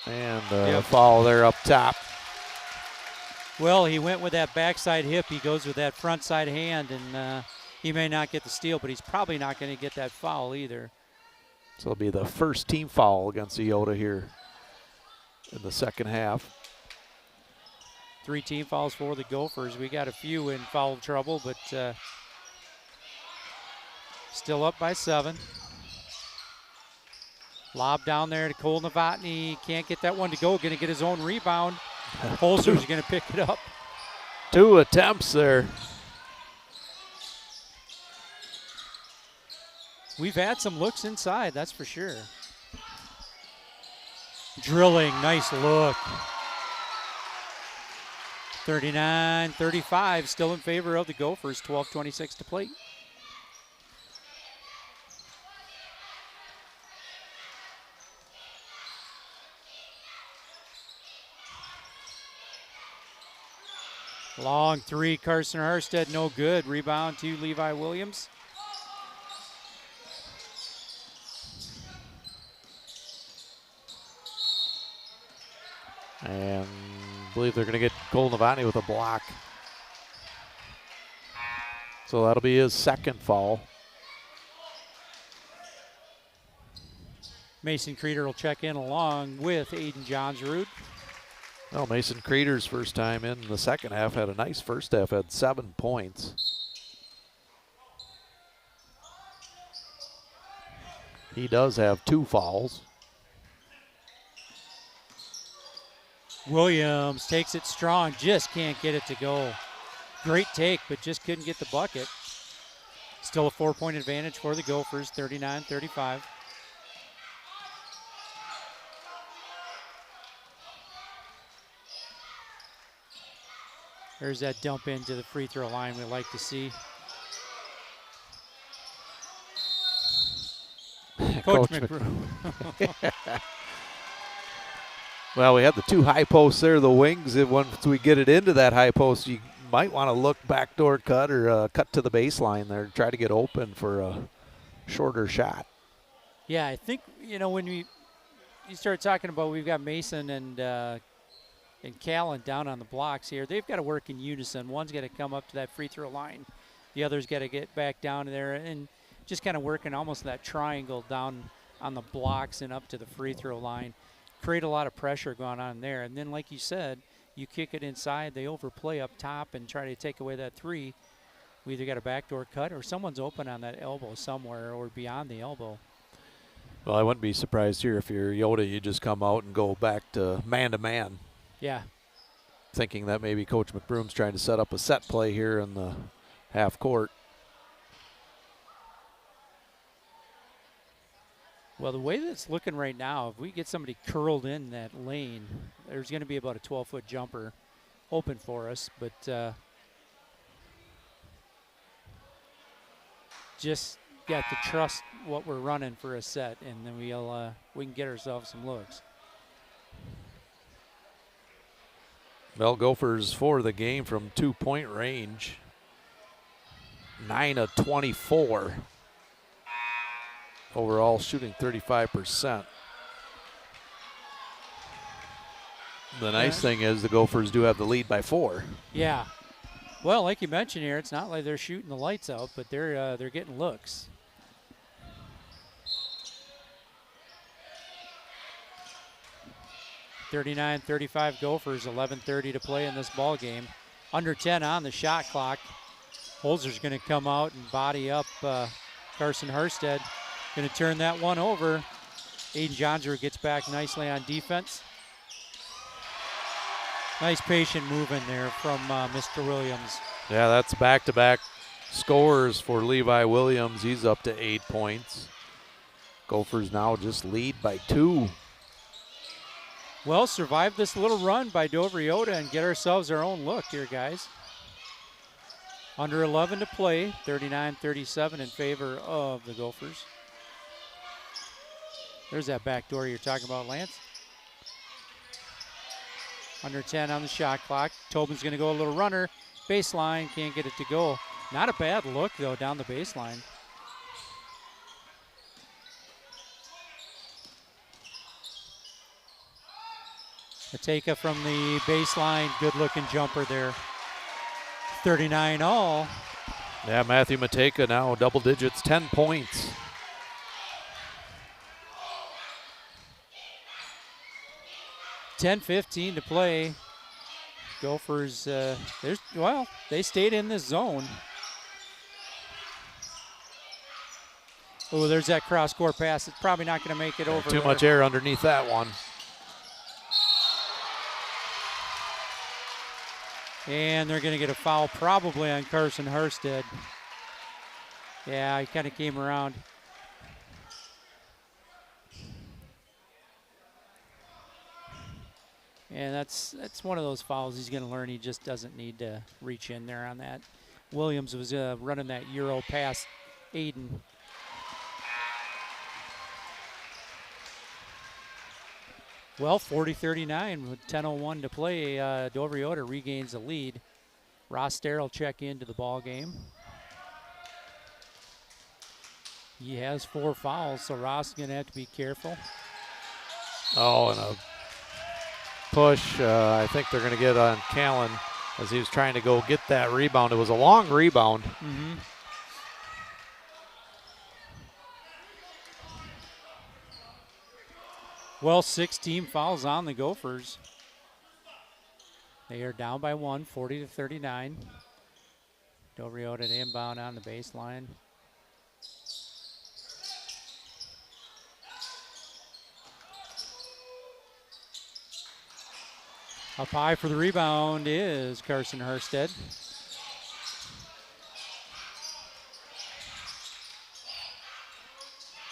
And a foul there up top. Well, he went with that backside hip. He goes with that front side hand, and he may not get the steal, but he's probably not going to get that foul either. So it'll be the first team foul against Iota here in the second half. 3 team fouls for the Gophers. We got a few in foul trouble, but still up by 7. Lob down there to Cole Novotny. Can't get that one to go. Going to get his own rebound. Holzer's going to pick it up. 2 attempts there. We've had some looks inside, that's for sure. Drilling, nice look. 39-35, still in favor of the Gophers. 12:26 to play. Long three, Carson Arstead, no good. Rebound to Levi Williams. And I believe they're going to get Cole Novotny with a block. So that'll be his second foul. Mason Creeder will check in along with Aiden Johnsrud. Well, Mason Creeder's first time in the second half had a nice first half, had 7 points. He does have 2 fouls. Williams takes it strong, just can't get it to go. Great take, but just couldn't get the bucket. Still a 4-point advantage for the Gophers, 39-35. There's that dump into the free throw line we like to see. Coach McBrew. Well, we had the 2 high posts there, the wings. Once we get it into that high post, you might want to look backdoor cut or cut to the baseline there, try to get open for a shorter shot. Yeah, I think, when you start talking about we've got Mason and Callan down on the blocks here, they've got to work in unison. One's got to come up to that free throw line. The other's got to get back down there and just kind of working almost that triangle down on the blocks and up to the free throw line. Create a lot of pressure going on there. And then, like you said, you kick it inside, they overplay up top and try to take away that three. We either got a backdoor cut or someone's open on that elbow somewhere or beyond the elbow. Well, I wouldn't be surprised here if you're Yoda, you just come out and go back to man, Yeah. thinking that maybe Coach McBroom's trying to set up a set play here in the half court. Well, the way that it's looking right now, if we get somebody curled in that lane, there's going to be about a 12-foot jumper open for us. But just got to trust what we're running for a set, and then we can get ourselves some looks. Well, Gophers for the game from 2-point range. 9 of 24. Overall shooting 35%. The nice thing is the Gophers do have the lead by 4. Yeah. Well, like you mentioned here, it's not like they're shooting the lights out, but they're getting looks. (39-35) Gophers, 11:30 to play in this ball game. Under 10 on the shot clock. Holzer's going to come out and body up Carson Herstead. Going to turn that one over. Aiden Johnsrud gets back nicely on defense. Nice patient moving there from Mr. Williams. Yeah, that's back-to-back scores for Levi Williams. He's up to 8 points. Gophers now just lead by 2. Well, survive this little run by Dover Yoda and get ourselves our own look here, guys. Under 11 to play, 39-37 in favor of the Gophers. There's that back door you're talking about, Lance. Under 10 on the shot clock. Tobin's going to go a little runner. Baseline, can't get it to go. Not a bad look, though, down the baseline. Mateka from the baseline, good-looking jumper there. 39 all. Yeah, Matthew Mateka now double digits, 10 points. (10:15) to play. Gophers, they stayed in this zone. Oh, there's that cross-court pass. It's probably not going to make it over. Too much air underneath that one. And they're going to get a foul probably on Carson Herstead. Yeah, he kind of came around. And that's one of those fouls he's going to learn. He just doesn't need to reach in there on that. Williams was running that Euro past Aiden. Well, 40-39 with 10:01 to play. Dover Yoda regains the lead. Ross Dare will check into the ball game. He has 4 fouls, so Ross is going to have to be careful. Oh, and a push. I think they're going to get on Callan as he was trying to go get that rebound. It was a long rebound. Mm-hmm. Well, 16 fouls on the Gophers. They are down by 1, 40-39. Dover Yoda inbound on the baseline. Up high for the rebound is Carson Herstead.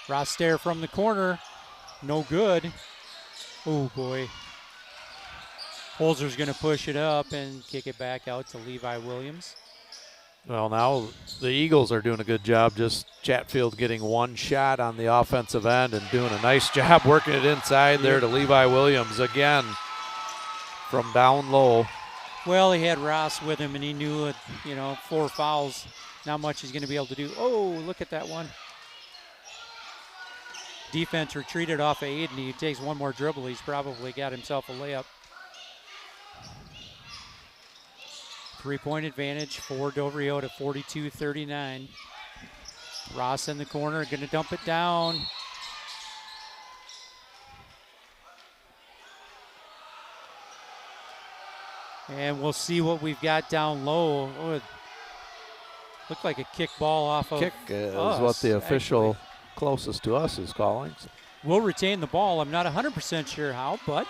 Ross Dare from the corner. No good. Oh, boy. Holzer's going to push it up and kick it back out to Levi Williams. Well, now the Eagles are doing a good job. Just Chatfield getting one shot on the offensive end and doing a nice job working it inside there to Levi Williams again from down low. Well, he had Ross with him, and he knew, 4 fouls. Not much he's going to be able to do. Oh, look at that one. Defense retreated off of Aiden. He takes one more dribble. He's probably got himself a layup. 3-point advantage for Dover Yoda, 42-39. Ross in the corner, going to dump it down. And we'll see what we've got down low. Oh, it looked like a kick ball off of Kick is us, what the official actually. closest to us is calling. will retain the ball. I'm not 100% sure how, but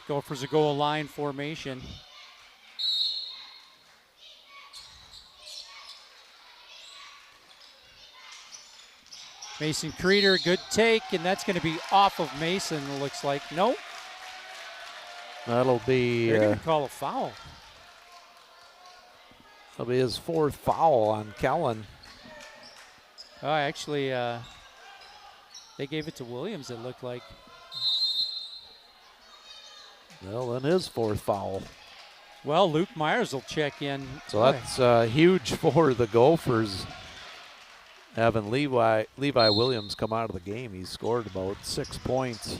Gophers a goal line formation. Mason Creeder, good take, and that's going to be off of Mason, it looks like. Nope. That'll be. They're going to call a foul. That'll be his 4th foul on Kellen. Oh, actually, they gave it to Williams, it looked like. Well, then his 4th foul. Well, Luke Myers will check in. So that's huge for the Gophers. Having Levi Williams come out of the game, he scored about 6 points.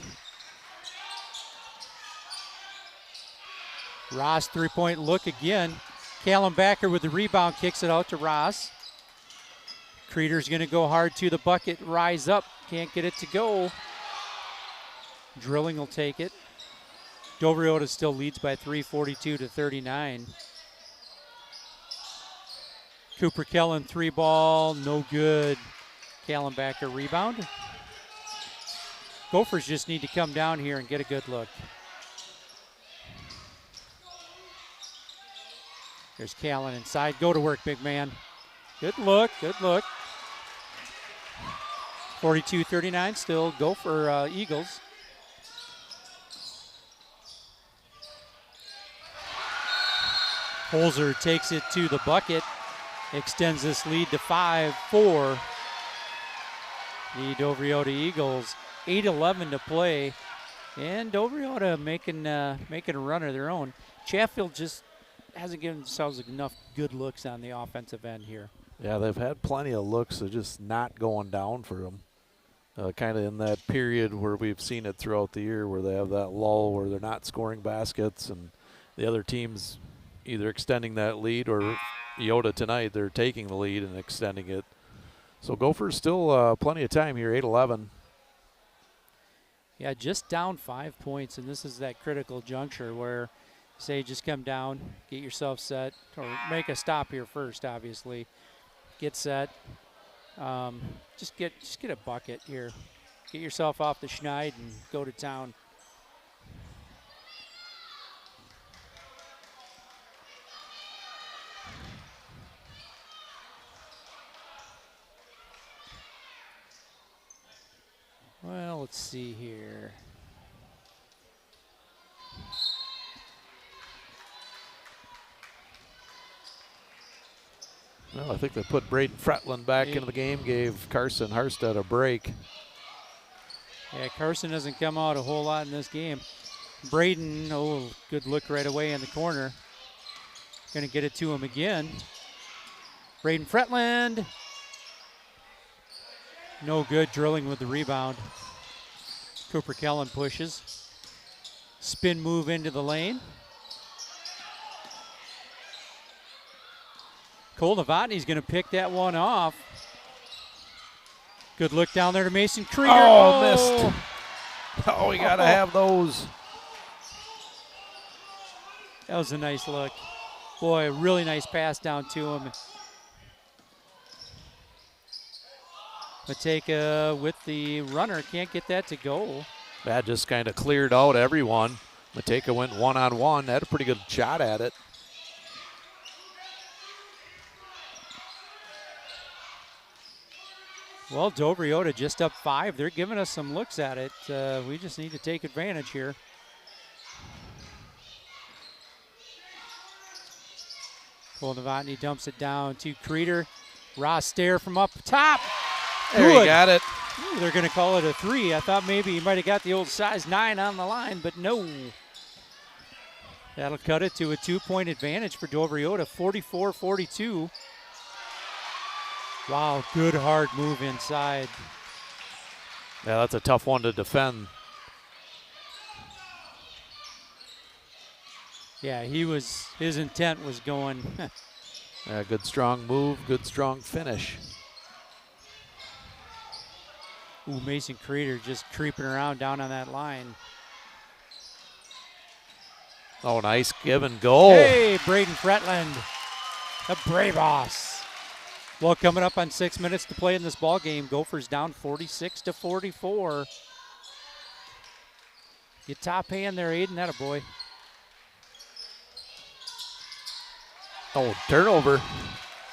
Ross 3-point look again. Callum Backer with the rebound, kicks it out to Ross. Creeder's going to go hard to the bucket, rise up, can't get it to go. Drilling will take it. Dover Yoda still leads by 3, 42-39. Cooper Kellen 3-ball, no good. Callum Backer rebound. Gophers just need to come down here and get a good look. There's Callan inside. Go to work, big man. Good look, good look. 42-39 still. Gopher Eagles. Holzer takes it to the bucket. Extends this lead to 5-4. The Dover Yoda Eagles, 8:11 to play. And Dover Yoda making a run of their own. Chatfield just hasn't given themselves enough good looks on the offensive end here. Yeah, they've had plenty of looks, so just not going down for them. Kind of in that period where we've seen it throughout the year where they have that lull where they're not scoring baskets and the other team's either extending that lead or Yoda tonight, they're taking the lead and extending it. So Gophers still plenty of time here, 8-11. Yeah, just down 5 points, and this is that critical juncture where say just come down, get yourself set, or make a stop here first, obviously. Get set. Just get a bucket here. Get yourself off the schneid and go to town. Well, let's see here. Well, I think they put Braden Fretland back into the game, gave Carson Harstead a break. Yeah, Carson doesn't come out a whole lot in this game. Braden, oh, good look right away in the corner. Going to get it to him again. Braden Fretland. No good, drilling with the rebound. Cooper Kellen pushes. Spin move into the lane. Cole Novotny's going to pick that one off. Good look down there to Mason Creeder. Oh, missed. Oh, we got to have those. That was a nice look. Boy, a really nice pass down to him. Mateka with the runner, can't get that to go. That just kind of cleared out everyone. Mateka went one-on-one, had a pretty good shot at it. Well, Dover Yoda just up 5. They're giving us some looks at it. We just need to take advantage here. Cole Novotny dumps it down to Creeder. Ross Stair from up top. There Good. you got it. Ooh, they're going to call it a 3. I thought maybe he might have got the old size 9 on the line, but no. That'll cut it to a 2-point advantage for Dover Yoda, 44-42. Wow, good hard move inside. Yeah, that's a tough one to defend. Yeah, his intent was going. Yeah, good strong move, good strong finish. Ooh, Mason Creeder just creeping around down on that line. Oh, nice give and goal. Hey, Braden Fretland, the Bravos. Well, coming up on 6 minutes to play in this ball game, Gophers down 46-44. Get top hand there, Aiden. That a boy. Oh, turnover.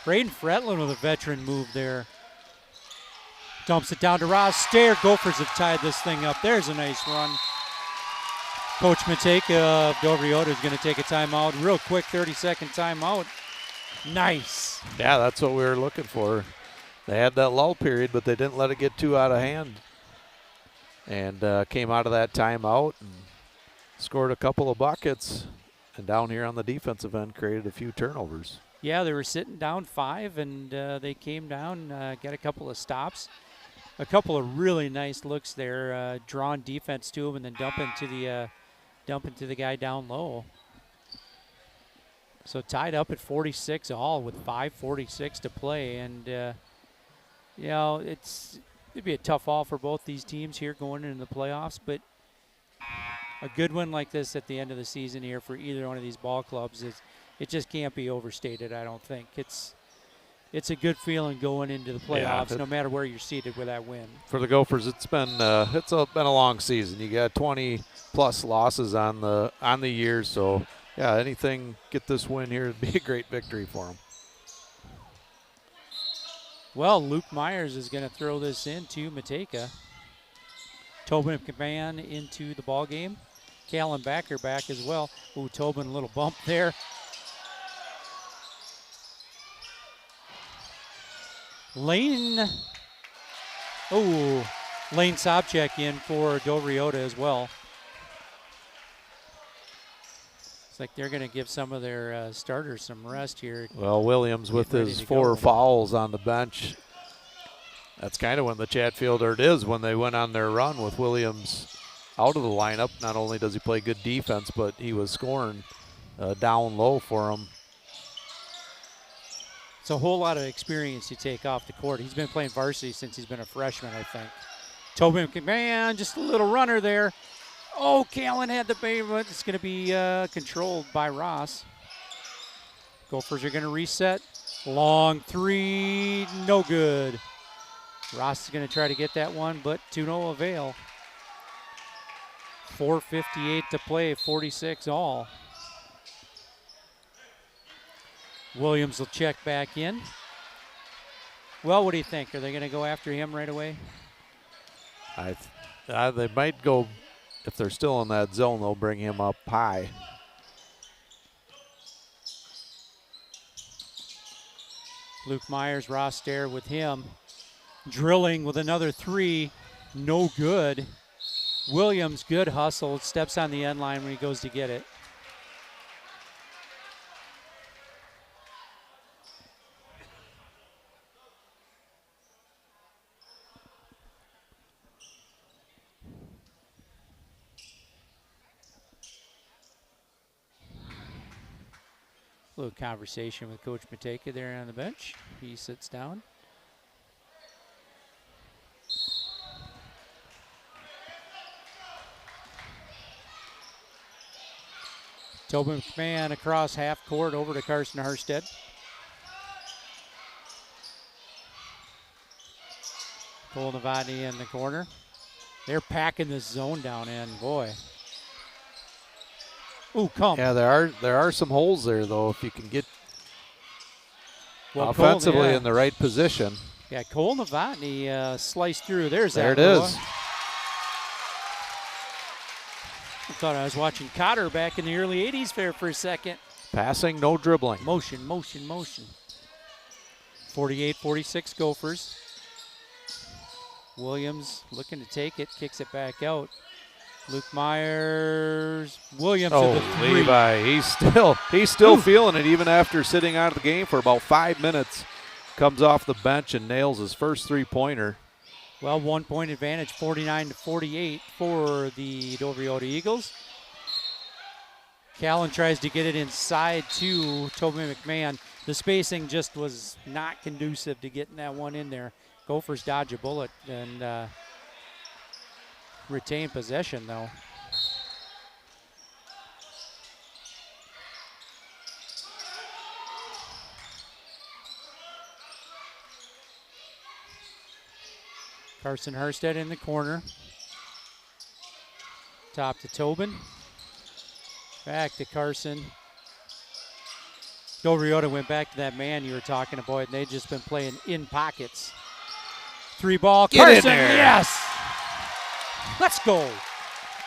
Braden Fretlin with a veteran move there. Dumps it down to Ross Stair. Gophers have tied this thing up. There's a nice run. Coach Mateka of Dover is going to take a timeout. Real quick 30-second timeout. Nice. Yeah, that's what we were looking for. They had that lull period, but they didn't let it get too out of hand. And came out of that timeout and scored a couple of buckets. And down here on the defensive end, created a few turnovers. Yeah, they were sitting down 5, and they came down, got a couple of stops. A couple of really nice looks there, drawn defense to him, and then dump into the guy down low. So tied up at 46 all with 5:46 to play, and you know it'd be a tough haul for both these teams here going into the playoffs, but a good win like this at the end of the season here for either one of these ball clubs it just can't be overstated. I don't think it's a good feeling going into the playoffs, no matter where you're seated with that win. For the Gophers, it's been a long season. You got 20+ losses on the year, so yeah, anything get this win here would be a great victory for them. Well, Luke Myers is going to throw this into Mateka. Tobin McMahon into the ball game. Callan Backer back as well. Ooh, Tobin, a little bump there. Lane Sobchak in for Dovriota as well. It's like they're going to give some of their starters some rest here. Well, Williams with his 4 fouls on the bench. That's kind of when the Chatfield, or it is when they went on their run with Williams out of the lineup. Not only does he play good defense, but he was scoring down low for him. It's a whole lot of experience you take off the court. He's been playing varsity since he's been a freshman, I think. Tobin McMahon, just a little runner there. Oh, Callan had the pavement. It's going to be controlled by Ross. Gophers are going to reset. Long 3, no good. Ross is going to try to get that one, but to no avail. 4:58 to play, 46 all. Williams will check back in. Well, what do you think? Are they going to go after him right away? They might go, if they're still in that zone, they'll bring him up high. Luke Myers, Ross Stair with him. Drilling with another 3, no good. Williams, good hustle, steps on the end line when he goes to get it. A little conversation with Coach Mateka there on the bench. He sits down. Tobin McMahon across half court over to Carson Harstead. Cole Novotny in the corner. They're packing this zone down in, boy. Ooh, come. Yeah, there are some holes there, though, if you can get offensively Cole, in the right position. Yeah, Cole Novotny sliced through. There it is. I thought I was watching Cotter back in the early 80s there for a second. Passing, no dribbling. Motion, motion, motion. 48-46 Gophers. Williams looking to take it, kicks it back out. Luke Myers, Williams with the 3. Levi, he's still feeling it even after sitting out of the game for about 5 minutes. Comes off the bench and nails his first 3-pointer. Well, 1 point advantage, 49-48 for the Dovriota Eagles. Callan tries to get it inside to Tobin McMahon. The spacing just was not conducive to getting that one in there. Gophers dodge a bullet and retain possession, though. Carson Harstead in the corner. Top to Tobin. Back to Carson. Del Riota went back to that man you were talking about, and they've just been playing in pockets. 3-ball. Get Carson, in there. yes! Let's go.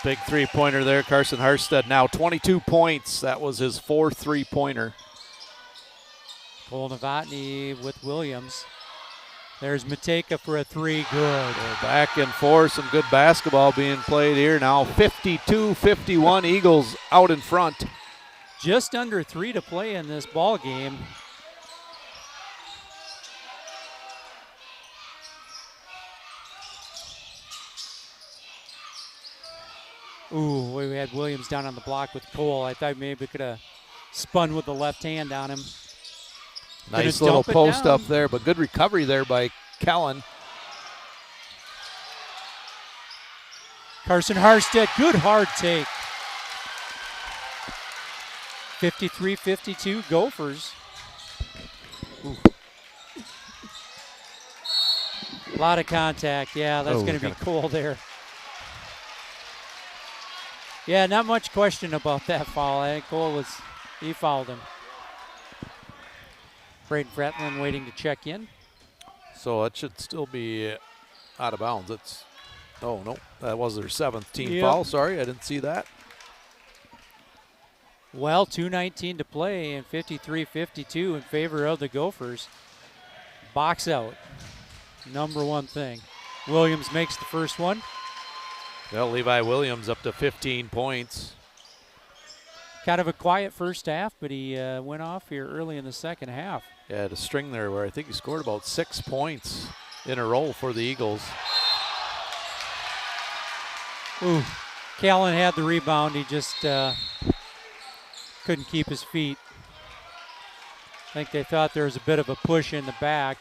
Big three-pointer there. Carson Harstead now 22 points. That was his 4th three-pointer. Cole Novotny with Williams. There's Mateka for a 3. Good. Back and forth. Some good basketball being played here. Now 52-51. Eagles out in front. Just under 3 to play in this ball game. Ooh, we had Williams down on the block with Cole. I thought maybe we could have spun with the left hand on him. Nice little post up there, but good recovery there by Kellen. Carson Harstead, good hard take. 53-52 Gophers. Ooh. A lot of contact. Yeah, that's going to be cool there. Yeah, not much question about that foul. I think Cole he fouled him. Braden Fretlin waiting to check in. So it should still be out of bounds. Oh, no, that was their 7th team foul. Sorry, I didn't see that. Well, 2:19 to play and 53-52 in favor of the Gophers. Box out. Number one thing. Williams makes the first one. Well, Levi Williams up to 15 points. Kind of a quiet first half, but he went off here early in the second half. Yeah, had a string there where I think he scored about 6 points in a row for the Eagles. Ooh, Callan had the rebound. He just couldn't keep his feet. I think they thought there was a bit of a push in the back.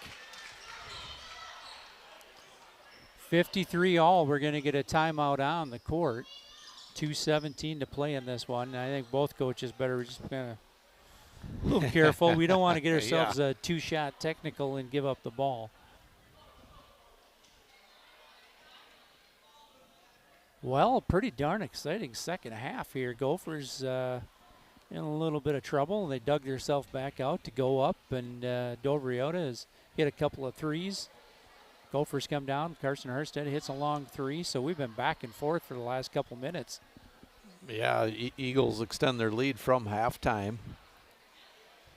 53 all. We're going to get a timeout on the court. 2:17 to play in this one. I think both coaches better just kind of a little careful. We don't want to get ourselves a 2-shot technical and give up the ball. Well, pretty darn exciting second half here. Gophers in a little bit of trouble. They dug themselves back out to go up, and Del Riota has hit a couple of threes. Gophers come down. Carson Harstead hits a long 3, so we've been back and forth for the last couple minutes. Yeah, Eagles extend their lead from halftime.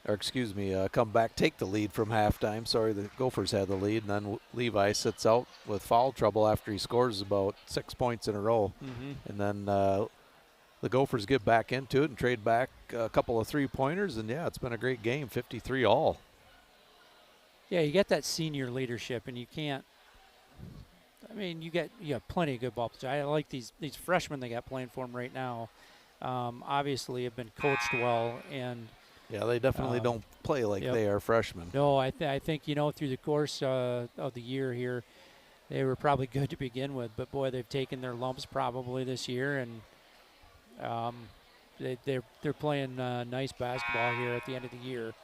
Or excuse me, come back, take the lead from halftime. Sorry, the Gophers had the lead, and then Levi sits out with foul trouble after he scores about 6 points in a row. And then the Gophers get back into it and trade back a couple of three-pointers, and yeah, it's been a great game, 53 all. Yeah, you get that senior leadership, and you can't. I mean, you have plenty of good ball players. I like these freshmen they got playing for them right now. Obviously, have been coached well, and yeah, they definitely don't play like they are freshmen. No, I think through the course of the year here, they were probably good to begin with. But boy, they've taken their lumps probably this year, and they're playing nice basketball here at the end of the year.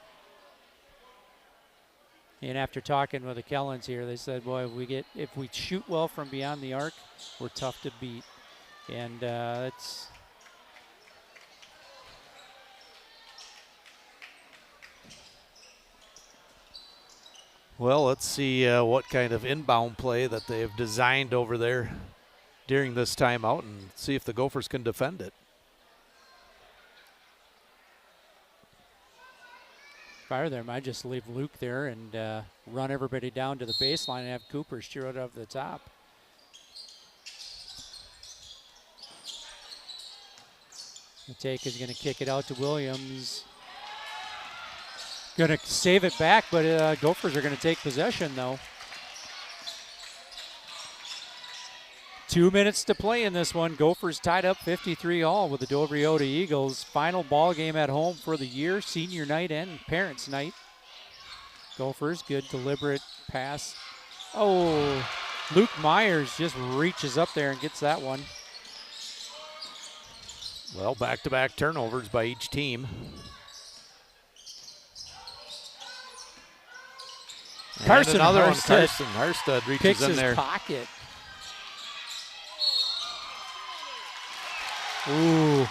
And after talking with the Kellens here, they said, boy, if we shoot well from beyond the arc, we're tough to beat. And it's well, let's see what kind of inbound play that they've designed over there during this timeout and see if the Gophers can defend it. Fire there, might just leave Luke there and run everybody down to the baseline and have Cooper steer it up the top. Mateka is going to kick it out to Williams. Going to save it back, but Gophers are going to take possession, though. 2 minutes to play in this one. Gophers tied up 53 all with the Del Riota Eagles. Final ball game at home for the year, senior night and parents' night. Gophers, good deliberate pass. Oh, Luke Myers just reaches up there and gets that one. Well, back-to-back turnovers by each team. Carson another one. Harstead Harstead reaches picks in his there. pocket. Ooh.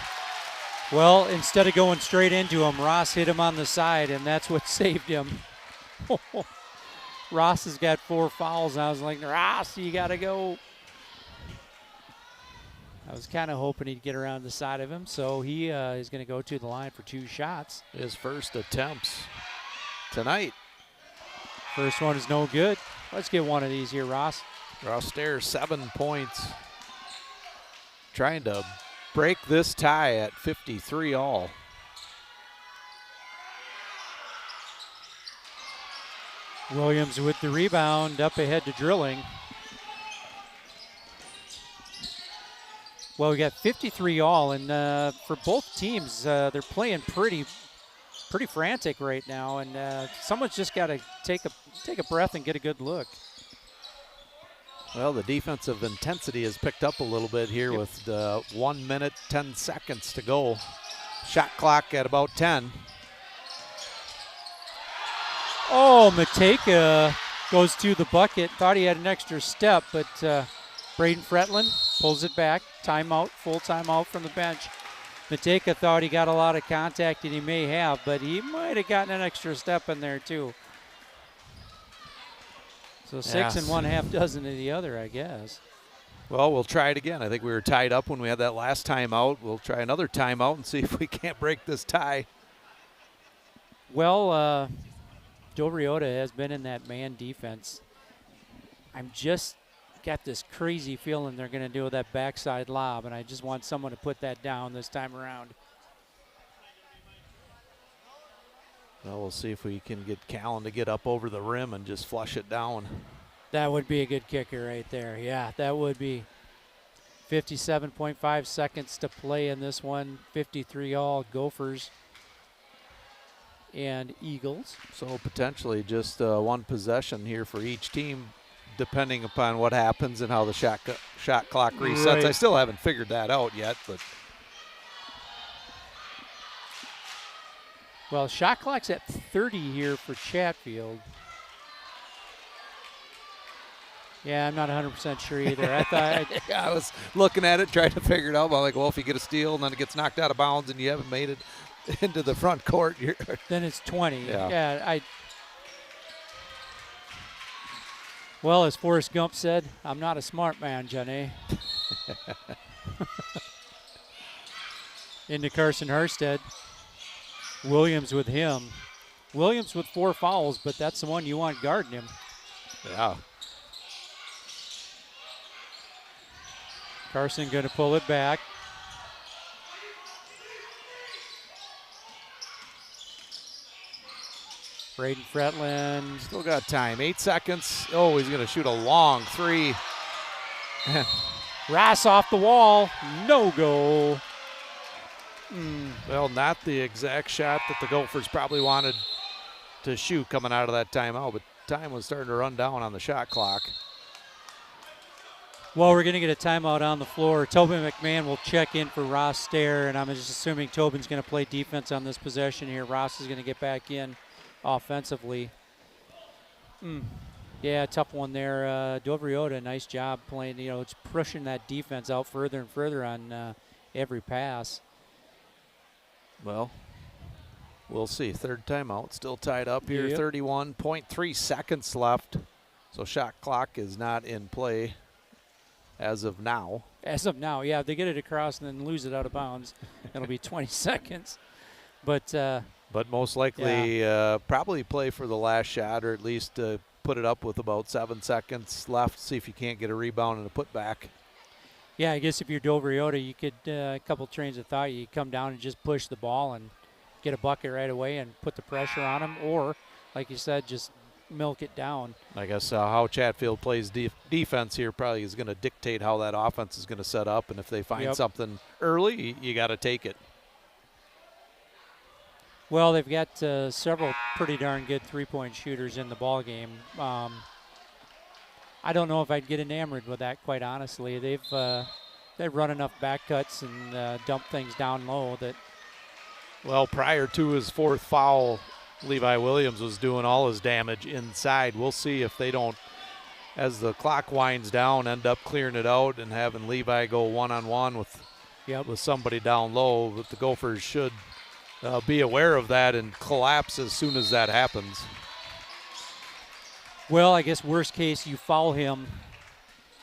Well, instead of going straight into him, Ross hit him on the side, and that's what saved him. Ross has got 4 fouls. I was like, Ross, you got to go. I was kind of hoping he'd get around the side of him, so he is going to go to the line for 2 shots. His first attempts tonight. First one is no good. Let's get one of these here, Ross. Ross Stair, 7 points. Trying to break this tie at 53 all. Williams with the rebound, up ahead to Drilling. Well, we got 53 all, and for both teams, they're playing pretty frantic right now, and someone's just got to take a breath and get a good look. Well, the defensive intensity has picked up a little bit here with 1 minute, 10 seconds to go. Shot clock at about 10. Oh, Matejka goes to the bucket. Thought he had an extra step, but Braden Fretlin pulls it back. Timeout, full timeout from the bench. Matejka thought he got a lot of contact, and he may have, but he might have gotten an extra step in there too. So 6 and 1/2 dozen of the other, I guess. Well, we'll try it again. I think we were tied up when we had that last timeout. We'll try another timeout and see if we can't break this tie. Well, Dobriota has been in that man defense. I'm just got this crazy feeling they're going to do that backside lob, and I just want someone to put that down this time around. Well, we'll see if we can get Callan to get up over the rim and just flush it down. That would be a good kicker right there. Yeah, that would be. 57.5 seconds to play in this one. 53 all, Gophers and Eagles. So potentially just one possession here for each team, depending upon what happens and how the shot clock resets. Right. I still haven't figured that out yet, but well, shot clock's at 30 here for Chatfield. Yeah, I'm not 100% sure either. I thought I was looking at it, trying to figure it out. I'm like, well, if you get a steal and then it gets knocked out of bounds and you haven't made it into the front court, then it's 20. Yeah. Well, as Forrest Gump said, I'm not a smart man, Johnny. Into Carson Harstead. Williams with him. Williams with 4 fouls, but that's the one you want guarding him. Yeah. Carson going to pull it back. Braden Fretlin. Still got time. 8 seconds. Oh, he's going to shoot a long 3. Ross off the wall. No goal. Well, not the exact shot that the Gophers probably wanted to shoot coming out of that timeout, but time was starting to run down on the shot clock. Well, we're going to get a timeout on the floor. Tobin McMahon will check in for Ross Stair, and I'm just assuming Tobin's going to play defense on this possession here. Ross is going to get back in offensively. Yeah, tough one there. Dobriota, nice job playing. It's pushing that defense out further and further on every pass. Well, we'll see. Third timeout, still tied up here. 31.3 seconds left. So shot clock is not in play as of now. As of now, yeah. If they get it across and then lose it out of bounds, it'll be 20 seconds. But most likely probably play for the last shot, or at least put it up with about 7 seconds left. See if you can't get a rebound and a putback. Yeah, I guess if you're Dobriota, you could, a couple trains of thought, you come down and just push the ball and get a bucket right away and put the pressure on them, or, like you said, just milk it down. I guess how Chatfield plays defense here probably is going to dictate how that offense is going to set up, and if they find something early, you got to take it. Well, they've got several pretty darn good three-point shooters in the ball game. I don't know if I'd get enamored with that, quite honestly. They've run enough back cuts and dump things down low that. Well, prior to his 4th foul Levi Williams was doing all his damage inside. We'll see if they don't, as the clock winds down, end up clearing it out and having Levi go one-on-one with somebody down low. But the Gophers should be aware of that and collapse as soon as that happens. Well, I guess worst case, you foul him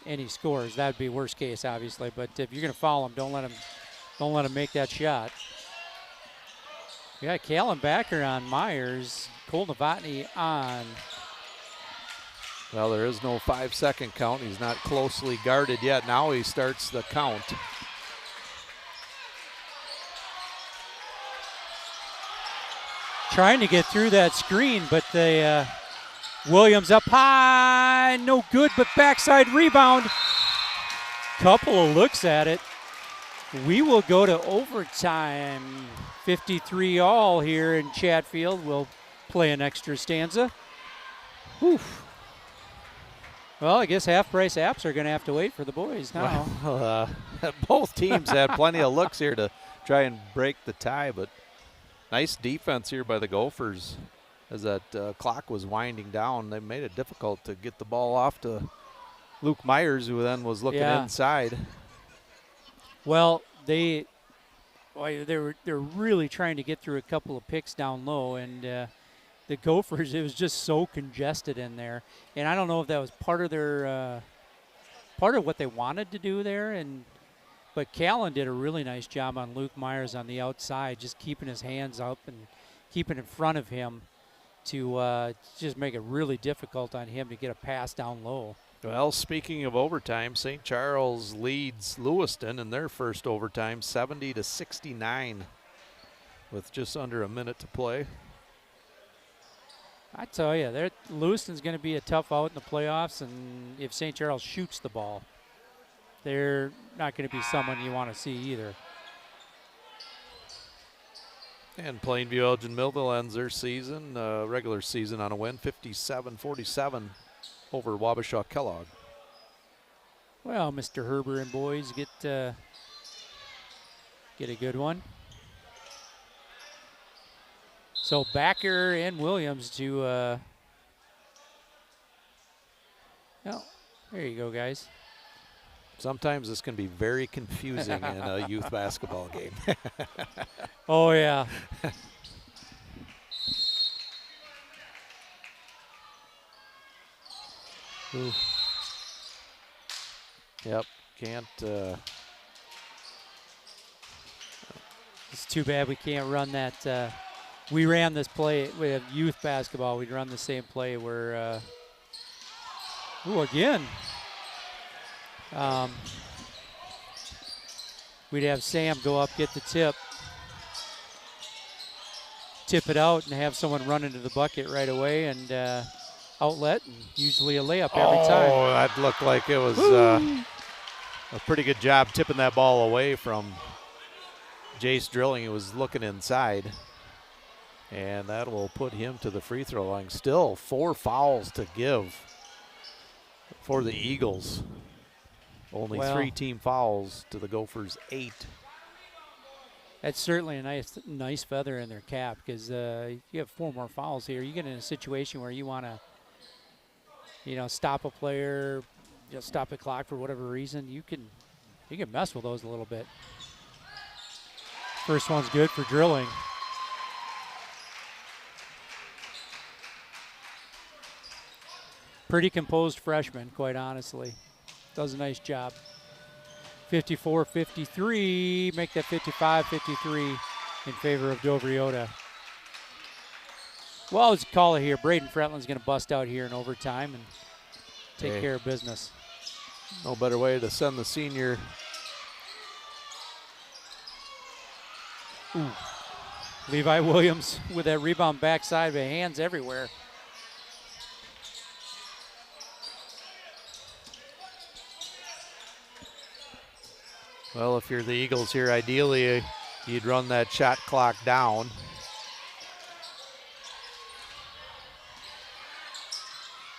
and he scores. That would be worst case, obviously. But if you're going to foul him, don't let him make that shot. We got Callan Backer on Myers. Cole Novotny on. Well, there is no 5-second count. He's not closely guarded yet. Now he starts the count. Trying to get through that screen, but Williams up high, no good, but backside rebound. Couple of looks at it. We will go to overtime. 53 all here in Chatfield. We'll play an extra stanza. Whew. Well, I guess half-price apps are going to have to wait for the boys now. Well, both teams had plenty of looks here to try and break the tie, but nice defense here by the Gophers. As that clock was winding down, they made it difficult to get the ball off to Luke Myers, who then was looking inside. Well, they're really trying to get through a couple of picks down low, and the Gophers, it was just so congested in there. And I don't know if that was part of what they wanted to do there, but Callan did a really nice job on Luke Myers on the outside, just keeping his hands up and keeping in front of him to just make it really difficult on him to get a pass down low. Well, speaking of overtime, St. Charles leads Lewiston in their first overtime 70-69 with just under a minute to play. I tell you, Lewiston's going to be a tough out in the playoffs, and if St. Charles shoots the ball, they're not going to be someone you want to see either. And Plainview Elgin Millville ends their season, regular season, on a win, 57-47 over Wabasha Kellogg. Well, Mr. Herber and boys get a good one. So Backer and Williams to, oh, there you go, guys. Sometimes this can be very confusing in a youth basketball game. Oh, yeah. Ooh. Yep, can't. It's too bad we can't run that. We ran this play with youth basketball. We'd run the same play where, again. We'd have Sam go up, get the tip it out, and have someone run into the bucket right away and outlet, and usually a layup every time. Oh, that looked like it was a pretty good job tipping that ball away from Jace Drilling. He was looking inside, and that will put him to the free throw line. Still 4 fouls to give for the Eagles. Only 3 team fouls to the Gophers' 8. That's certainly a nice feather in their cap, because you have 4 more fouls here. You get in a situation where you want to, stop a player, stop the clock for whatever reason. You can mess with those a little bit. First one's good for Drilling. Pretty composed freshman, quite honestly. Does a nice job. 54-53, make that 55-53 in favor of Dovriota. Well, let's call it here. Braden Fretland's going to bust out here in overtime and take care of business. No better way to send the senior. Ooh. Levi Williams with that rebound backside, but hands everywhere. Well, if you're the Eagles here, ideally you'd run that shot clock down.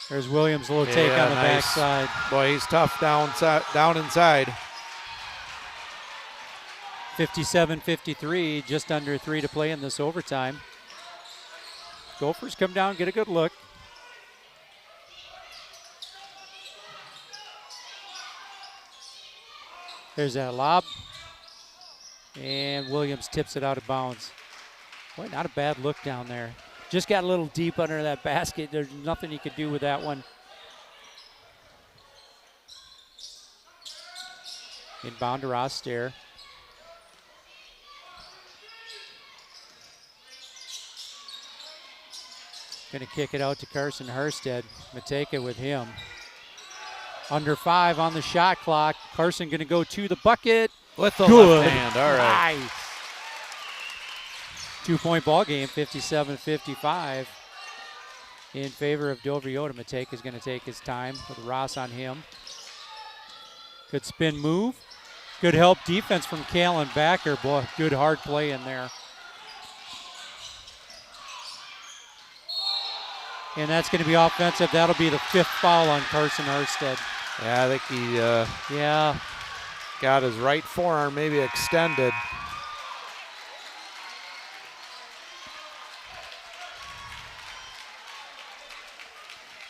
There's Williams' little take on the backside. Boy, he's tough down inside. 57-53, just under 3 to play in this overtime. Gophers come down, get a good look. There's that lob. And Williams tips it out of bounds. Boy, not a bad look down there. Just got a little deep under that basket. There's nothing you could do with that one. Inbound to Rostair. Going to kick it out to Carson Herstead. Mateka with him. Under 5 on the shot clock. Carson going to go to the bucket. With the Good. left hand, all right. Nice. 2-point ball game, 57-55 in favor of Dover Yoda. Mateka is going to take his time with Ross on him. Good spin move. Good help defense from Callan Backer. Boy, good hard play in there. And that's going to be offensive. That'll be the 5th foul on Carson Herstead. Yeah, I think he got his right forearm maybe extended.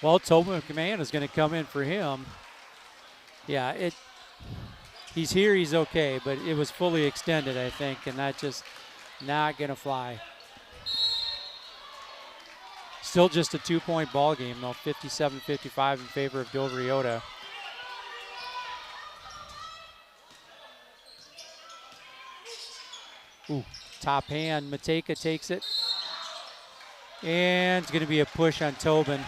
Well, Tobin McMahon is going to come in for him. Yeah, he's here, he's okay, but it was fully extended, I think, and that just not going to fly. Still just a 2-point ball game, though, 57-55 in favor of Dover Yoda. Ooh, top hand, Mateka takes it. And it's going to be a push on Tobin.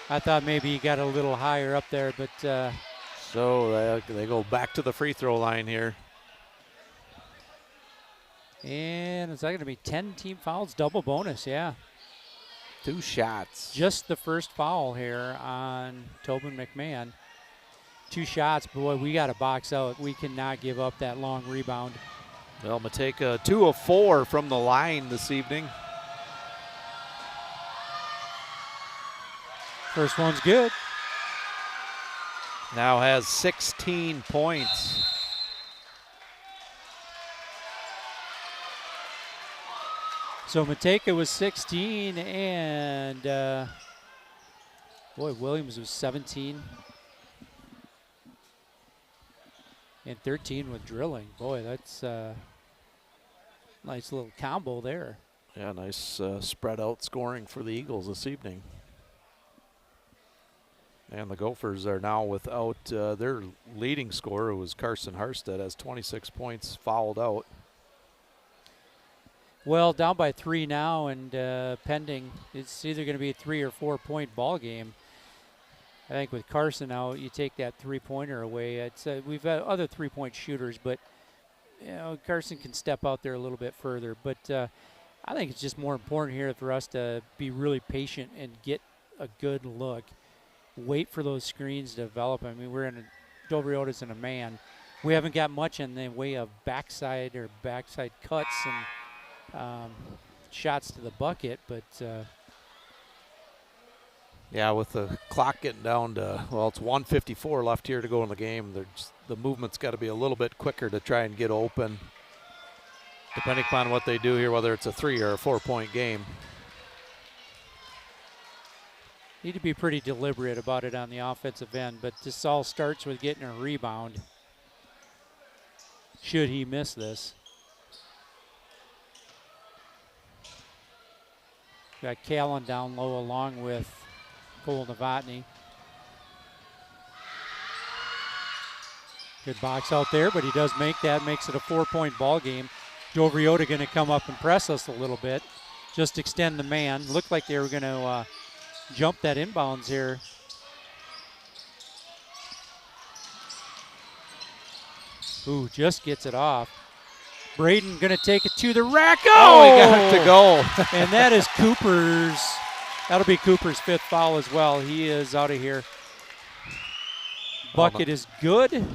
I thought maybe he got a little higher up there, but so they go back to the free throw line here. And is that going to be 10 team fouls, double bonus? Yeah. 2 shots. Just the first foul here on Tobin McMahon. 2 shots, boy, we got to box out. We cannot give up that long rebound. Well, Mateka 2 of 4 from the line this evening. First one's good. Now has 16 points. So Mateka was 16 and boy, Williams was 17. And 13 with drilling. Boy, that's a nice little combo there. Yeah, nice spread out scoring for the Eagles this evening. And the Gophers are now without their leading scorer, who was Carson Harstead, has 26 points fouled out. Well, down by 3 now, and pending, it's either going to be a 3 or 4 point ball game. I think with Carson out, you take that 3-pointer away. It's we've had other 3-point shooters, but you know Carson can step out there a little bit further. But I think it's just more important here for us to be really patient and get a good look. Wait for those screens to develop. I mean, we're in Dover Yoda's in a man. We haven't got much in the way of backside cuts and shots to the bucket, but yeah, with the clock getting down to, well, it's 1:54 left here to go in the game. The movement's got to be a little bit quicker to try and get open, depending upon what they do here, whether it's a 3 or a 4-point game. Need to be pretty deliberate about it on the offensive end, but this all starts with getting a rebound. Should he miss this? Got Callan down low along with Cole Novotny. Good box out there, but he does make that. Makes it a 4-point ball game. Dover Yoda going to come up and press us a little bit. Just extend the man. Looked like they were going to jump that inbounds here. Ooh, just gets it off. Braden going to take it to the rack. Oh, he got it to go. And that is Cooper's. That'll be Cooper's 5th foul as well. He is out of here. Bucket is good.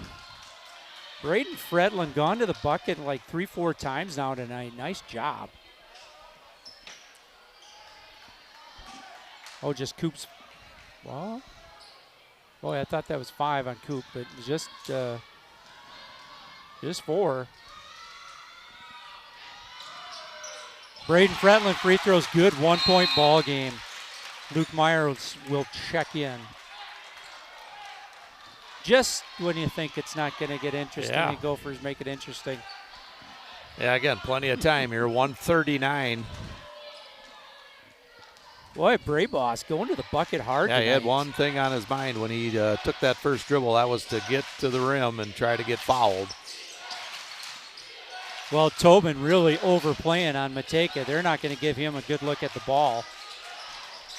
Braden Fredlin gone to the bucket like 3-4 times now tonight. Nice job. Oh, just Coop's. Well, boy, I thought that was 5 on Coop, but just 4. Braden Fretland free throws good, 1 point ball game. Luke Myers will check in. Just when you think it's not going to get interesting, the Gophers make it interesting. Yeah, again, plenty of time here, 1:39. Boy, Brayboss going to the bucket hard Yeah, tonight. he had one thing on his mind when he took that first dribble. That was to get to the rim and try to get fouled. Well, Tobin really overplaying on Mateka. They're not going to give him a good look at the ball.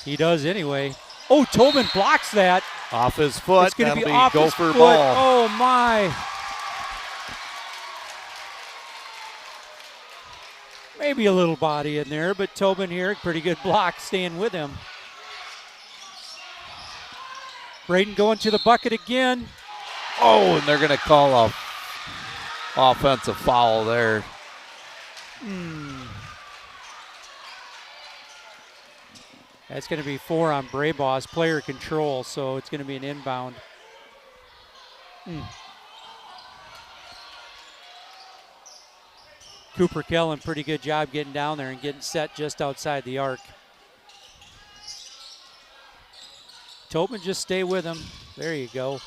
He does anyway. Oh, Tobin blocks that. Off his foot. It's going to be That'll off Gopher his foot. ball. Oh, my. Maybe a little body in there, but Tobin here, pretty good block, staying with him. Braden going to the bucket again. Oh, and they're going to call a offensive foul there. That's going to be 4 on Brayboss, player control, so it's going to be an inbound. Cooper Kellen, pretty good job getting down there and getting set just outside the arc. Tobin, just stay with him. There you go.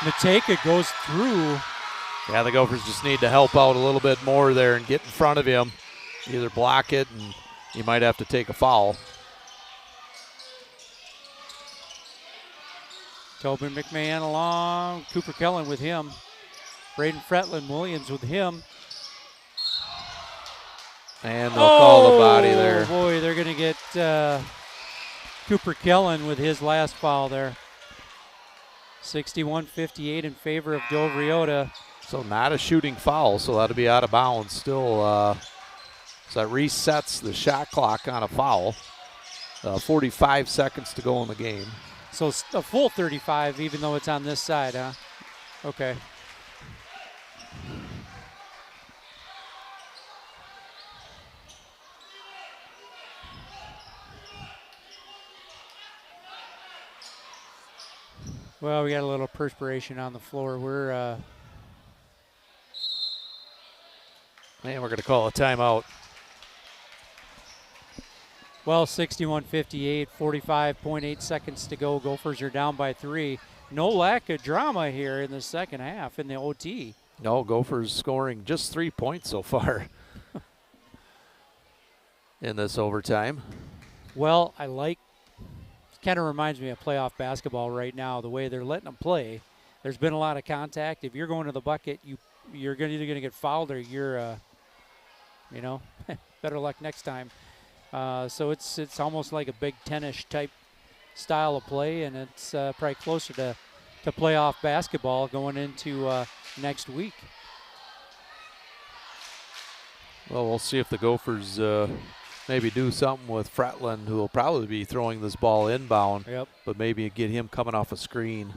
Mateka goes through. Yeah, the Gophers just need to help out a little bit more there and get in front of him. Either block it, and you might have to take a foul. Tobin McMahon along. Cooper Kellen with him. Braden Fretland Williams with him. And they'll call the body there. Oh, boy, they're going to get Cooper Kellen with his last foul there. 61-58 in favor of Del Riota. So not a shooting foul, so that'll be out of bounds. Still, so that resets the shot clock on a foul. 45 seconds to go in the game. So a full 35, even though it's on this side, huh? Okay. Well, we got a little perspiration on the floor. We're and we're going to call a timeout. well, 61-58, 45.8 seconds to go. Gophers are down by 3. No lack of drama here in the second half in the OT. No, Gophers scoring just 3 points so far in this overtime. Well, I like, kind of reminds me of playoff basketball right now, the way they're letting them play. There's been a lot of contact. If you're going to the bucket, you're either going to get fouled or you're, better luck next time. So it's almost like a Big Ten-ish type style of play, and it's probably closer to playoff basketball going into next week. Well, we'll see if the Gophers maybe do something with Fretland, who will probably be throwing this ball inbound, but maybe get him coming off a screen.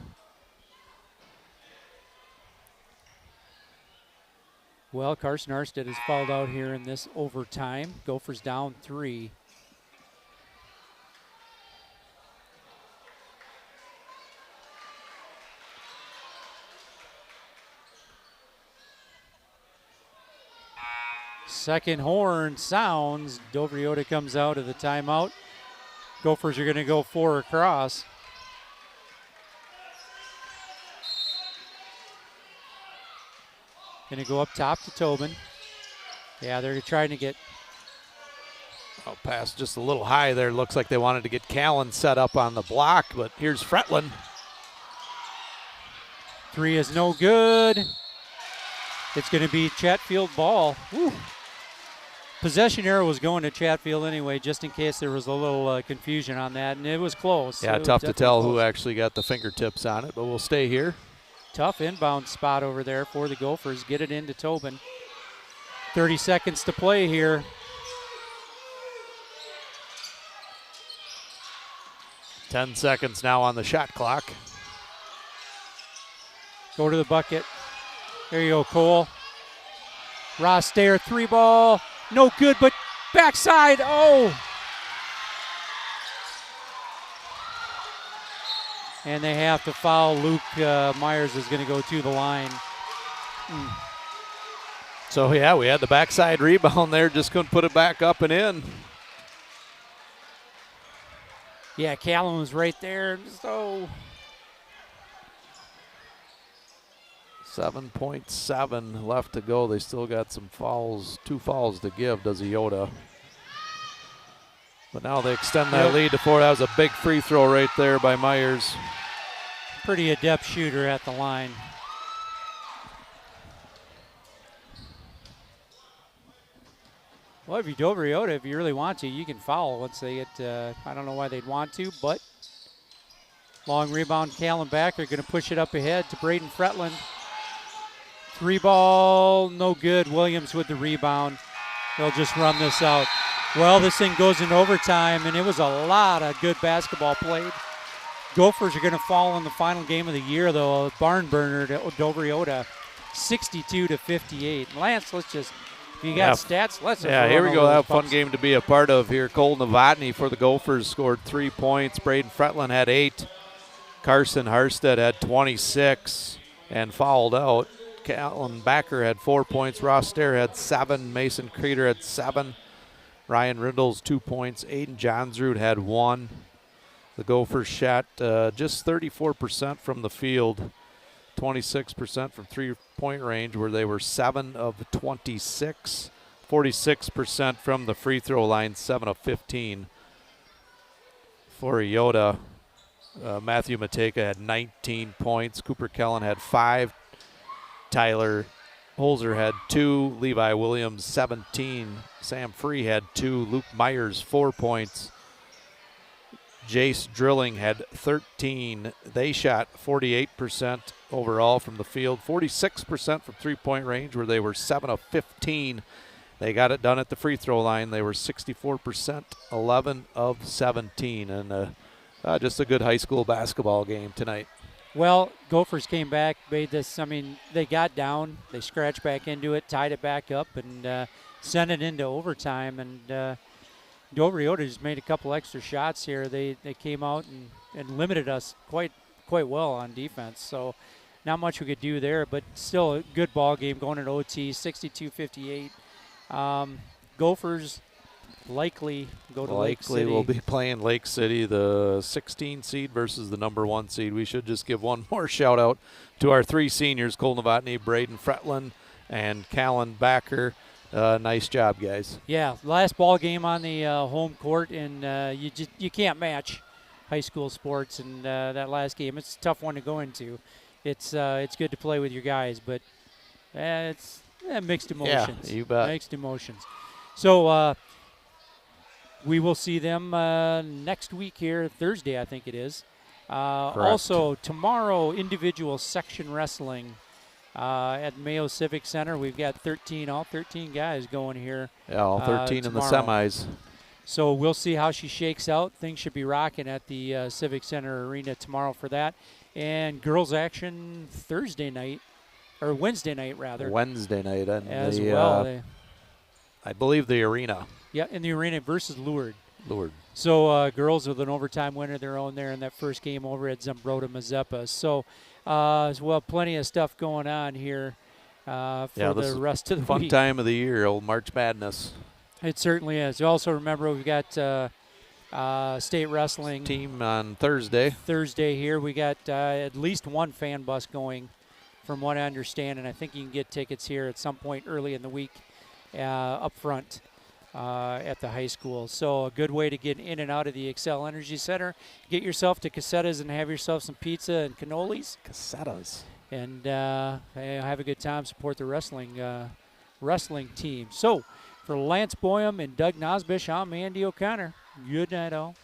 Well, Carson Arstead has fouled out here in this overtime. Gophers down 3. Second horn sounds. Del Riota comes out of the timeout. Gophers are going to go 4 across. Going to go up top to Tobin. Yeah, they're trying to get. Oh, pass just a little high there. Looks like they wanted to get Callan set up on the block, but here's Fretland. 3 is no good. It's going to be Chatfield ball. Woo. Possession arrow was going to Chatfield anyway, just in case there was a little confusion on that, and it was close. Yeah, tough to tell who actually got the fingertips on it, but we'll stay here. Tough inbound spot over there for the Gophers. Get it into Tobin. 30 seconds to play here. Ten seconds now on the shot clock. Go to the bucket. There you go, Cole. Ross Stair, 3 ball. No good, but backside. Oh! And they have to foul. Luke Myers is going to go to the line. So, yeah, we had the backside rebound there, just couldn't put it back up and in. Yeah, Callum was right there. So 7.7 left to go. They still got some fouls, 2 fouls to give, does Iota. But now they extend that lead to 4. That was a big free throw right there by Myers. pretty adept shooter at the line. Well, if you Dover Iota, if you really want to, you can foul once they get, I don't know why they'd want to, but long rebound, Callum Backer going to push it up ahead to Braden Fretland. 3 ball, no good. Williams with the rebound. They'll just run this out. Well, this thing goes in overtime, and it was a lot of good basketball played. Gophers are going to fall in the final game of the year, though. A barn burner to Dover Iota, 62-58. Lance, let's just, if you got stats, let's just here we go. That fun pucks. game to be a part of here. Cole Novotny for the Gophers scored 3 points. Braden Fretland had 8. Carson Harstead had 26 and fouled out. Callum Backer had 4 points. Ross Stair had 7. Mason Creeder had 7. Ryan Rindles 2 points. Aiden Johnsrud had 1. The Gophers shot just 34% from the field, 26% from three-point range, where they were 7 of 26, 46% from the free throw line, 7 of 15. For Iota, Matthew Mateka had 19 points. Cooper Kellen had 5. Tyler Holzer had 2. Levi Williams 17. Sam Free had 2. Luke Myers 4 points. Jace Drilling had 13. They shot 48% overall from the field, 46% from three-point range, where they were 7 of 15. They got it done at the free throw line. They were 64%, 11 of 17, and just a good high school basketball game tonight. Well, Gophers came back, made this, they got down, they scratched back into it, tied it back up, and sent it into overtime, and Dover Iota just made a couple extra shots here. They came out and limited us quite well on defense. So not much we could do there, but still a good ball game going into OT, 62-58. Gophers likely go to Lake City. Likely will be playing Lake City, the 16 seed versus the number 1 seed. We should just give one more shout out to our 3 seniors, Cole Novotny, Braden Fretland, and Callan Backer. Nice job, guys. Yeah, last ball game on the home court, and you can't match high school sports. And that last game, it's a tough one to go into. It's good to play with your guys, but it's mixed emotions. Yeah, you bet. Mixed emotions. So we will see them next week here, Thursday, I think it is. Also tomorrow, individual section wrestling. At Mayo Civic Center, we've got all 13 guys going here. Yeah, all 13 in the tomorrow. semis. So we'll see how she shakes out. Things should be rocking at the Civic Center Arena tomorrow for that. And girls action Wednesday night. Wednesday night. And as well. I believe the arena. Yeah, in the arena versus Lourdes. Lourdes. So girls with an overtime winner of their own there in that first game over at Zumbrota Mazeppa. So plenty of stuff going on here for the rest of the fun week. Time of the year, old March Madness. It certainly is. You also remember we've got state wrestling team on Thursday here. We got at least one fan bus going, from what I understand, and I think you can get tickets here at some point early in the week up front at the high school. So a good way to get in and out of the Excel Energy Center. Get yourself to Casetas and have yourself some pizza and cannolis. Casetas. And have a good time. Support the wrestling team. So for Lance Boyum and Doug Nosbish, I'm Andy O'Connor. Good night, all.